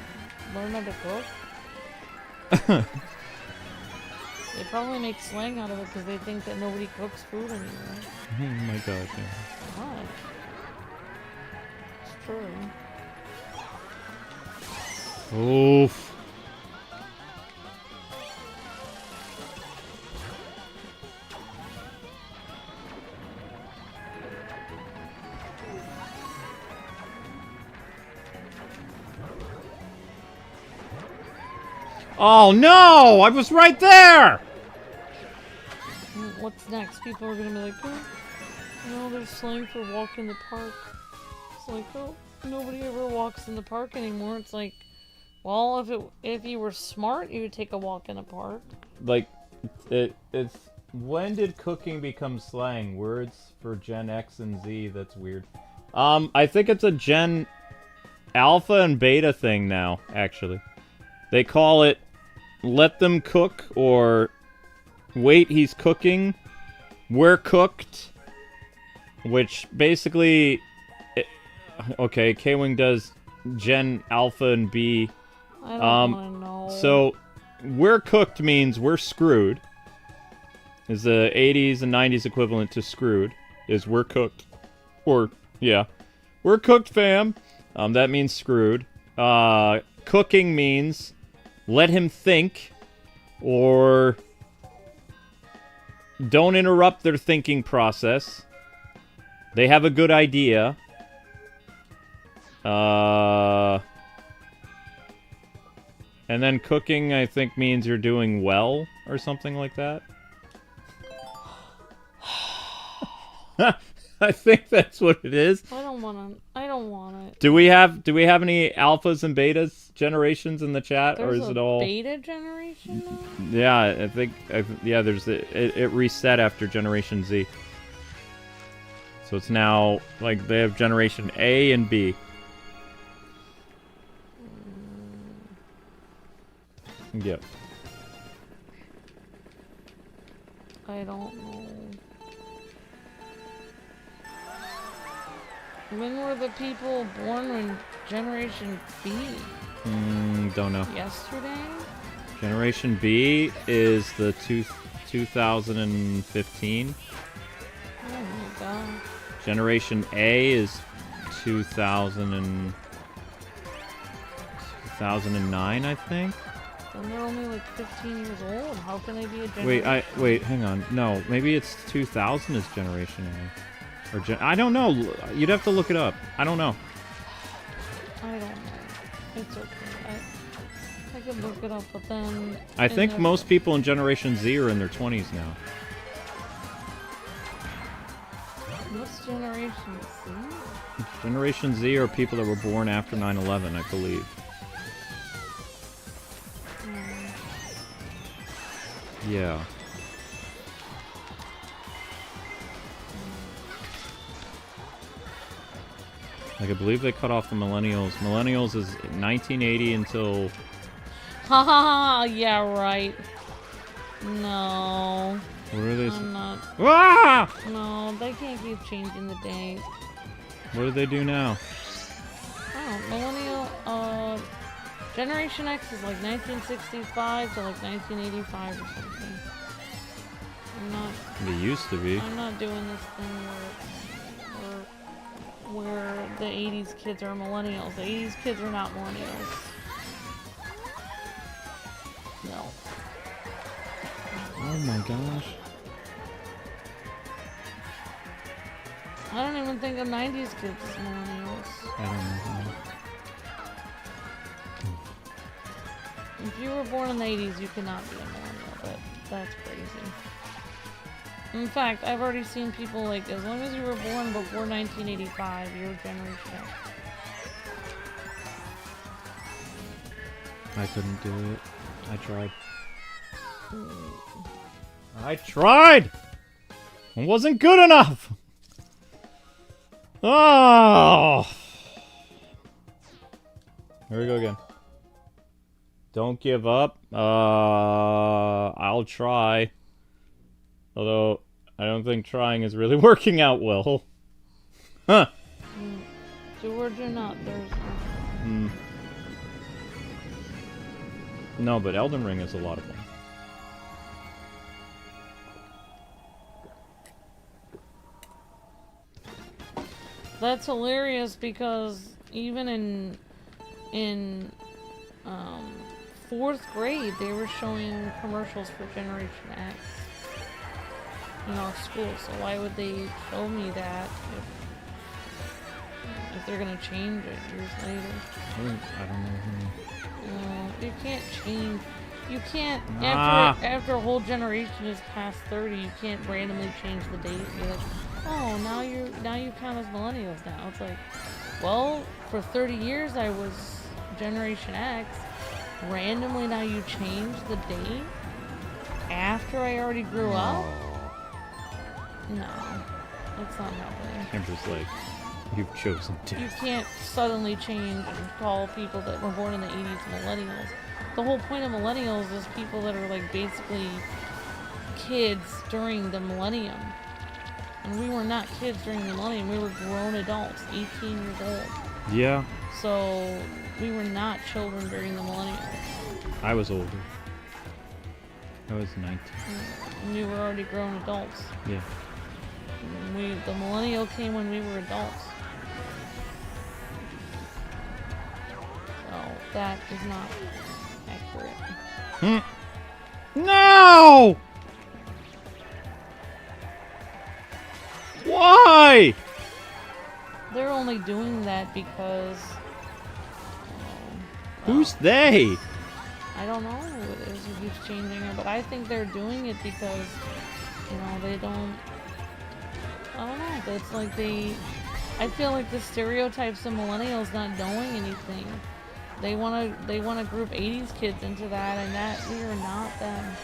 S2: learn how to cook. They probably make slang out of it because they think that nobody cooks food anymore.
S1: Oh my god, yeah.
S2: What? It's true.
S1: Oof. Oh no! I was right there!
S2: What's next? People are gonna be like, oh, you know, there's slang for walk in the park. It's like, oh, nobody ever walks in the park anymore. It's like, well, if you were smart, you would take a walk in a park.
S1: Like, it's when did cooking become slang? Words for Gen X and Z, that's weird. I think it's a Gen Alpha and Beta thing now, actually. They call it let them cook, or wait, he's cooking, we're cooked, which basically, okay, Kwing does Gen Alpha and B.
S2: I don't wanna know.
S1: So, we're cooked means we're screwed. Is the 80s and 90s equivalent to screwed. Is we're cooked. Or, yeah. We're cooked, fam. That means screwed. Cooking means let him think. Or don't interrupt their thinking process. They have a good idea. And then cooking, I think, means you're doing well, or something like that. I think that's what it is.
S2: I don't want it.
S1: Do we have any alphas and betas generations in the chat,
S2: There's
S1: or is it all
S2: beta generation now?
S1: Yeah, I think yeah. There's it reset after Generation Z, so it's now like they have Generation A and B. Yep.
S2: I don't know. When were the people born in Generation B?
S1: Don't know.
S2: Yesterday?
S1: Generation B is the 2015.
S2: Oh my god.
S1: Generation A is 2009, I think.
S2: And they're only like 15 years old. How can they be a generation?
S1: Wait, hang on. No, maybe it's 2000 is Generation A. Or I don't know. You'd have to look it up. I don't know.
S2: I don't know. It's okay. I could look it up, but then...
S1: I think most people in Generation Z are in their 20s now.
S2: What's Generation Z?
S1: Generation Z are people that were born after 9/11, I believe. Yeah. Like, I believe they cut off the millennials. Millennials is 1980 until...
S2: Haha, yeah, right. No.
S1: What are they?
S2: I'm not...
S1: Ah!
S2: No, they can't keep changing the date.
S1: What do they do now?
S2: Oh, millennial, Generation X is like 1965 to like 1985 or something. I'm not...
S1: They used to be.
S2: I'm not doing this thing where the 80s kids are millennials. The 80s kids are not millennials. No.
S1: Oh my gosh.
S2: I don't even think of 90s kids as millennials.
S1: I don't know.
S2: If you were born in the 80s, you cannot be a millennial, but that's crazy. In fact, I've already seen people like, as long as you were born before 1985, you're Generation X.
S1: I couldn't do it. I tried. I tried! It wasn't good enough! Oh! Here we go again. Don't give up. I'll try. Although, I don't think trying is really working out well. Huh.
S2: Do or do not, there's no.
S1: No, but Elden Ring is a lot of fun.
S2: That's hilarious because even in 4th grade, they were showing commercials for Generation X in our school. So why would they show me that if they're gonna change it years later?
S1: I don't know.
S2: You can't change. You can't after a whole generation is past 30. You can't randomly change the date. You're like, oh, now you count as millennials now. It's like, well, for 30 years I was Generation X. Randomly now you change the date after I already grew up? No, that's not happening.
S1: Amber's like, you've chosen death.
S2: You can't suddenly change and call people that were born in the 80s millennials. The whole point of millennials is people that are like basically kids during the millennium. And we were not kids during the millennium, we were grown adults, 18 years old.
S1: Yeah.
S2: So we were not children during the millennium.
S1: I was older. I was 19.
S2: And we were already grown adults.
S1: Yeah.
S2: The millennial came when we were adults. So that is not accurate.
S1: No! Why?
S2: They're only doing that because...
S1: Who's they?
S2: I don't know who it is who keeps changing it, but I think they're doing it because, you know, they don't... I don't know. It's like I feel like the stereotypes of millennials not knowing anything. They wanna group 80s kids into that, and that we are not them.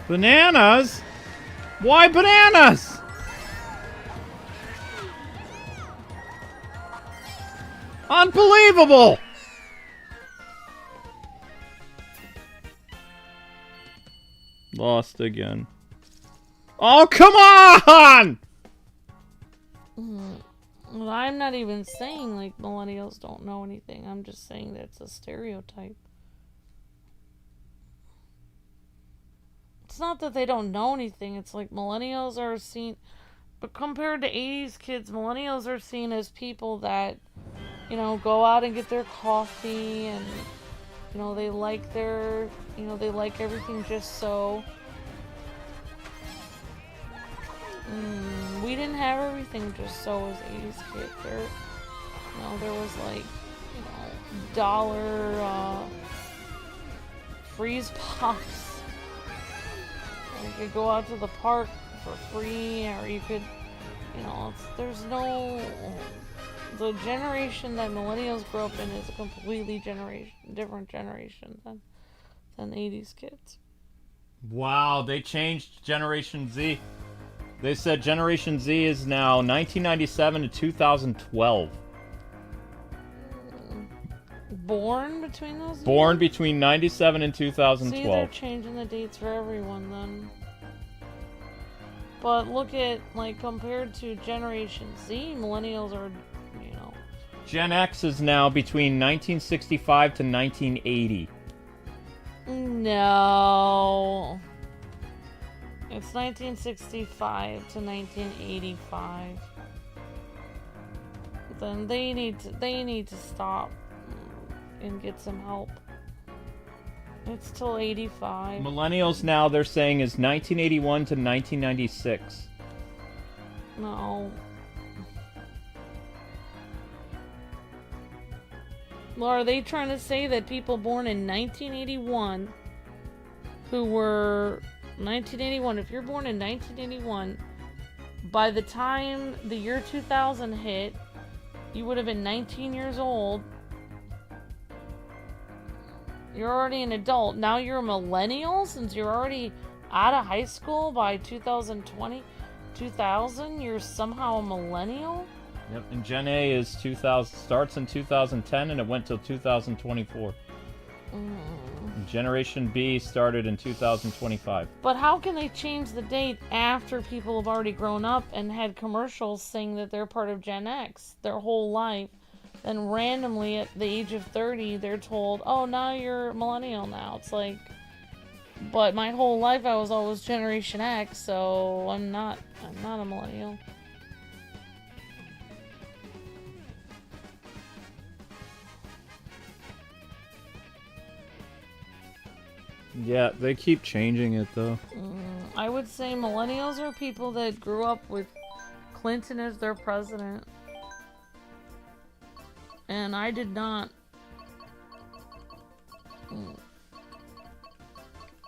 S1: Bananas? Why bananas? Unbelievable! Lost again. Oh, come on!
S2: Well, I'm not even saying like millennials don't know anything. I'm just saying that it's a stereotype. It's not that they don't know anything. It's like millennials are seen, but compared to 80s kids, millennials are seen as people that, you know, go out and get their coffee and, you know, they like they like everything just so. We didn't have everything just so as 80s kids. There was like, dollar freeze pops. You could go out to the park for free, or you could, there's no... The generation that millennials grew up in is a completely different generation than 80s kids.
S1: Wow, they changed Generation Z. They said Generation Z is now 1997 to 2012.
S2: Born between those years?
S1: Born between 97 and 2012.
S2: See, they're changing the dates for everyone then. But look at, like, compared to Generation Z, millennials are,
S1: Gen X is now between 1965 to 1980.
S2: No. It's 1965 to 1985. Then they need to stop and get some help. It's till 85.
S1: Millennials now, they're saying, is 1981 to 1996.
S2: No. Well, are they trying to say that people born in 1981 who were 1981, if you're born in 1981, by the time the year 2000 hit, you would have been 19 years old. You're already an adult. Now you're a millennial since you're already out of high school by 2020, 2000. You're somehow a millennial?
S1: Yep, and Gen A is starts in 2010 and it went till 2024. Generation B started in 2025.
S2: But how can they change the date after people have already grown up and had commercials saying that they're part of Gen X their whole life? Then randomly at the age of 30, they're told, oh, now you're a millennial now. It's like, but my whole life I was always Generation X, so I'm not a millennial.
S1: Yeah, they keep changing it, though.
S2: I would say millennials are people that grew up with Clinton as their president. And I did not.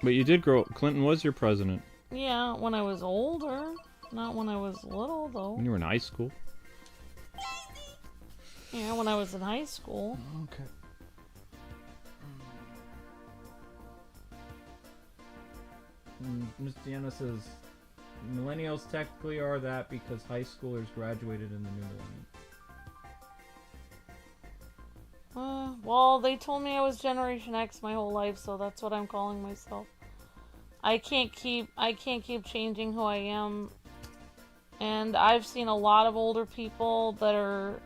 S1: But you did grow up. Clinton was your president.
S2: Yeah, when I was older. Not when I was little, though.
S1: When you were in high school.
S2: Yeah, when I was in high school.
S1: Okay. Ms. Deanna says, millennials technically are that because high schoolers graduated in the new millennium.
S2: Well, they told me I was Generation X my whole life, so that's what I'm calling myself. I can't keep changing who I am. And I've seen a lot of older people that are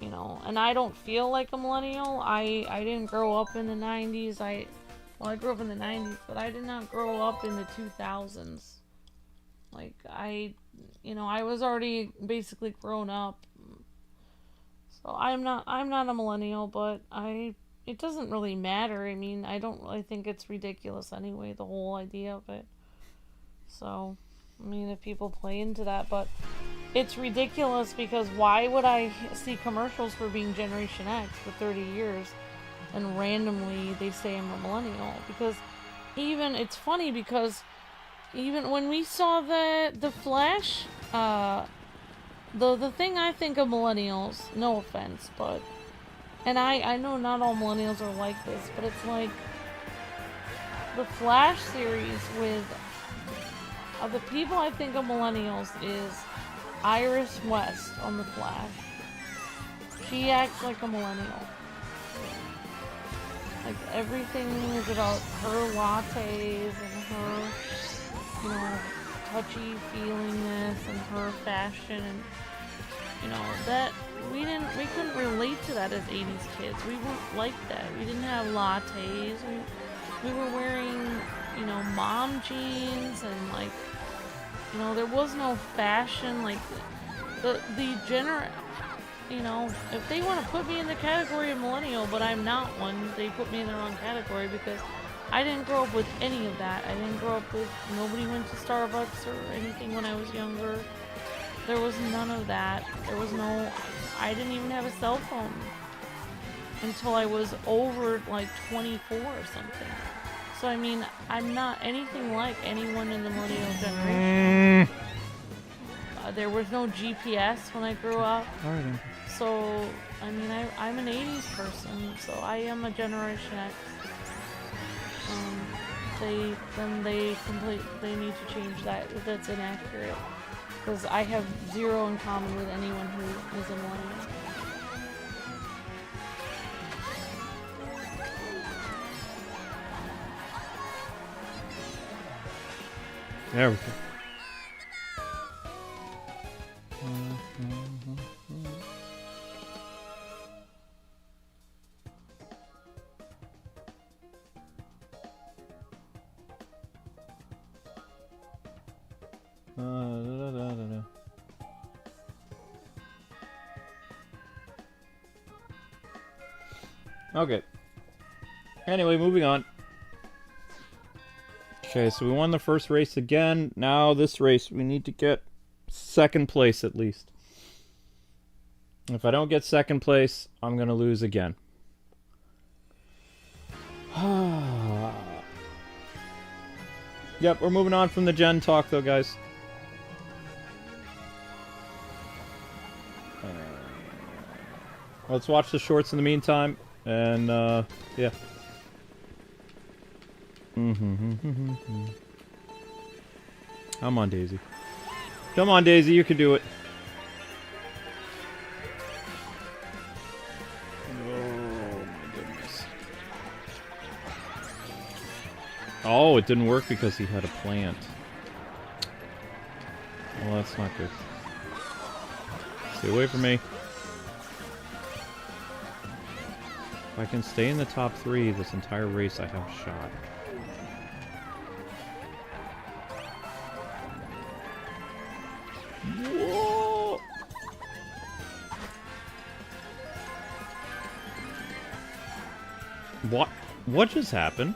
S2: you know, and I don't feel like a millennial. I didn't grow up in the 90s. Well, I grew up in the 90s, but I did not grow up in the 2000s. Like, you know, I was already basically grown up. So I'm not a millennial, but it doesn't really matter. I mean, I don't really think it's ridiculous anyway, the whole idea of it. So, I mean, if people play into that, but it's ridiculous because why would I see commercials for being Generation X for 30 years and randomly they say I'm a millennial? Because it's funny because even when we saw the Flash, the thing I think of millennials, no offense, but, and I know not all millennials are like this, but it's like the Flash series with the people I think of millennials is Iris West on the Flash. She acts like a millennial. Like everything is about her lattes and her, you know, touchy feelingness and her fashion, and you know that we couldn't relate to that as 80s kids. We weren't like that. We didn't have lattes. We were wearing, you know, mom jeans and like, you know, there was no fashion like you know, if they want to put me in the category of millennial, but I'm not one, they put me in the wrong category because I didn't grow up with any of that. I didn't grow up with, nobody went to Starbucks or anything when I was younger. There was none of that. I didn't even have a cell phone until I was over like 24 or something. So I mean, I'm not anything like anyone in the millennial generation. There was no GPS when I grew up.
S1: Alright.
S2: So, I mean, I'm an 80s person, so I am a Generation X. They need to change that. That's inaccurate. Because I have zero in common with anyone who is a millennial.
S1: There we go. Okay. Anyway, moving on. Okay, so we won the first race again. Now this race, we need to get second place at least. If I don't get second place, I'm going to lose again. Yep, we're moving on from the Gen talk though, guys. Let's watch the shorts in the meantime. And, yeah. Come on, Daisy. Come on, Daisy, you can do it. Oh, my goodness. Oh, it didn't work because he had a plant. Well, that's not good. Stay away from me. If I can stay in the top 3 this entire race, I have a shot. Whoa! What? What just happened?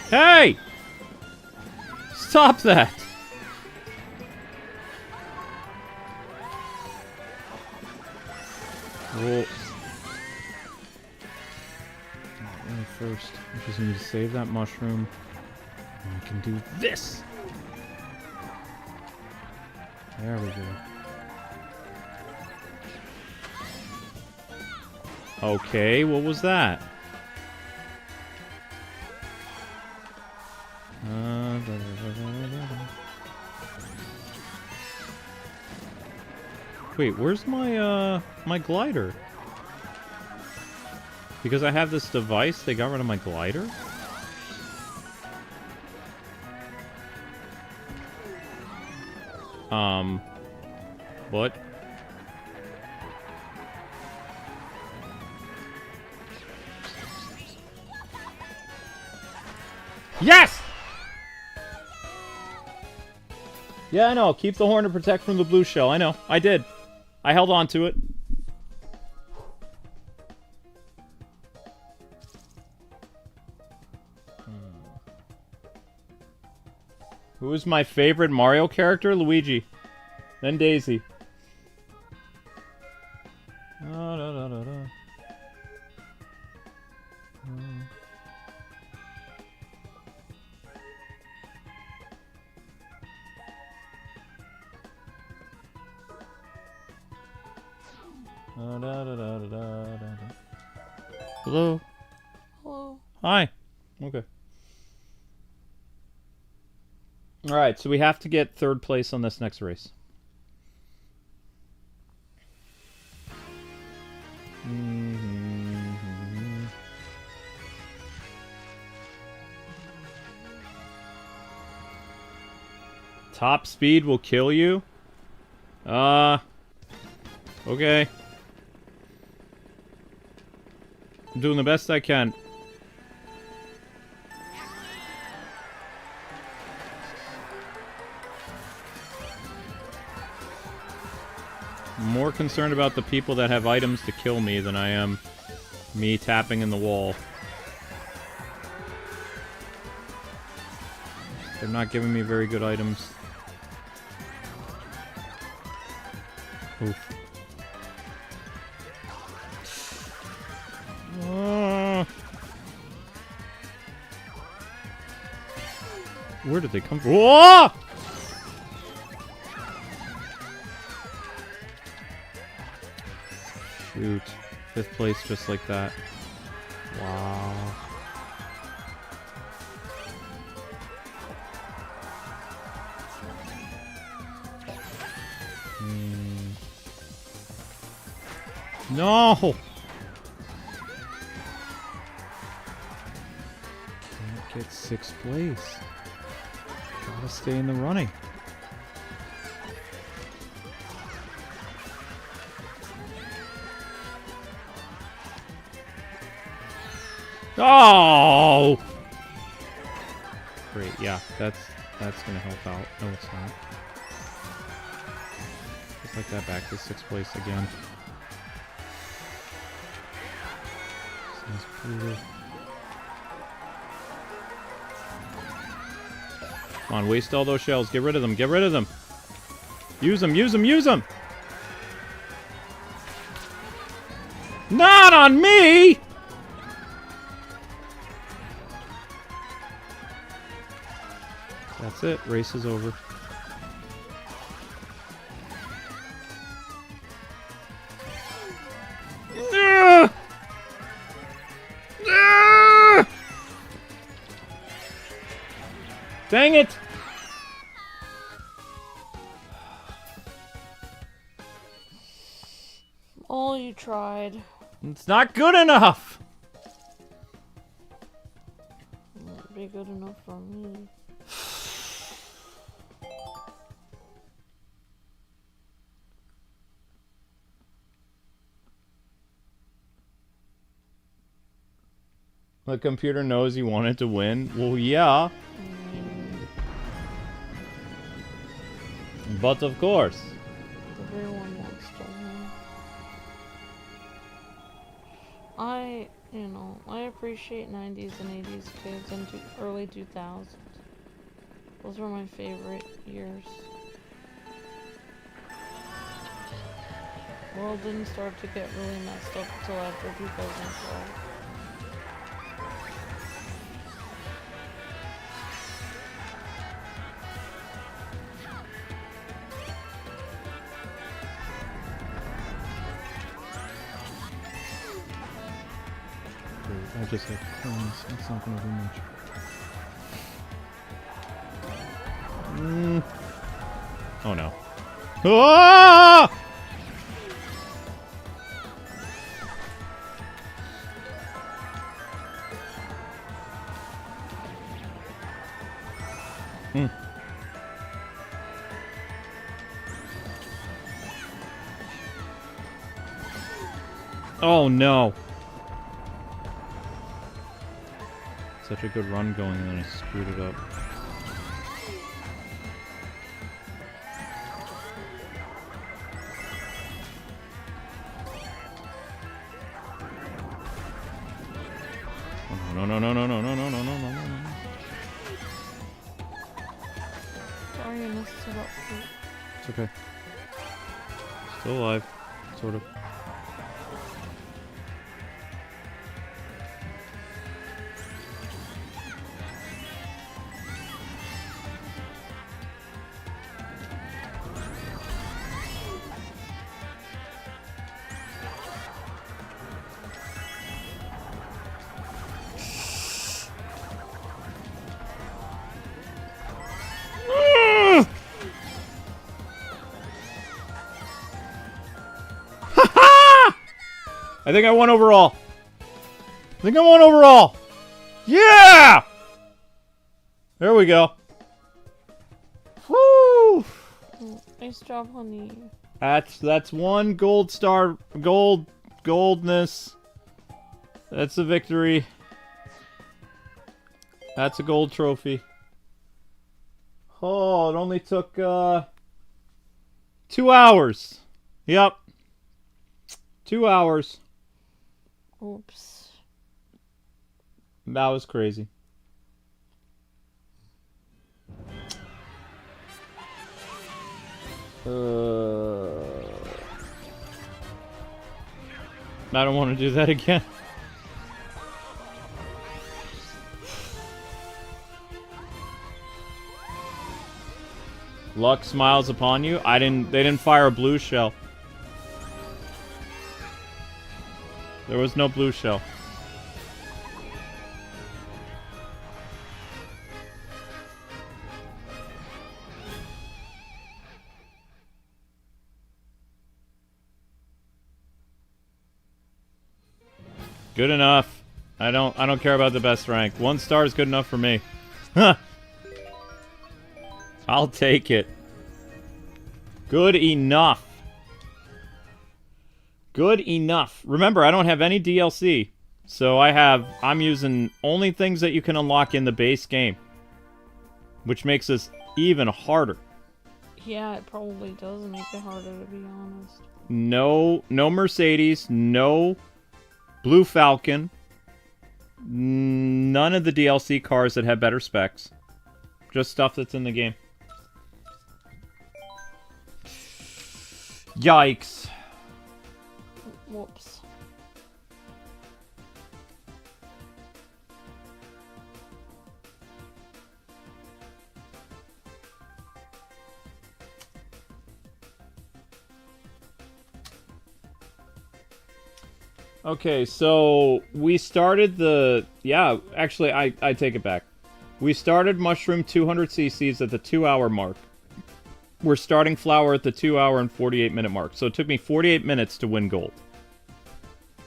S1: Hey! Stop that! Whoa. First, I just need to save that mushroom. And I can do this! There we go. Okay, what was that? Wait, where's my, my glider? Because I have this device, they got rid of my glider? What? Yes! Yeah, I know. Keep the horn to protect from the blue shell. I know. I did. I held on to it. Who is my favorite Mario character? Luigi. Then Daisy. Da, da, da, da, da. Da, da, da, da, da, da, da. Hello.
S2: Hello.
S1: Hi. Okay. Alright, so we have to get third place on this next race. Top speed will kill you? Okay. I'm doing the best I can. I'm more concerned about the people that have items to kill me than I am me tapping in the wall. They're not giving me very good items. Oof. Where did they come from? Whoa! Shoot. 5th place just like that. Wow. No! Can't get 6th place. Gotta stay in the running. Oh! Great, yeah, that's gonna help out. No, it's not. Just like that, back to 6th place again. Sounds brutal. Come on, waste all those shells. Get rid of them. Get rid of them. Use them. Use them. Use them. Not on me! That's it. Race is over. Dang it!
S2: Oh, you tried.
S1: It's not good enough!
S2: Won't be good enough for me.
S1: The computer knows you wanted to win. Well, yeah. But of course.
S2: Everyone wants to win. I appreciate 90s and 80s kids and early 2000s. Those were my favorite years. The world didn't start to get really messed up until after 2012.
S1: I just have coins. That's not gonna do much. Oh no. Ah! Oh no. Such a good run going, and then I screwed it up. Oh, no, no, no, no, no, no, no, no, no, no, no.
S2: Sorry, I messed it up.
S1: It's okay. Still alive, sort of. I think I won overall. Yeah! There we go. Woo!
S2: Nice job, honey.
S1: That's one gold star, goldness. That's a victory. That's a gold trophy. Oh, it only took 2 hours. Yep. 2 hours.
S2: Oops.
S1: That was crazy. I don't want to do that again. Luck smiles upon you. They didn't fire a blue shell. There was no blue shell. Good enough. I don't care about the best rank. 1 star is good enough for me. Huh. I'll take it. Good enough. Good enough. Remember, I don't have any DLC. So I'm using only things that you can unlock in the base game. Which makes this even harder.
S2: Yeah, it probably does make it harder, to be honest.
S1: No Mercedes, no Blue Falcon, none of the DLC cars that have better specs. Just stuff that's in the game. Yikes.
S2: Whoops.
S1: Okay, so we started actually, I take it back. We started Mushroom 200 cc's at the 2 hour mark. We're starting Flower at the 2 hour and 48 minute mark. So it took me 48 minutes to win gold.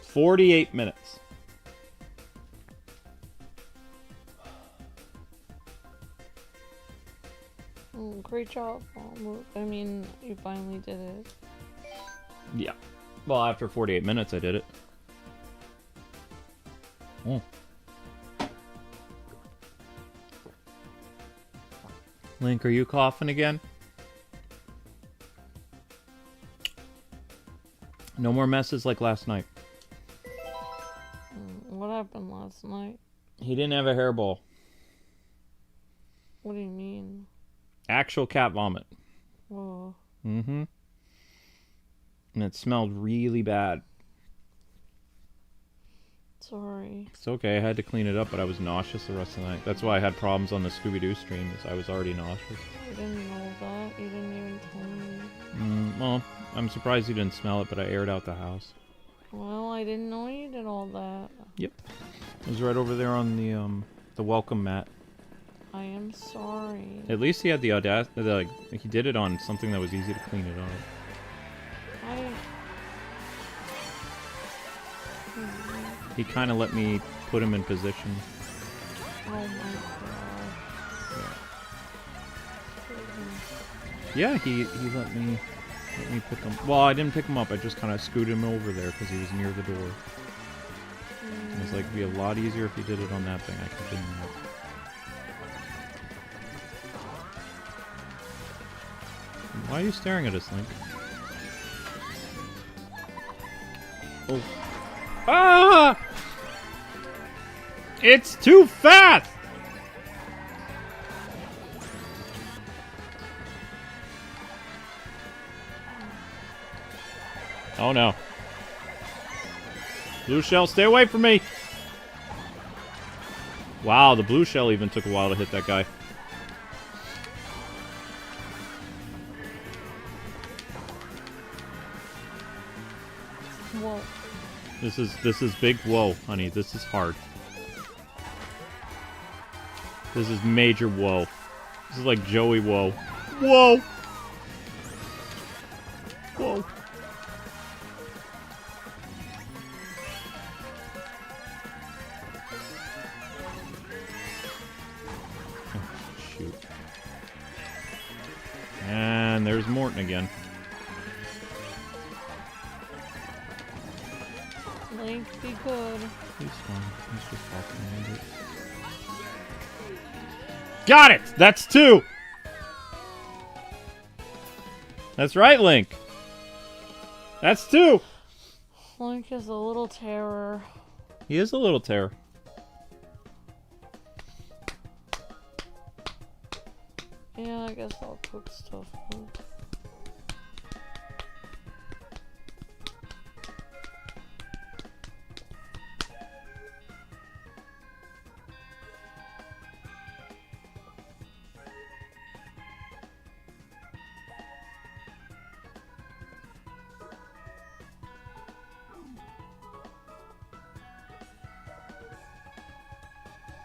S1: 48 minutes.
S2: Great job. I mean, you finally did it.
S1: Yeah. Well, after 48 minutes, I did it. Oh. Link, are you coughing again? No more messes like last night.
S2: What happened last night?
S1: He didn't have a hairball.
S2: What do you mean?
S1: Actual cat vomit.
S2: Whoa.
S1: Mm-hmm. And it smelled really bad.
S2: Sorry.
S1: It's okay, I had to clean it up, but I was nauseous the rest of the night. That's why I had problems on the Scooby-Doo stream, is I was already nauseous.
S2: I didn't know that. You didn't even tell me.
S1: Well, I'm surprised you didn't smell it, but I aired out the house.
S2: Well, I didn't know you did all that.
S1: Yep. It was right over there on the welcome mat.
S2: I am sorry.
S1: At least he had the audacity, he did it on something that was easy to clean it up. He kind of let me put him in position.
S2: Oh my god.
S1: Yeah, he let me pick him. Well, I didn't pick him up. I just kind of scooted him over there because he was near the door. was like, it'd be a lot easier if you did it on that thing. I kept doing that. Why are you staring at us, Link? Oh. Ah! It's too fast! Oh no. Blue shell, stay away from me! Wow, the blue shell even took a while to hit that guy.
S2: Whoa.
S1: This is big whoa, honey. This is hard. This is major whoa. This is like Joey whoa. Whoa! Whoa. Shoot. And there's Morton again.
S2: Link, be good.
S1: He's fine. He's just walking around it. Got it! That's 2! That's right, Link. That's 2!
S2: Link is a little terror.
S1: He is a little terror.
S2: Yeah, I guess I'll cook stuff.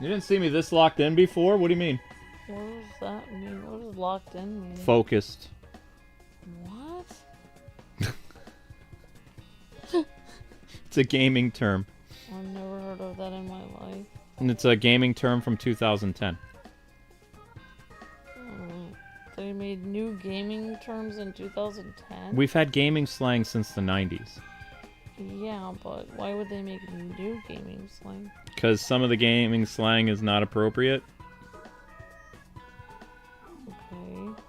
S1: You didn't see me this locked in before? What do you mean?
S2: What does that mean? What does locked in mean?
S1: Focused.
S2: What?
S1: It's a gaming term.
S2: I've never heard of that in my life.
S1: And it's a gaming term from 2010.
S2: They made new gaming terms in 2010?
S1: We've had gaming slang since the 90s.
S2: Yeah, but why would they make new gaming slang?
S1: Because some of the gaming slang is not appropriate.
S2: Okay.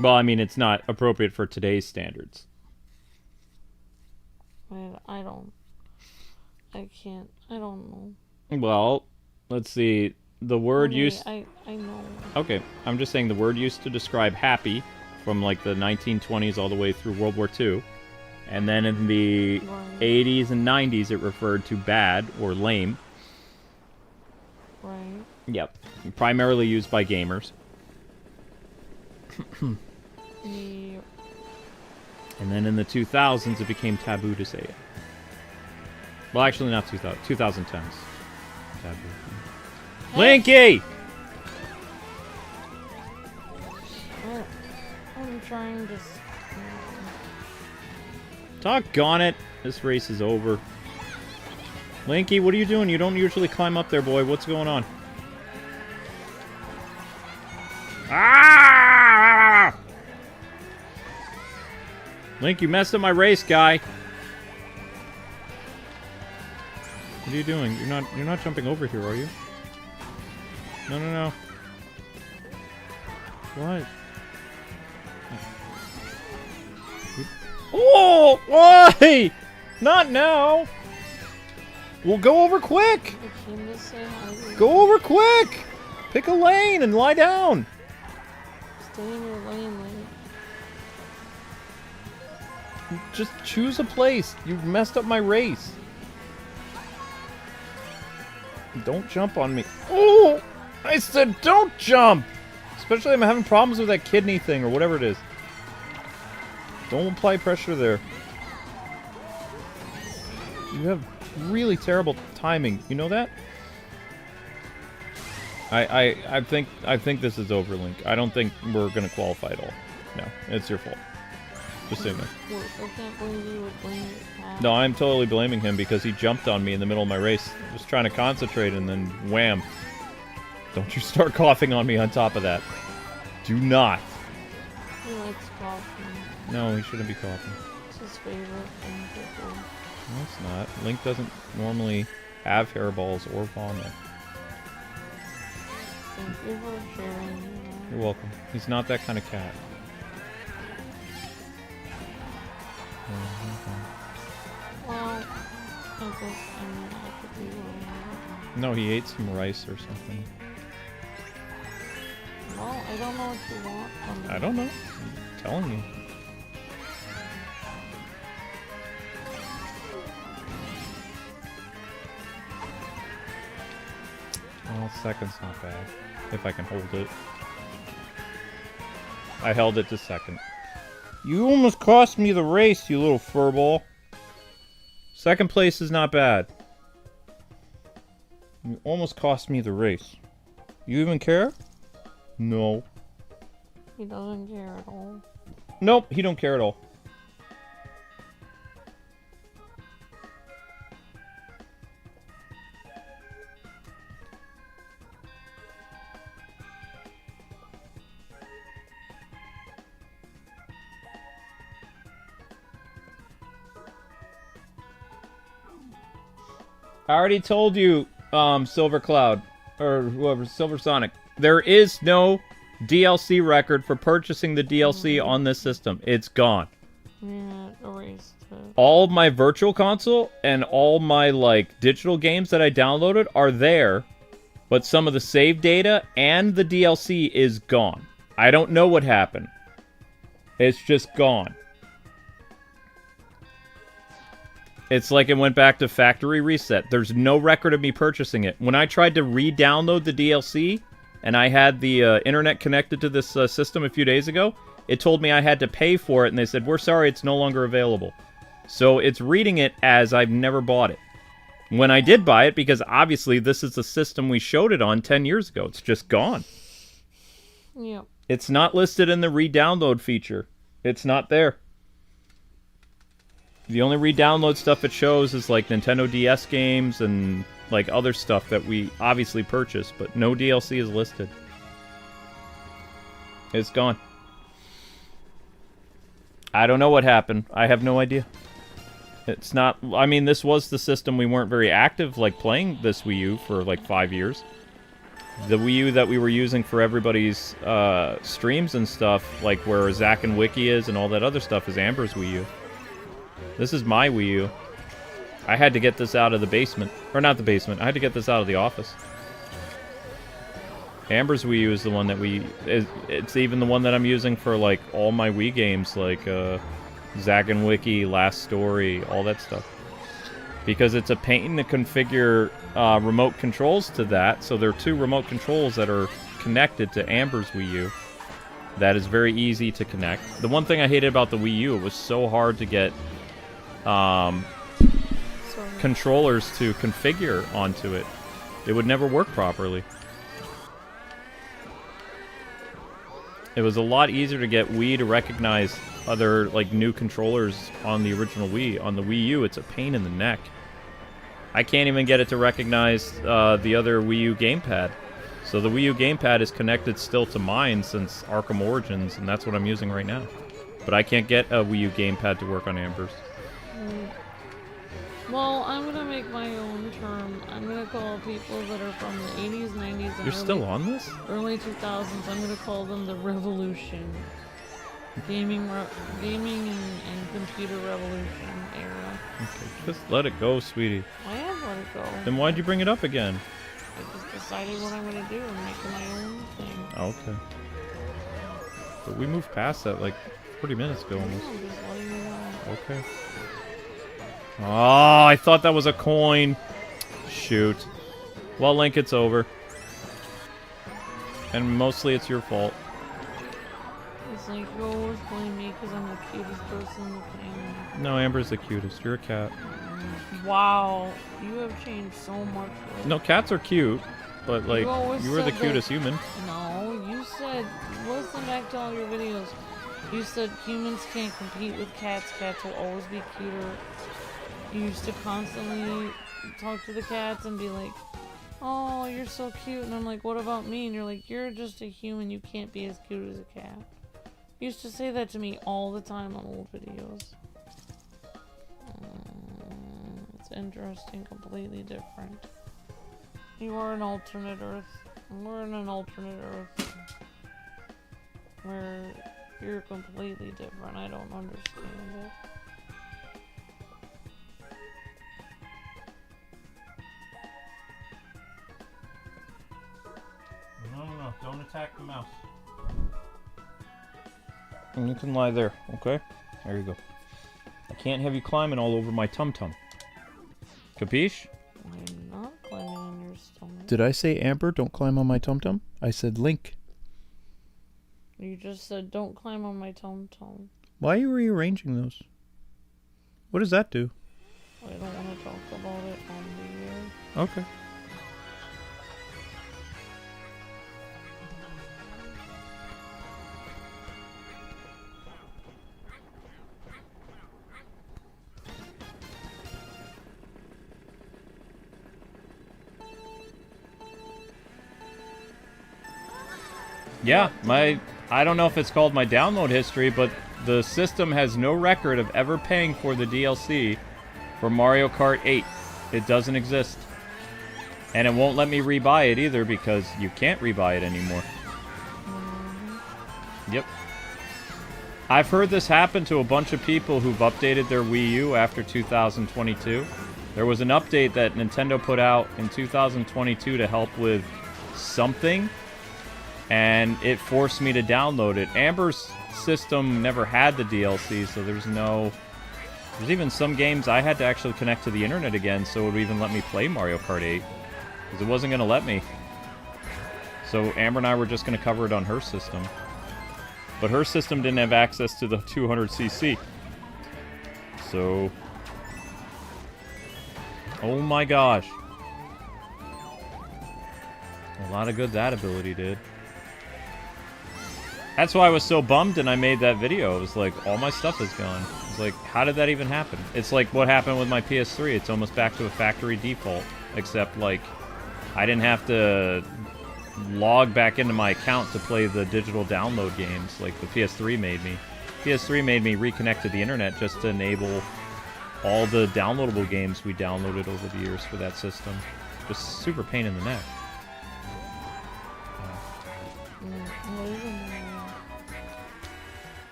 S1: Well, I mean, it's not appropriate for today's standards.
S2: I don't know.
S1: Well, let's see. The word
S2: Okay,
S1: used...
S2: I know.
S1: Okay, I'm just saying the word used to describe happy from like the 1920s all the way through World War II. And then in the
S2: Right.
S1: 80s and 90s, it referred to bad or lame.
S2: Right.
S1: Yep. Primarily used by gamers.
S2: Yeah.
S1: And then in the 2000s, it became taboo to say it. Well, actually, not 2000. 2010s. Taboo. Linky!
S2: I'm trying to...
S1: Doggone it. This race is over. Linky, what are you doing? You don't usually climb up there, boy. What's going on? Ah! Link, you messed up my race, guy. What are you doing? You're not jumping over here, are you? No, no, no. What? Oh, why? Not now. We'll go over quick.
S2: I came to say hi.
S1: Go over quick. Pick a lane and lie down.
S2: Stay in your lane, Link.
S1: Just choose a place. You messed up my race. Don't jump on me. Oh! I said don't jump! Especially I'm having problems with that kidney thing or whatever it is. Don't apply pressure there. You have really terrible timing. You know that? I think this is over, Link. I don't think we're gonna qualify at all. No, it's your fault. Just saying that.
S2: I can't believe you would blame it.
S1: No, I'm totally blaming him because he jumped on me in the middle of my race. Just trying to concentrate and then wham. Don't you start coughing on me on top of that. Do not.
S2: He likes coughing.
S1: No, he shouldn't be coughing.
S2: It's his favorite thing to do.
S1: No, it's not. Link doesn't normally have hairballs or vomit.
S2: Thank you for sharing.
S1: You're welcome. He's not that kind of cat.
S2: Well, I guess I could be wrong.
S1: No, he ate some rice or something.
S2: Well, I don't know what you want from me.
S1: I don't know. I'm telling you. Well, second's not bad. If I can hold it. I held it to second. You almost cost me the race, you little furball. Second place is not bad. You almost cost me the race. You even care? No.
S2: He doesn't care at all.
S1: Nope, he don't care at all. I already told you, Silver Cloud, or whoever, Silver Sonic. There is no DLC record for purchasing the DLC on this system. It's gone.
S2: Yeah, erased it.
S1: All of my virtual console and all my, like, digital games that I downloaded are there, but some of the save data and the DLC is gone. I don't know what happened. It's just gone. It's like it went back to factory reset. There's no record of me purchasing it. When I tried to re-download the DLC, and I had the internet connected to this system a few days ago, it told me I had to pay for it, and they said, we're sorry, it's no longer available. So it's reading it as I've never bought it. When I did buy it, because obviously this is the system we showed it on 10 years ago, it's just gone.
S2: Yep.
S1: It's not listed in the re-download feature. It's not there. The only re-download stuff it shows is like Nintendo DS games and like other stuff that we obviously purchased, but no DLC is listed. It's gone. I don't know what happened. I have no idea. It's not... I mean, this was the system we weren't very active, like, playing this Wii U for, like, 5 years. The Wii U that we were using for everybody's streams and stuff, like where Zack and Wiki is and all that other stuff, is Amber's Wii U. This is my Wii U. I had to get this out of the basement. Or not the basement. I had to get this out of the office. Amber's Wii U is the one that it's even the one that I'm using for, like, all my Wii games, like, Zack and Wiki, Last Story, all that stuff. Because it's a pain to configure remote controls to that, so there are 2 remote controls that are connected to Amber's Wii U. That is very easy to connect. The one thing I hated about the Wii U, it was so hard to get controllers to configure onto it. It would never work properly. It was a lot easier to get Wii to recognize other, like, new controllers on the original Wii. On the Wii U, it's a pain in the neck. I can't even get it to recognize the other Wii U gamepad. So the Wii U gamepad is connected still to mine since Arkham Origins, and that's what I'm using right now. But I can't get a Wii U gamepad to work on Amber's.
S2: Well, I'm gonna make my own term. I'm gonna call people that are from the 80s, 90s, and
S1: You're still on this?
S2: early 2000s. I'm gonna call them the Revolution. Gaming and computer revolution era.
S1: Okay, just let it go, sweetie.
S2: I have let it go.
S1: Then why'd you bring it up again?
S2: I just decided what I'm gonna do and make my own thing.
S1: Okay. But we moved past that like 40 minutes ago almost.
S2: I'm just letting you know.
S1: Okay. Oh, I thought that was a coin. Shoot. Well, Link, it's over. And mostly it's your fault.
S2: It's like, you always blame me because I'm the cutest person in the family.
S1: No, Amber's the cutest. You're a cat.
S2: Wow, you have changed so much.
S1: No, cats are cute, but like,
S2: always
S1: you were the
S2: said
S1: cutest
S2: that-
S1: human.
S2: No, you said, listen back to all your videos. You said humans can't compete with cats. Cats will always be cuter. You used to constantly talk to the cats and be like, oh, you're so cute. And I'm like, what about me? And you're like, you're just a human. You can't be as cute as a cat. He used to say that to me all the time on old videos. It's interesting, completely different. You are an alternate Earth. We're in an alternate Earth. Where you're completely different. I don't understand it.
S1: No. Don't attack the mouse. And you can lie there, okay? There you go. I can't have you climbing all over my tum-tum. Capiche?
S2: I'm not climbing on your stomach.
S3: Did I say Amber, don't climb on my tum-tum? I said Link.
S2: You just said don't climb on my tum-tum.
S3: Why are you rearranging those? What does that do?
S2: I don't want to talk about it on the air.
S3: Okay.
S1: Yeah, I don't know if it's called my download history, but the system has no record of ever paying for the DLC for Mario Kart 8. It doesn't exist. And it won't let me rebuy it either because you can't rebuy it anymore. Yep. I've heard this happen to a bunch of people who've updated their Wii U after 2022. There was an update that Nintendo put out in 2022 to help with something, and it forced me to download it. Amber's system never had the DLC, so there's even some games I had to actually connect to the internet again so it would even let me play Mario Kart 8, because it wasn't going to let me. So Amber and I were just going to cover it on her system. But her system didn't have access to the 200cc. So... oh my gosh. A lot of good that ability did. That's why I was so bummed and I made that video. It was like, all my stuff is gone. I was like, how did that even happen? It's like what happened with my PS3. It's almost back to a factory default. Except, like, I didn't have to log back into my account to play the digital download games like the PS3 made me. PS3 made me reconnect to the internet just to enable all the downloadable games we downloaded over the years for that system. Just super pain in the neck.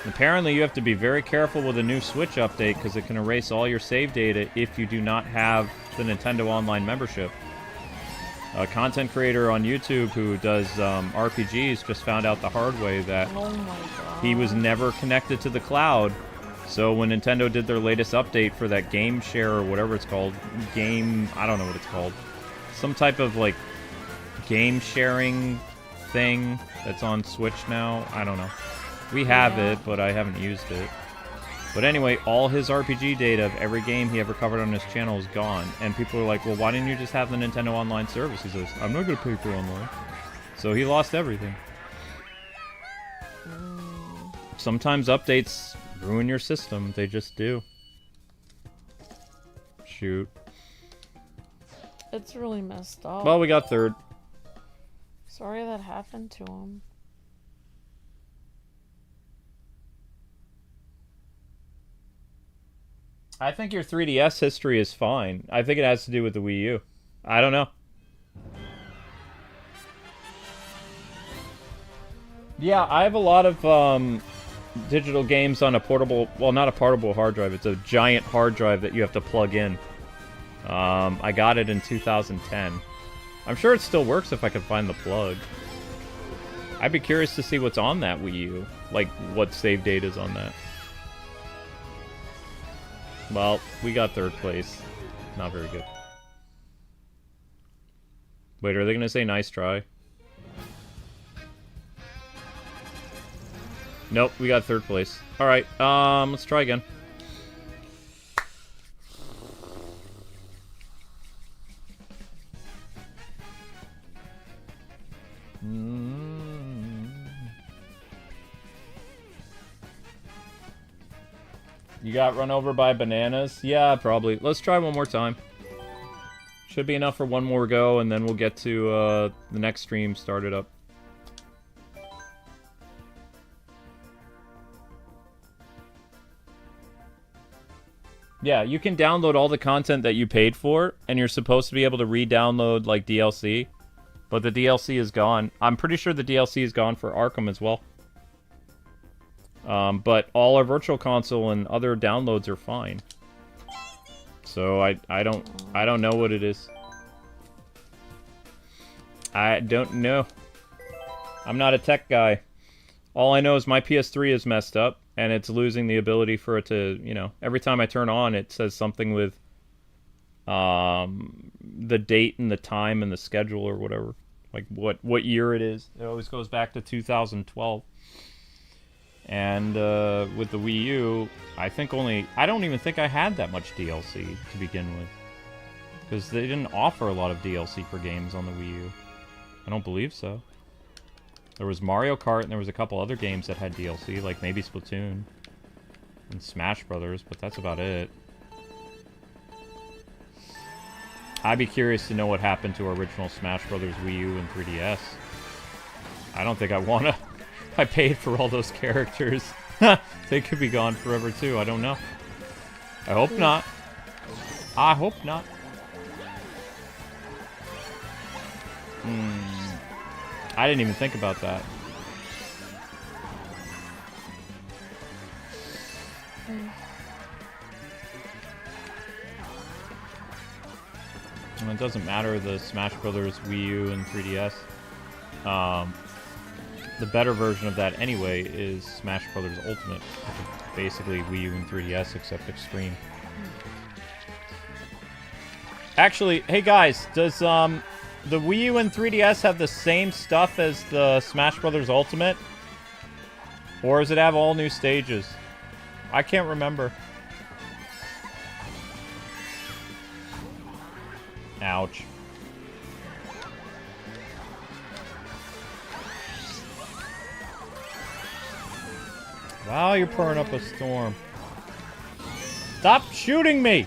S1: Apparently you have to be very careful with a new Switch update because it can erase all your save data if you do not have the Nintendo Online membership. A content creator on YouTube who does RPGs just found out the hard way that he was never connected to the cloud. So when Nintendo did their latest update for that game share or whatever it's called, I don't know what it's called. Some type of like game sharing thing that's on Switch now. I don't know. We have it, but I haven't used it. But anyway, all his RPG data of every game he ever covered on his channel is gone. And people are like, well, why didn't you just have the Nintendo Online service? He says, I'm not going to pay for online. So he lost everything. Sometimes updates ruin your system. They just do. Shoot.
S2: It's really messed up.
S1: Well, we got third.
S2: Sorry that happened to him.
S1: I think your 3DS history is fine. I think it has to do with the Wii U. I don't know. Yeah, I have a lot of digital games on a portable... well, not a portable hard drive. It's a giant hard drive that you have to plug in. I got it in 2010. I'm sure it still works if I can find the plug. I'd be curious to see what's on that Wii U. Like, what save data is on that. Well, we got third place. Not very good. Wait, are they going to say nice try? Nope, we got third place. Alright, let's try again. You got run over by bananas? Yeah, probably. Let's try one more time. Should be enough for one more go, and then we'll get to the next stream started up. Yeah, you can download all the content that you paid for, and you're supposed to be able to re-download, like, DLC. But the DLC is gone. I'm pretty sure the DLC is gone for Arkham as well. But all our Virtual Console and other downloads are fine. So I don't know what it is. I don't know. I'm not a tech guy. All I know is my PS3 is messed up, and it's losing the ability for it to, you know, every time I turn on, it says something with the date and the time and the schedule or whatever. Like what year it is. It always goes back to 2012. And with the Wii U, I don't even think I had that much DLC to begin with. Because they didn't offer a lot of DLC for games on the Wii U. I don't believe so. There was Mario Kart and there was a couple other games that had DLC, like maybe Splatoon and Smash Brothers, but that's about it. I'd be curious to know what happened to original Smash Brothers Wii U and 3DS. I don't think I wanna. I paid for all those characters. They could be gone forever too, I don't know. I hope not. I hope not. I didn't even think about that. Well, it doesn't matter, the Smash Brothers Wii U and 3DS. The better version of that anyway is Smash Brothers Ultimate, which is basically Wii U and 3DS except Extreme. Actually, hey guys, does the Wii U and 3DS have the same stuff as the Smash Brothers Ultimate? Or does it have all new stages? I can't remember. Ouch. Wow, you're pouring up a storm. Stop shooting me!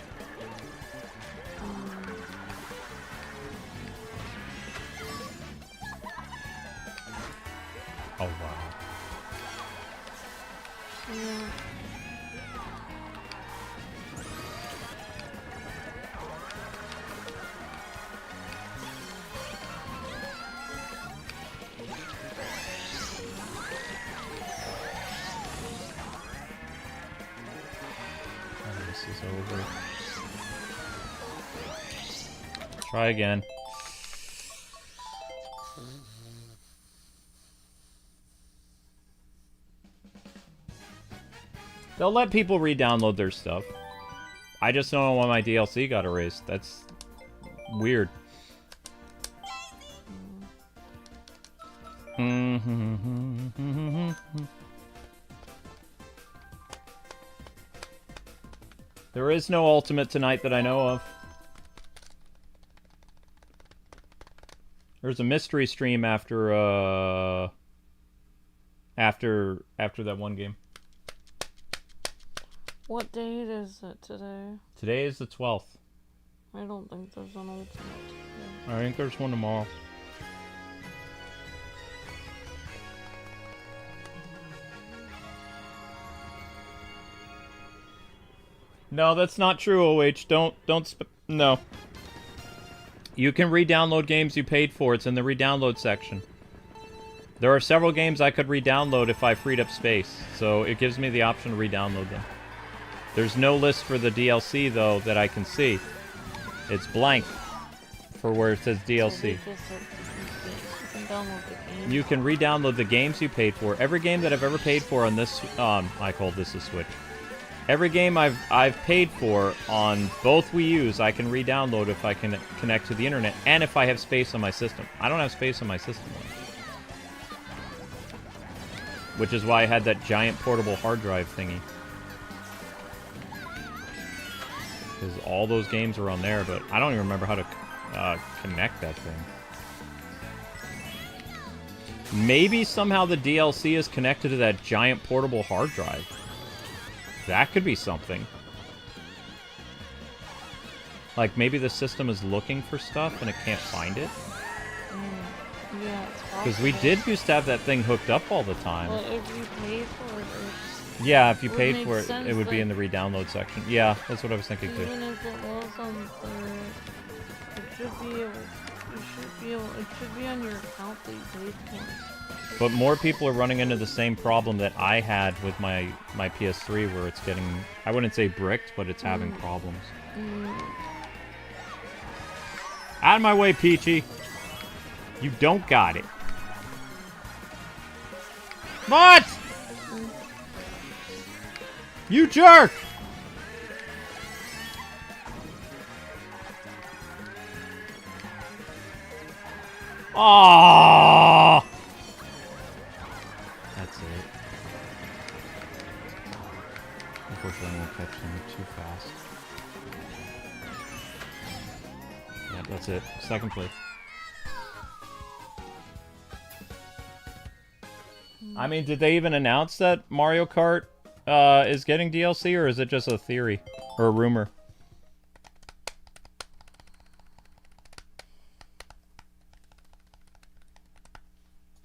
S1: Oh, wow.
S2: Yeah.
S1: This is over. Try again. They'll let people re-download their stuff. I just don't know why my DLC got erased. That's weird. There is no Ultimate tonight that I know of. There's a mystery stream after that one game.
S2: What date is it today?
S1: Today is the 12th.
S2: I don't think there's an ultimate today.
S1: I think there's one tomorrow. No, that's not true, OH. No. You can re-download games you paid for. It's in the re-download section. There are several games I could re-download if I freed up space, so it gives me the option to re-download them. There's no list for the DLC, though, that I can see. It's blank for where it says DLC. You can re-download the games you paid for. Every game that I've ever paid for on this, I call this a Switch. Every game I've paid for on both Wii U's, I can re-download if I can connect to the internet, and if I have space on my system. I don't have space on my system, which is why I had that giant portable hard drive thingy. Because all those games are on there, but I don't even remember how to connect that thing. Maybe somehow the DLC is connected to that giant portable hard drive. That could be something. Like, maybe the system is looking for stuff and it can't find it?
S2: Yeah, it's possible.
S1: Because we did used to have that thing hooked up all the time.
S2: Well, if you pay for it,
S1: Yeah, if you
S2: Would
S1: paid
S2: make
S1: for it,
S2: sense,
S1: it would be
S2: like-
S1: in the re-download section. Yeah, that's what I was thinking too.
S2: Even if it was on the, it should be able, it should be on your account that you paid for.
S1: But more people are running into the same problem that I had with my PS3, where it's getting, I wouldn't say bricked, but it's having problems. Out of my way, Peachy! You don't got it. What? You jerk! Ah! That's it. Unfortunately, I won't catch them too fast. Yeah, that's it. Second place. I mean, did they even announce that Mario Kart is getting DLC, or is it just a theory or a rumor?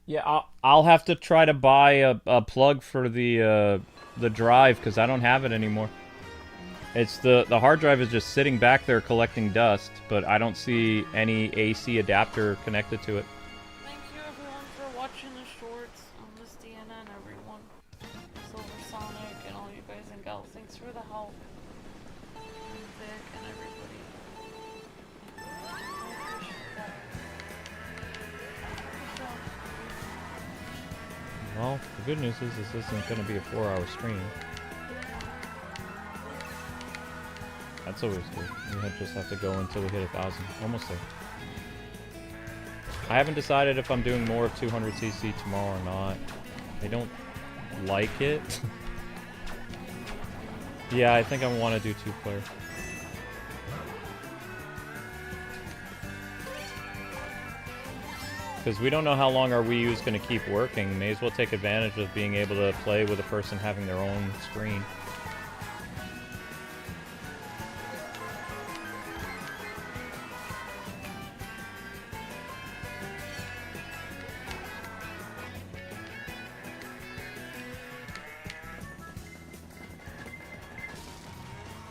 S1: Yeah, I'll have to try to buy a plug for the drive, because I don't have it anymore. It's the hard drive is just sitting back there collecting dust, but I don't see any AC adapter connected to it.
S2: Thank you everyone for watching the shorts. Miss Deanna and everyone. Silver Sonic and all you guys and gals. Thanks for the help. And Vic and everybody. I appreciate that.
S1: Well, the good news is this isn't going to be a 4-hour stream. That's always good. We just have to go until we hit 1,000. Almost there. I haven't decided if I'm doing more of 200cc tomorrow or not. I don't like it. Yeah, I think I want to do 2-player. Because we don't know how long our Wii U is going to keep working. May as well take advantage of being able to play with a person having their own screen.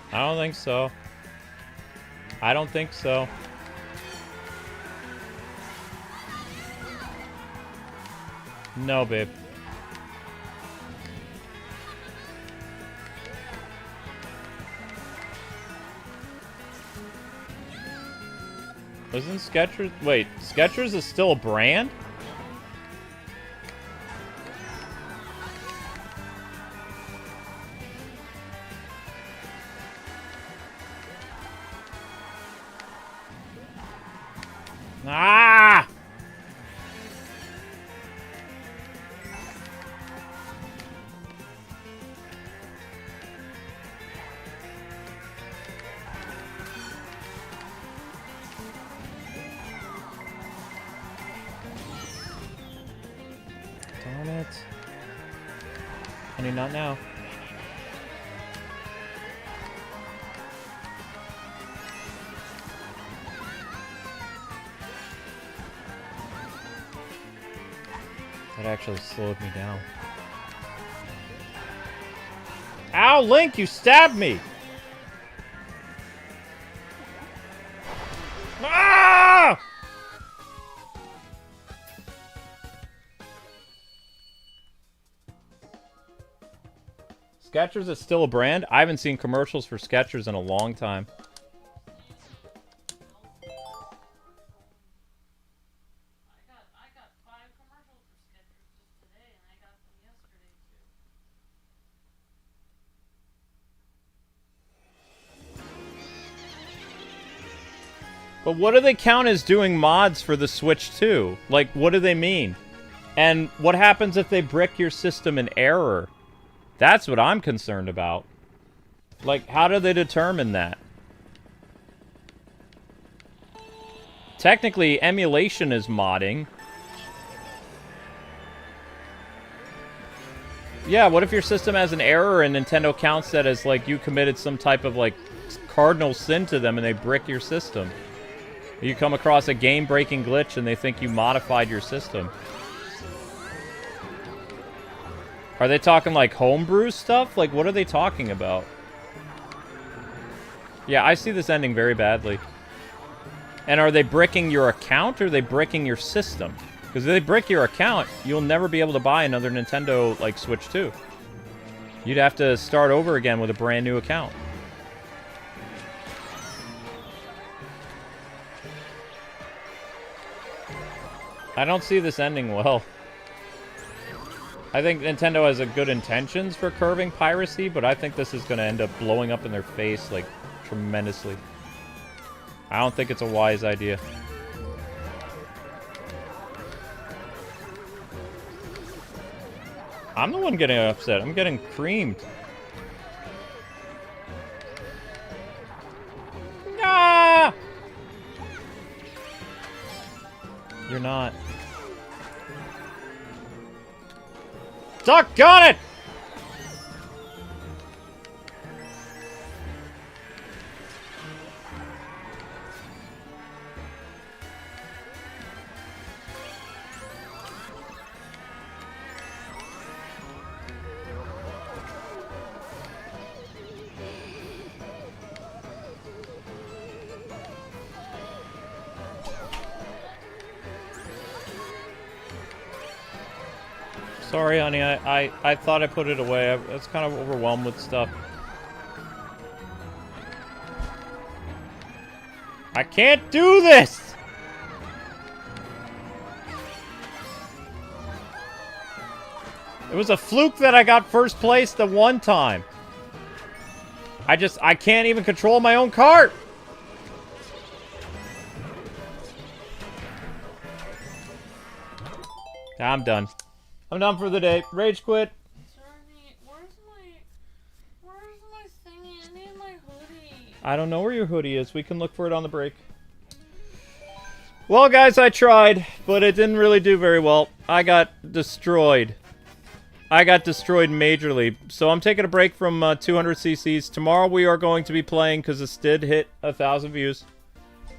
S1: I don't think so. I don't think so. No, babe. Isn't Skechers... Wait, Skechers is still a brand? Ah! Darn it. Honey, not now. That actually slowed me down. Ow, Link, you stabbed me! Ah! Skechers is still a brand? I haven't seen commercials for Skechers in a long time.
S2: I got 5 commercials for Skechers just today, and I got them yesterday too.
S1: But what do they count as doing mods for the Switch 2? Like, what do they mean? And what happens if they brick your system in error? That's what I'm concerned about. Like, how do they determine that? Technically, emulation is modding. Yeah, what if your system has an error and Nintendo counts that as, like, you committed some type of, like, cardinal sin to them and they brick your system? You come across a game-breaking glitch and they think you modified your system. Are they talking like homebrew stuff? Like, what are they talking about? Yeah, I see this ending very badly. And are they bricking your account or are they bricking your system? Because if they brick your account, you'll never be able to buy another Nintendo, like, Switch 2. You'd have to start over again with a brand new account. I don't see this ending well. I think Nintendo has a good intentions for curbing piracy, but I think this is going to end up blowing up in their face, like, tremendously. I don't think it's a wise idea. I'm the one getting upset. I'm getting creamed. Ah! You're not. Doggone it! Sorry, honey, I thought I put it away. I was kind of overwhelmed with stuff. I can't do this! It was a fluke that I got first place the one time. I can't even control my own cart! I'm done. I'm done for the day. Rage quit.
S2: Where's my thingy? I need my hoodie.
S1: I don't know where your hoodie is. We can look for it on the break. Well, guys, I tried, but it didn't really do very well. I got destroyed. I got destroyed majorly. So I'm taking a break from 200 cc's. Tomorrow we are going to be playing, because this did hit 1,000 views.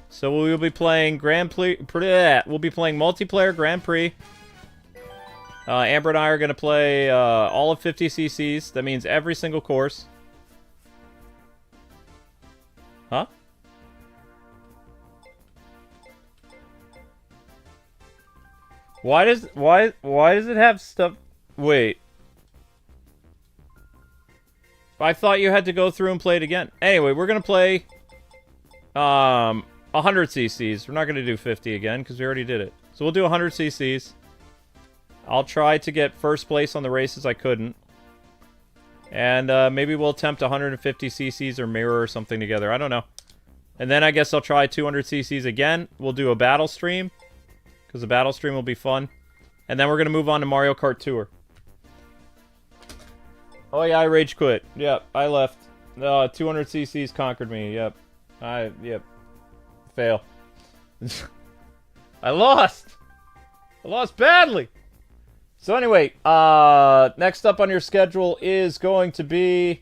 S1: So we will be playing we'll be playing multiplayer Grand Prix. Amber and I are going to play all of 50 cc's. That means every single course. Huh? Why does it have stuff? Wait. I thought you had to go through and play it again. Anyway, we're going to play 100 cc's. We're not going to do 50 again because we already did it. So we'll do 100 cc's. I'll try to get first place on the races I couldn't. And maybe we'll attempt 150 cc's or mirror or something together. I don't know. And then I guess I'll try 200 cc's again. We'll do a battle stream, because the battle stream will be fun. And then we're going to move on to Mario Kart Tour. Oh yeah, I rage quit. Yep, I left. 200 cc's conquered me. Yep. Yep. Fail. I lost! I lost badly! So anyway, next up on your schedule is going to be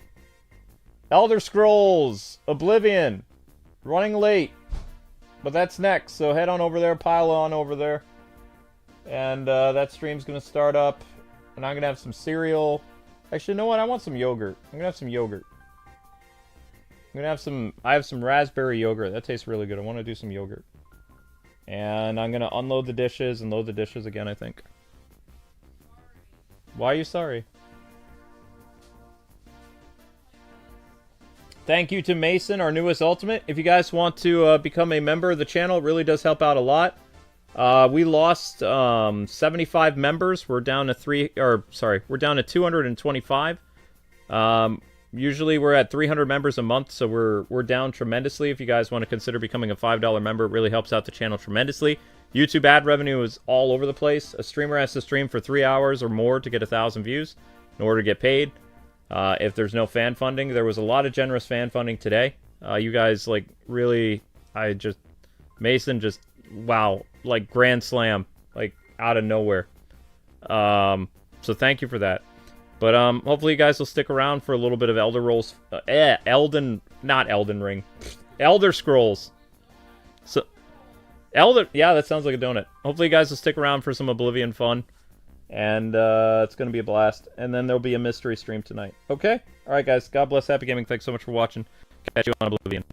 S1: Elder Scrolls Oblivion. Running late. But that's next, so head on over there, pile on over there. And that stream's going to start up. And I'm going to have some cereal. Actually, you know what? I want some yogurt. I'm going to have some yogurt. I'm going to have some... I have some raspberry yogurt. That tastes really good. I want to do some yogurt. And I'm going to unload the dishes and load the dishes again, I think. Why are you sorry? Thank you to Mason, our newest Ultimate. If you guys want to become a member of the channel, it really does help out a lot. We lost 75 members. We're down to we're down to 225. Usually we're at 300 members a month, so we're down tremendously. If you guys want to consider becoming a $5 member, it really helps out the channel tremendously. YouTube ad revenue is all over the place. A streamer has to stream for 3 hours or more to get 1,000 views in order to get paid. If there's no fan funding, there was a lot of generous fan funding today. You guys, like, really, Mason just, wow, like, grand slam, like, out of nowhere. So thank you for that. But hopefully you guys will stick around for a little bit of not Elden Ring, Elder Scrolls. So, yeah, that sounds like a donut. Hopefully you guys will stick around for some Oblivion fun. And it's going to be a blast. And then there'll be a mystery stream tonight. Okay? Alright, guys. God bless. Happy gaming. Thanks so much for watching. Catch you on Oblivion.